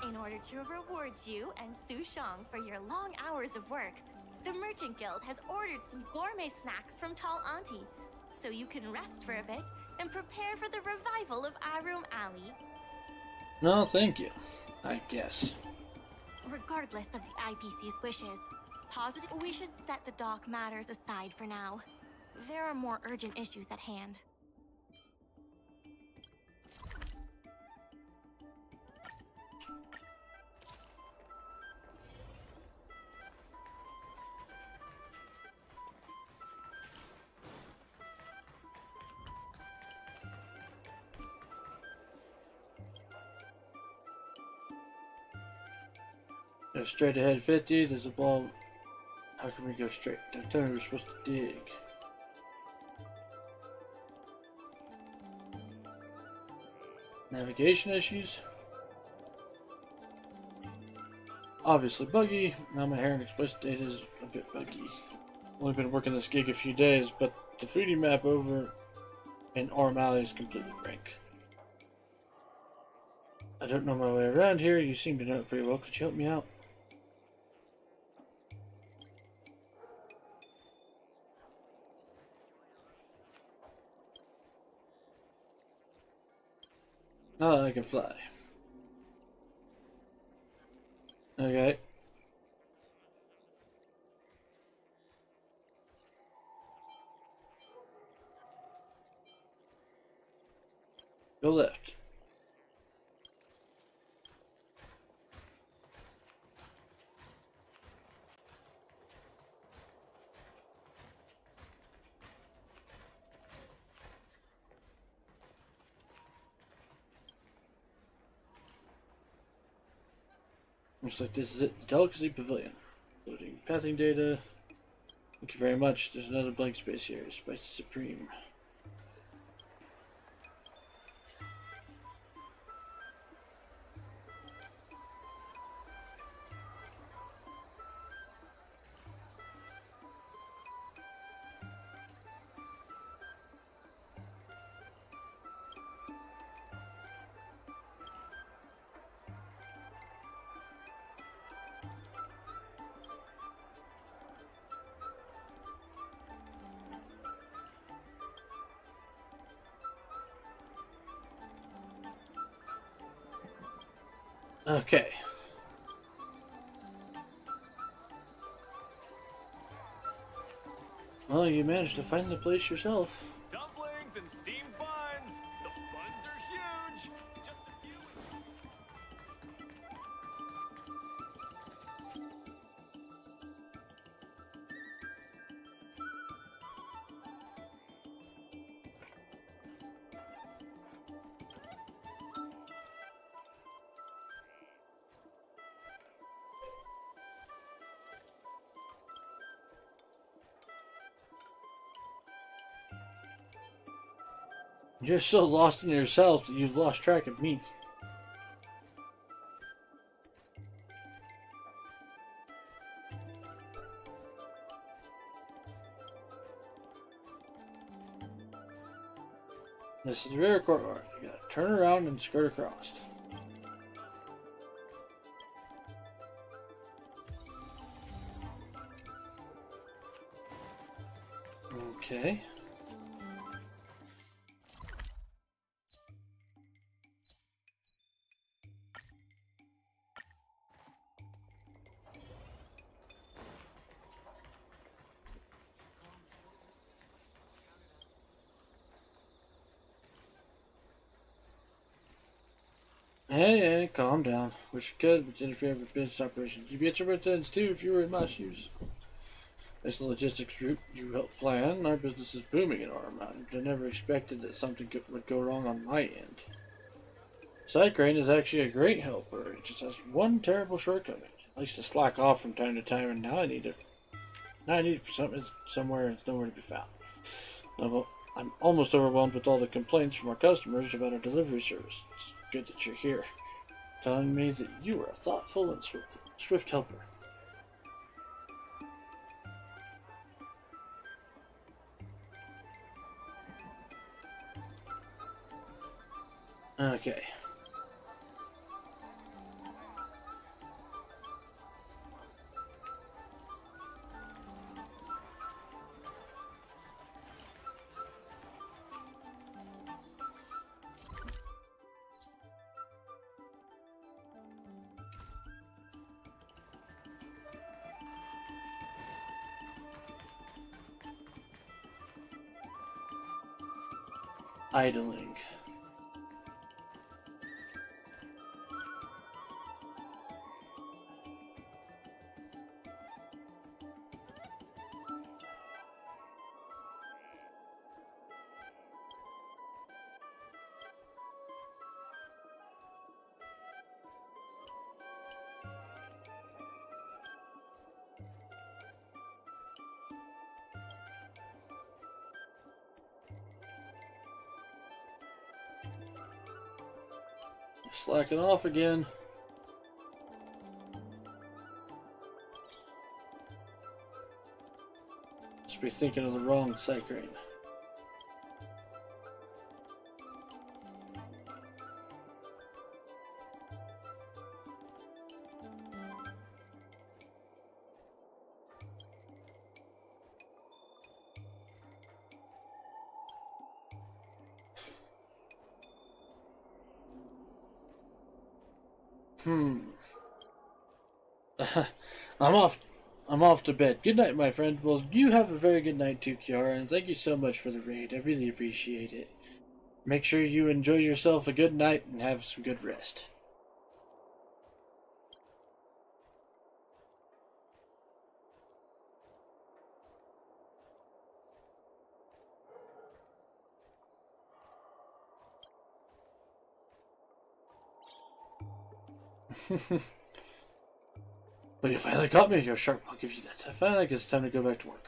In order to reward you and Su Shang for your long hours of work, the Merchant Guild has ordered some gourmet snacks from Tall Auntie, so you can rest for a bit and prepare for the revival of Arum Alley. No, thank you. I guess. Regardless of the IPC's wishes, positive we should set the dock matters aside for now. There are more urgent issues at hand. Go straight ahead 50, there's a ball. How can we go straight? Don't tell me we're supposed to dig. Navigation issues. Obviously buggy. Now my hair and explicit data is a bit buggy. Only been working this gig a few days, but the 3D map over in Arum Alley is completely blank. I don't know my way around here. You seem to know it pretty well. Could you help me out? Oh, I can fly. Okay. Go left. Looks like this is it. The Delicacy Pavilion. Loading pathing data. Thank you very much. There's another blank space here. Spicy Supreme. Okay. Well, you managed to find the place yourself. Dumplings and steamed buns. The buns are huge. Just a few. You're so lost in yourself that you've lost track of me. This is the rear courtyard. You gotta turn around and skirt across. Okay. Hey, calm down. Wish you could, but interfere with business operations. You'd be at your ends too if you were in my shoes. This logistics route you helped plan. Our business is booming in Ormond. I never expected that something would go wrong on my end. Cycrane is actually a great helper. It just has one terrible shortcoming. It likes to slack off from time to time, and now I need it. Now I need it for something somewhere and it's nowhere to be found. I'm almost overwhelmed with all the complaints from our customers about our delivery service. It's good that you're here, telling me that you are a thoughtful and swift helper. Okay. Idling. Slacking off again. Must be thinking of the wrong Cycrane. I'm off. I'm off to bed. Good night, my friend. Well, you have a very good night too, Kiara, and thank you so much for the raid. I really appreciate it. Make sure you enjoy yourself a good night and have some good rest. But you finally caught me. You're sharp. I'll give you that. I finally guess it's time to go back to work.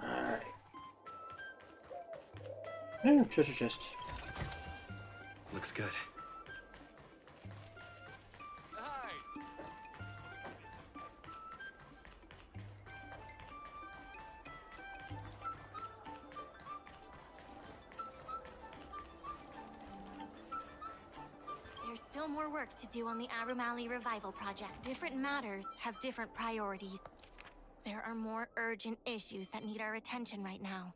Alright. Oh, treasure chest. Looks good. Hi. There's still more work to do on the Arumali Revival Project. Different matters have different priorities. There are more urgent issues that need our attention right now.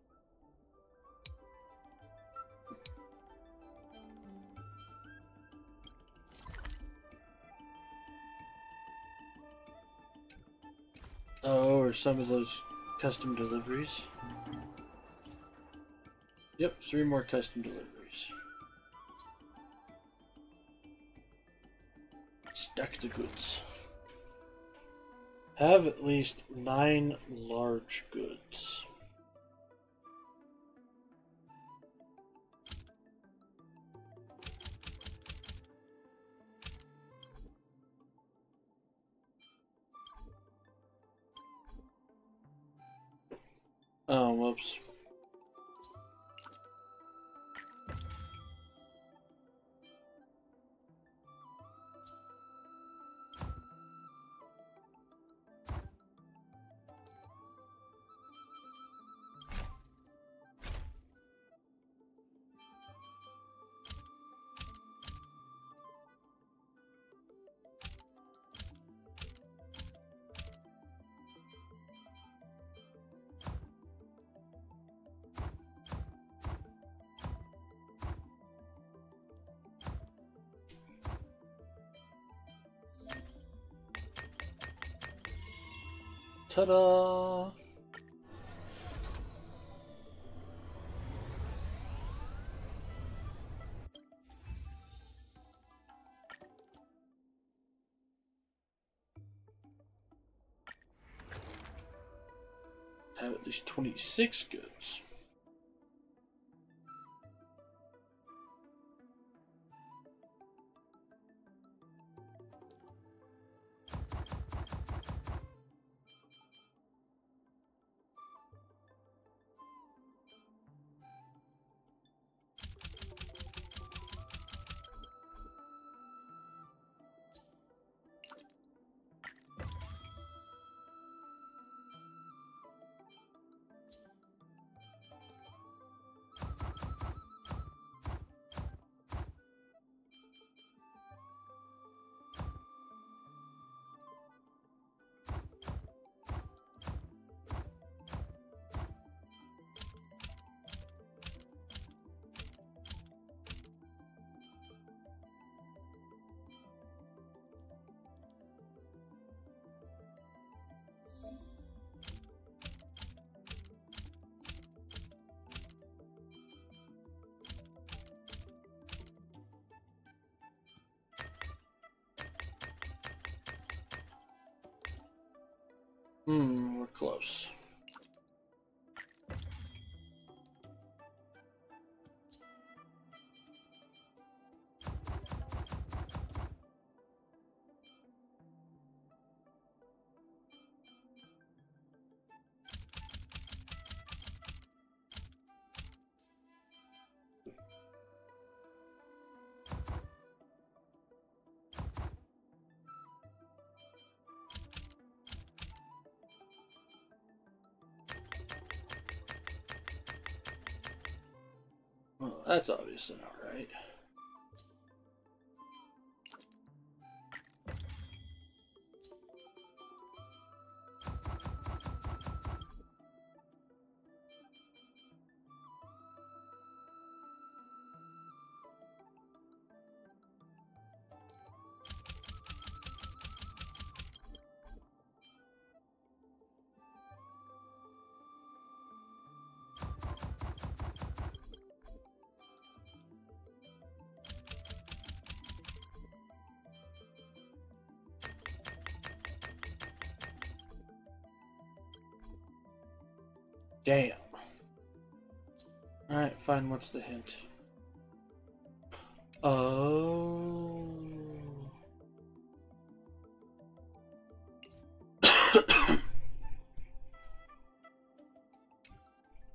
Oh, or some of those custom deliveries. Yep, 3 more custom deliveries. Stack the goods. Have at least 9 large goods. Oh, whoops. Ta-da! Have at least 26 goods. We're close. Well, that's obviously not right. Damn. Alright, fine. What's the hint? Oh.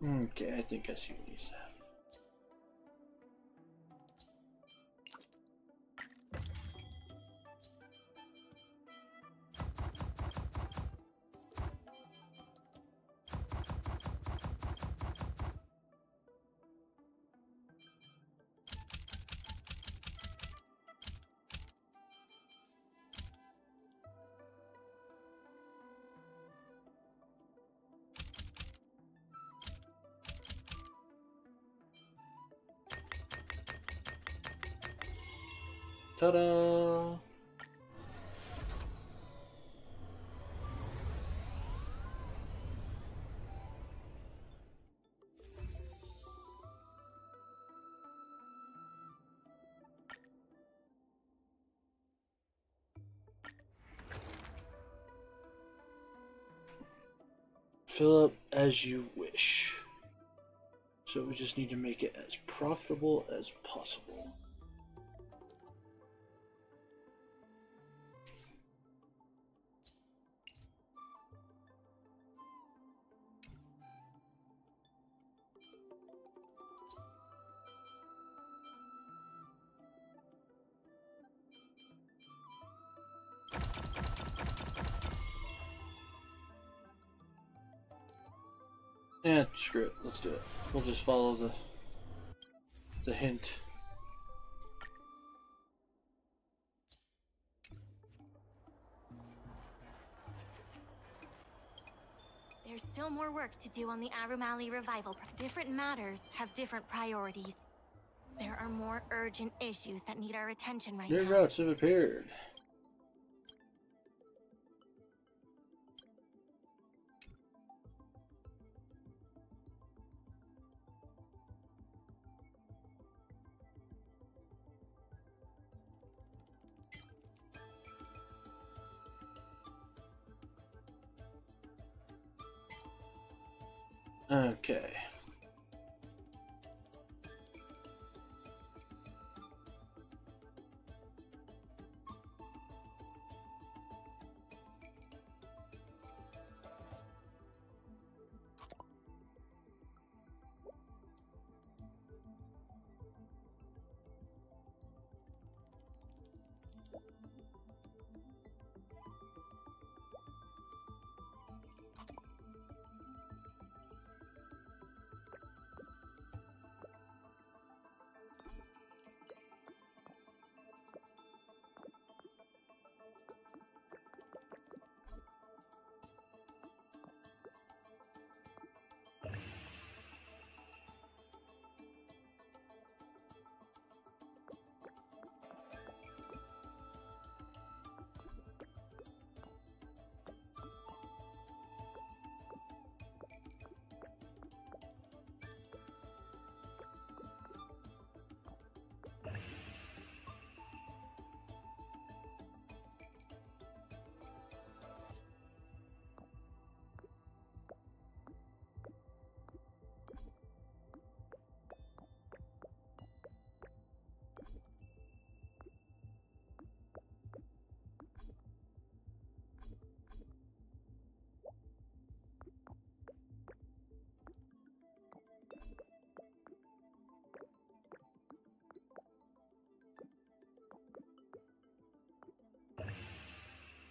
Okay, I think I see what he said. Ta-da! Fill up as you wish. So we just need to make it as profitable as possible. Eh, screw it. Let's do it. We'll just follow the hint. There's still more work to do on the Arumali revival. Different matters have different priorities. There are more urgent issues that need our attention right New now. routes have appeared. Okay.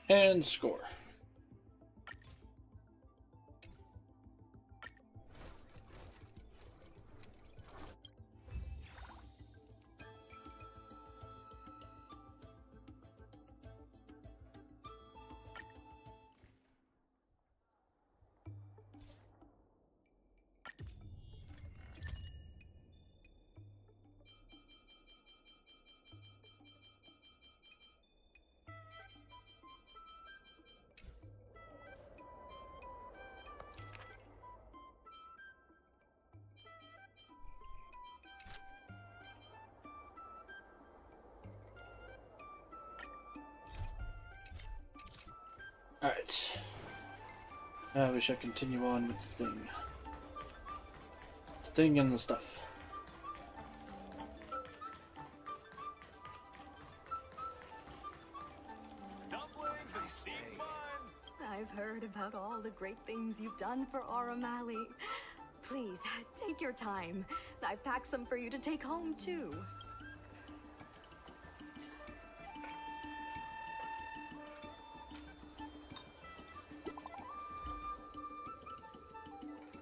And score. Alright. Now we shall continue on with the thing. thing and the stuff. Dumpling and steamed buns. I've heard about all the great things you've done for Auramali. Please, take your time. I've packed some for you to take home, too.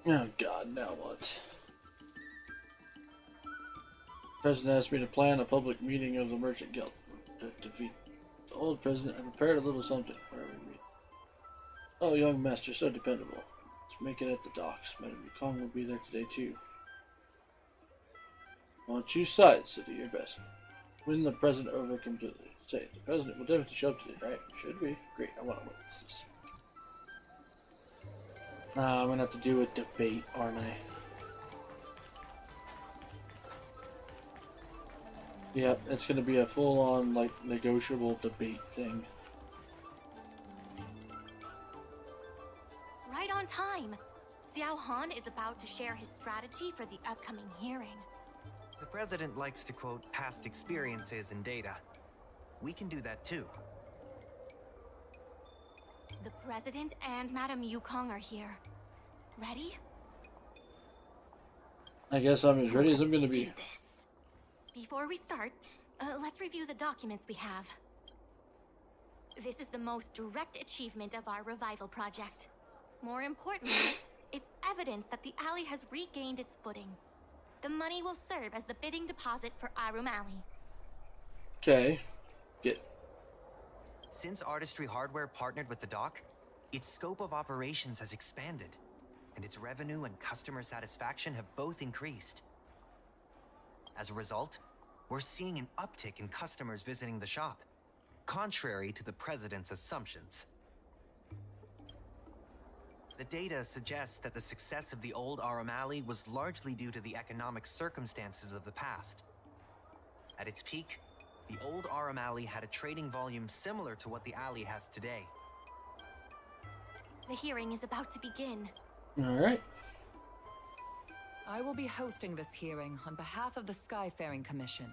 Oh god, now what? The president asked me to plan a public meeting of the Merchant Guild. To defeat the old president, I prepared a little something wherever we meet. Oh, young master, so dependable. Let's make it at the docks. Madame Yukong will be there today too. Won't choose sides, so do your best. Win the president over completely. Say, the president will definitely show up today, right? Should we? Great, I want to witness this. I'm gonna have to do a debate, aren't I? Yep, it's gonna be a full-on, like, negotiable debate thing. Right on time. Xiao Han is about to share his strategy for the upcoming hearing. The president likes to quote past experiences and data. We can do that too. The president and Madame Yukong are here. Ready? I guess I'm as ready as I'm gonna Let's be. do this. Before we start, let's review the documents we have. This is the most direct achievement of our revival project. More importantly, it's evidence that the alley has regained its footing. The money will serve as the bidding deposit for Arum Alley. Okay. Since Artistry Hardware partnered with the dock, its scope of operations has expanded, and its revenue and customer satisfaction have both increased. As a result, we're seeing an uptick in customers visiting the shop, contrary to the president's assumptions. The data suggests that the success of the old Arum Alley was largely due to the economic circumstances of the past. At its peak, the old Arum Alley had a trading volume similar to what the alley has today. The hearing is about to begin. Alright. I will be hosting this hearing on behalf of the Skyfaring Commission.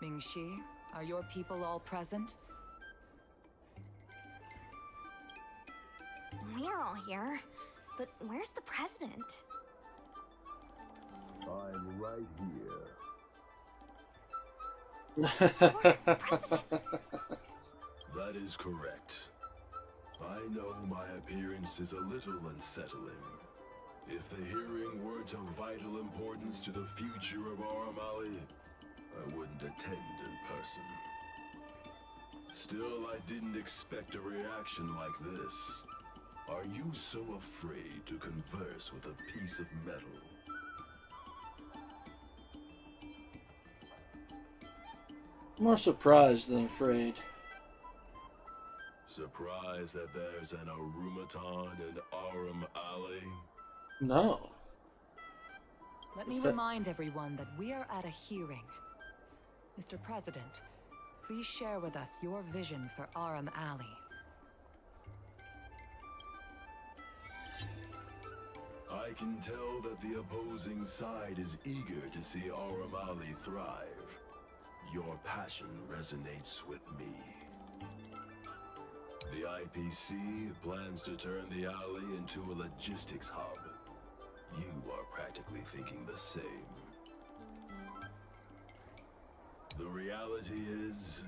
Ming-Shi, are your people all present? We're all here, but where's the president? I'm right here. That is correct. I know my appearance is a little unsettling. If the hearing weren't of vital importance to the future of Arum Alley, I wouldn't attend in person. Still, I didn't expect a reaction like this. Are you so afraid to converse with a piece of metal? More surprised than afraid. Surprised that there's an Arumaton in Arum Alley? No. Let me remind everyone that we are at a hearing. Mr. President, please share with us your vision for Arum Alley. I can tell that the opposing side is eager to see Arum Alley thrive. Your passion resonates with me. The IPC plans to turn the alley into a logistics hub. You are practically thinking the same. The reality is,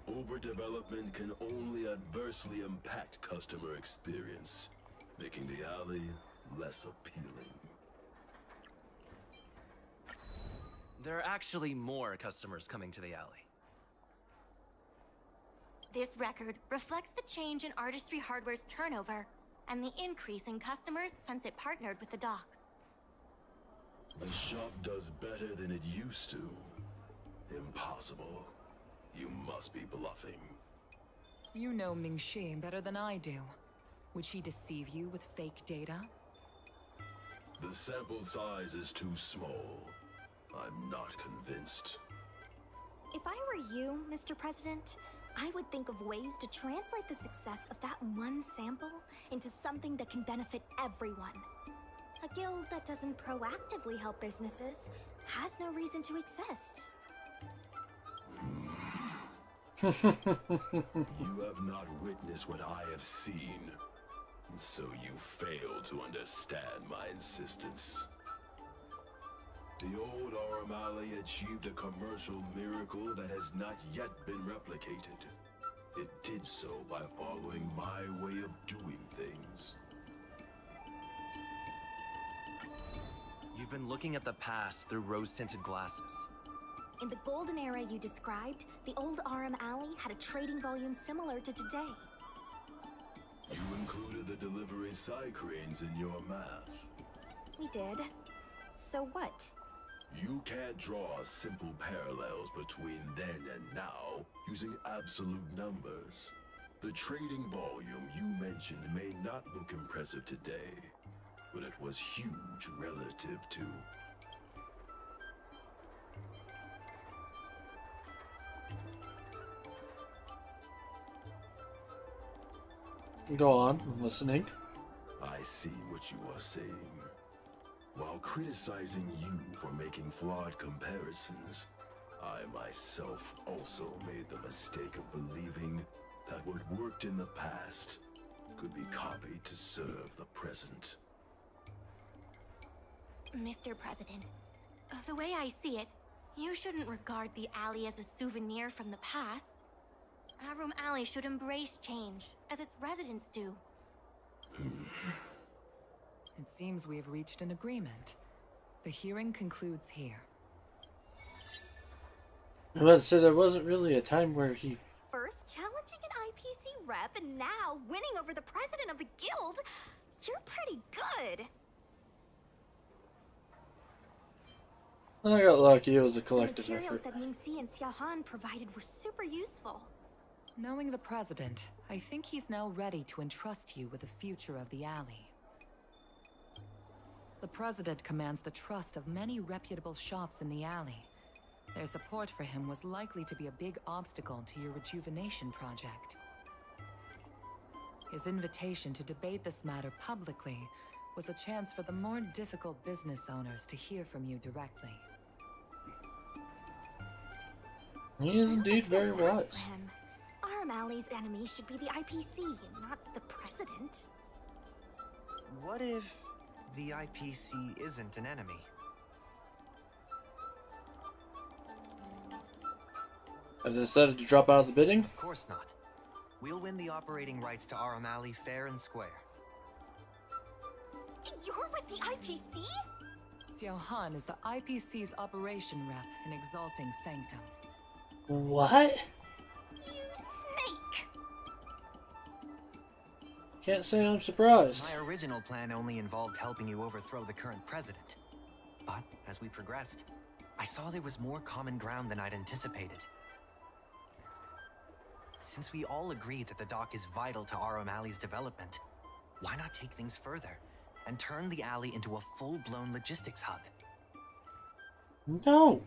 overdevelopment can only adversely impact customer experience, making the alley less appealing. There are actually more customers coming to the alley. This record reflects the change in Artistry Hardware's turnover and the increase in customers since it partnered with the dock. The shop does better than it used to. Impossible. You must be bluffing. You know Ming-Shi better than I do. Would she deceive you with fake data? The sample size is too small. I'm not convinced. If I were you, Mr. President, I would think of ways to translate the success of that one sample into something that can benefit everyone. A guild that doesn't proactively help businesses has no reason to exist. You have not witnessed what I have seen, so you fail to understand my insistence. The old Aramali achieved a commercial miracle that has not yet been replicated. It did so by following my way of doing things. You've been looking at the past through rose-tinted glasses. In the golden era you described, the old Aram Alley had a trading volume similar to today. You included the delivery side cranes in your math. We did. So what? You can't draw simple parallels between then and now using absolute numbers. The trading volume you mentioned may not look impressive today, but it was huge relative to... Go on, I'm listening. I see what you are saying. While criticizing you for making flawed comparisons, I myself also made the mistake of believing that what worked in the past could be copied to serve the present. Mr. President, the way I see it, you shouldn't regard the alley as a souvenir from the past. Arum Alley should embrace change, as its residents do. It seems we have reached an agreement. The hearing concludes here. But so there wasn't really a time where he... First challenging an IPC rep and now winning over the president of the guild? You're pretty good. I got lucky, it was a The collective materials effort. that Mingxi and Xiaohan provided were super useful. Knowing the president, I think he's now ready to entrust you with the future of the alley. The president commands the trust of many reputable shops in the alley. Their support for him was likely to be a big obstacle to your rejuvenation project. His invitation to debate this matter publicly was a chance for the more difficult business owners to hear from you directly. He is indeed very Bad wise. for him. Aram Alley's enemy should be the IPC, not the president. What if the IPC isn't an enemy? Have they decided to drop out of the bidding? Of course not. We'll win the operating rights to Aram Alley fair and square. You're with the IPC? Xiaohan is the IPC's operation rep in Exalting Sanctum. What? You snake! Can't say I'm surprised. My original plan only involved helping you overthrow the current president. But as we progressed, I saw there was more common ground than I'd anticipated. Since we all agree that the dock is vital to Aram Alley's development, why not take things further and turn the alley into a full-blown logistics hub? No.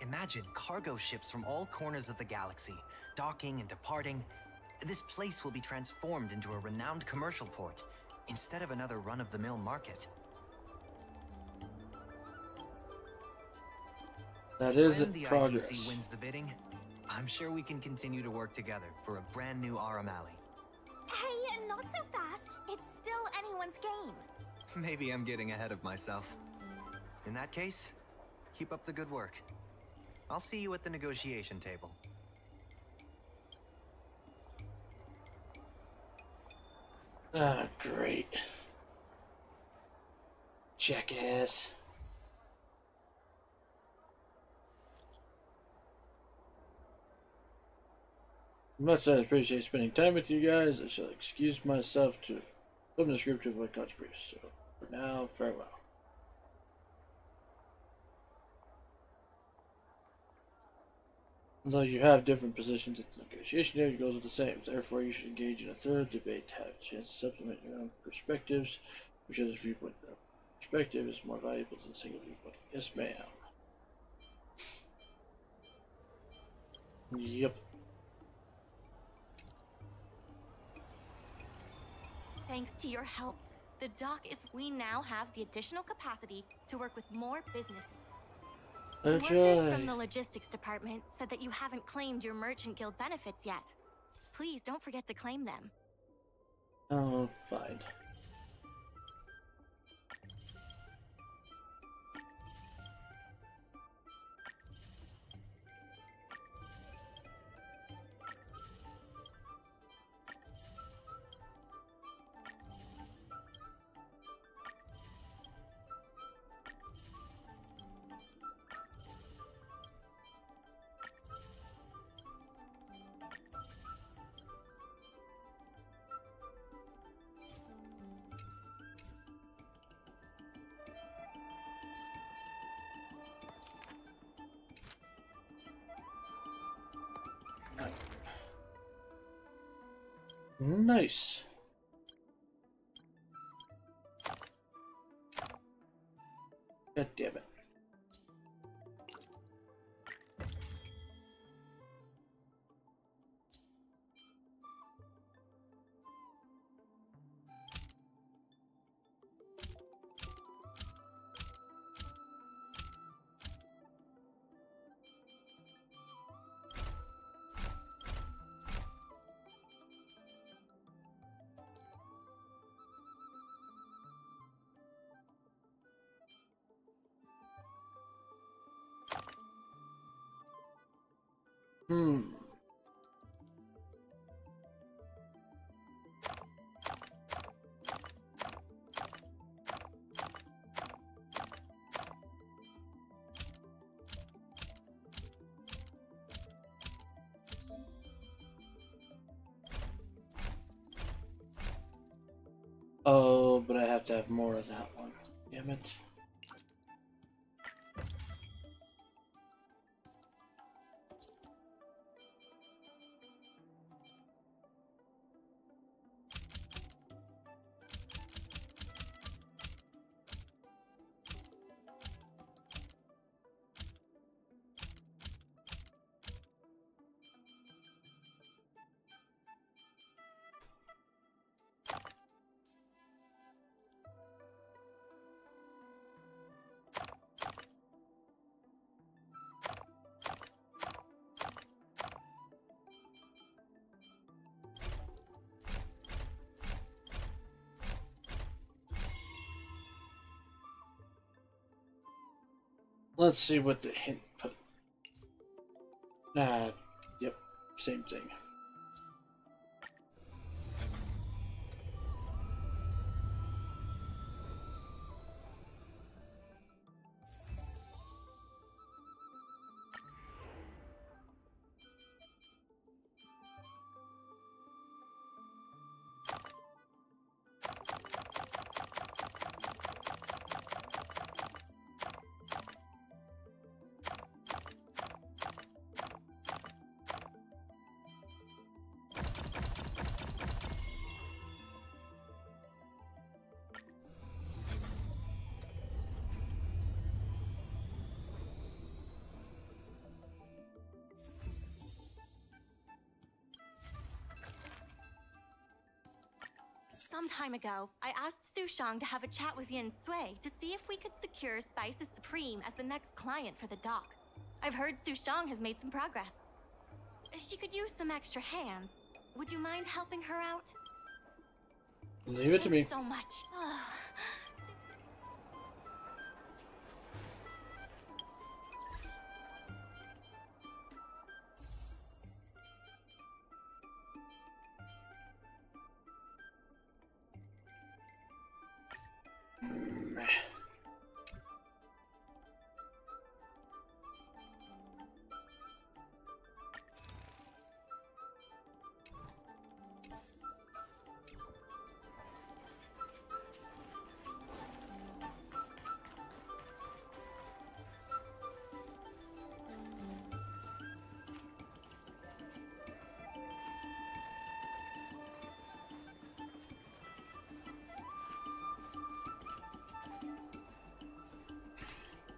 Imagine cargo ships from all corners of the galaxy, docking and departing. This place will be transformed into a renowned commercial port, instead of another run-of-the-mill market. That is When the progress. IPC wins the bidding, I'm sure we can continue to work together for a brand new Aram Alley. Hey, not so fast. It's still anyone's game. Maybe I'm getting ahead of myself. In that case, keep up the good work. I'll see you at the negotiation table. Ah, great. Jackass. Much as I appreciate spending time with you guys, I shall excuse myself to from the script to avoid controversy. So, for now, farewell. Although you have different positions at the negotiation table, it goes with the same. Therefore, you should engage in a thorough debate to have a chance to supplement your own perspectives, which other's viewpoint perspective is more valuable than a single viewpoint. Yes, ma'am. Yep. Thanks to your help, The dock is we now have the additional capacity to work with more businesses. Workers from the logistics department said that you haven't claimed your Merchant Guild benefits yet. Please don't forget to claim them. Oh, fine. Nice. God damn it. Oh, but I have to have more of that one. Damn it. Let's see what the hint put. Yep, same thing. Some time ago, I asked Sushang to have a chat with Yin Sui to see if we could secure Spices Supreme as the next client for the dock. I've heard Sushang has made some progress. She could use some extra hands. Would you mind helping her out? Leave it to me. Thanks so much.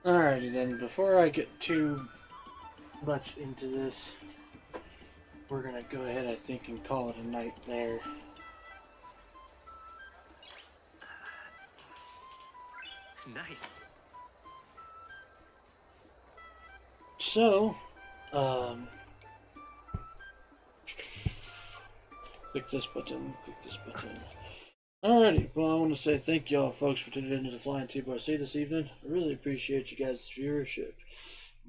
Alrighty then, before I get too much into this, we're gonna go ahead, I think, and call it a night there. Nice. So, click this button, click this button. Alrighty, well, I want to say thank y'all, folks, for tuning into the Flying T-Bar-C this evening. I really appreciate you guys' viewership.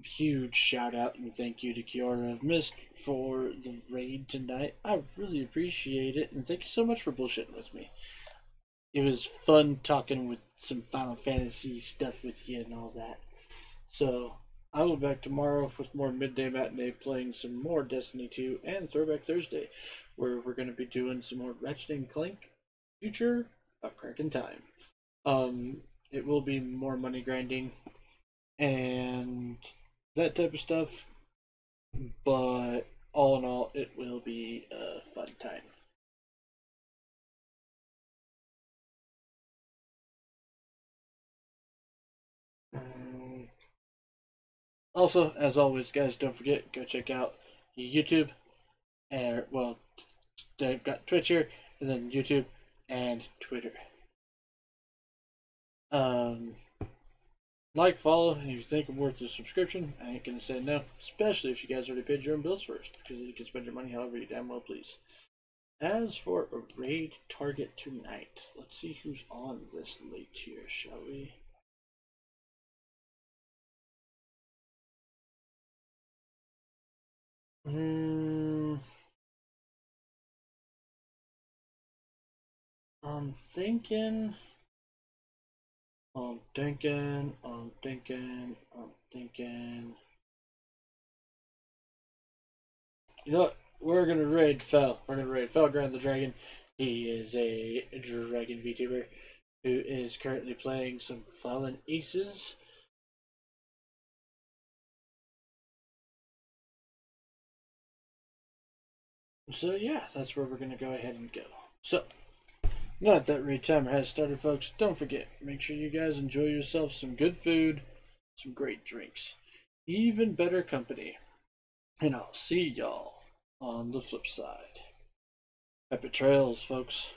Huge shout out and thank you to Kiara of Mist for the raid tonight. I really appreciate it, and thank you so much for bullshitting with me. It was fun talking with some Final Fantasy stuff with you and all that. So, I will be back tomorrow with more Midday Matinee, playing some more Destiny 2 and Throwback Thursday, where we're going to be doing some more Ratchet & Clank Future of Crack in Time. It will be more money grinding and that type of stuff, but all in all, it will be a fun time. Also, as always, guys, don't forget, go check out YouTube, and well, they've got Twitch here, and then YouTube and Twitter. Like, follow, and if you think I'm worth a subscription, I ain't gonna say no, especially if you guys already paid your own bills first, because you can spend your money however you damn well please. As for a raid target tonight, let's see who's on this late here, shall we? I'm thinking. You know what? We're gonna raid Fel. We're gonna raid Felgrand the Dragon. He is a dragon VTuber who is currently playing some Fallen Aces. So yeah, that's where we're gonna go ahead and go. So, now that raid timer has started, folks, don't forget, make sure you guys enjoy yourself some good food, some great drinks, even better company. And I'll see y'all on the flip side. Happy trails, folks.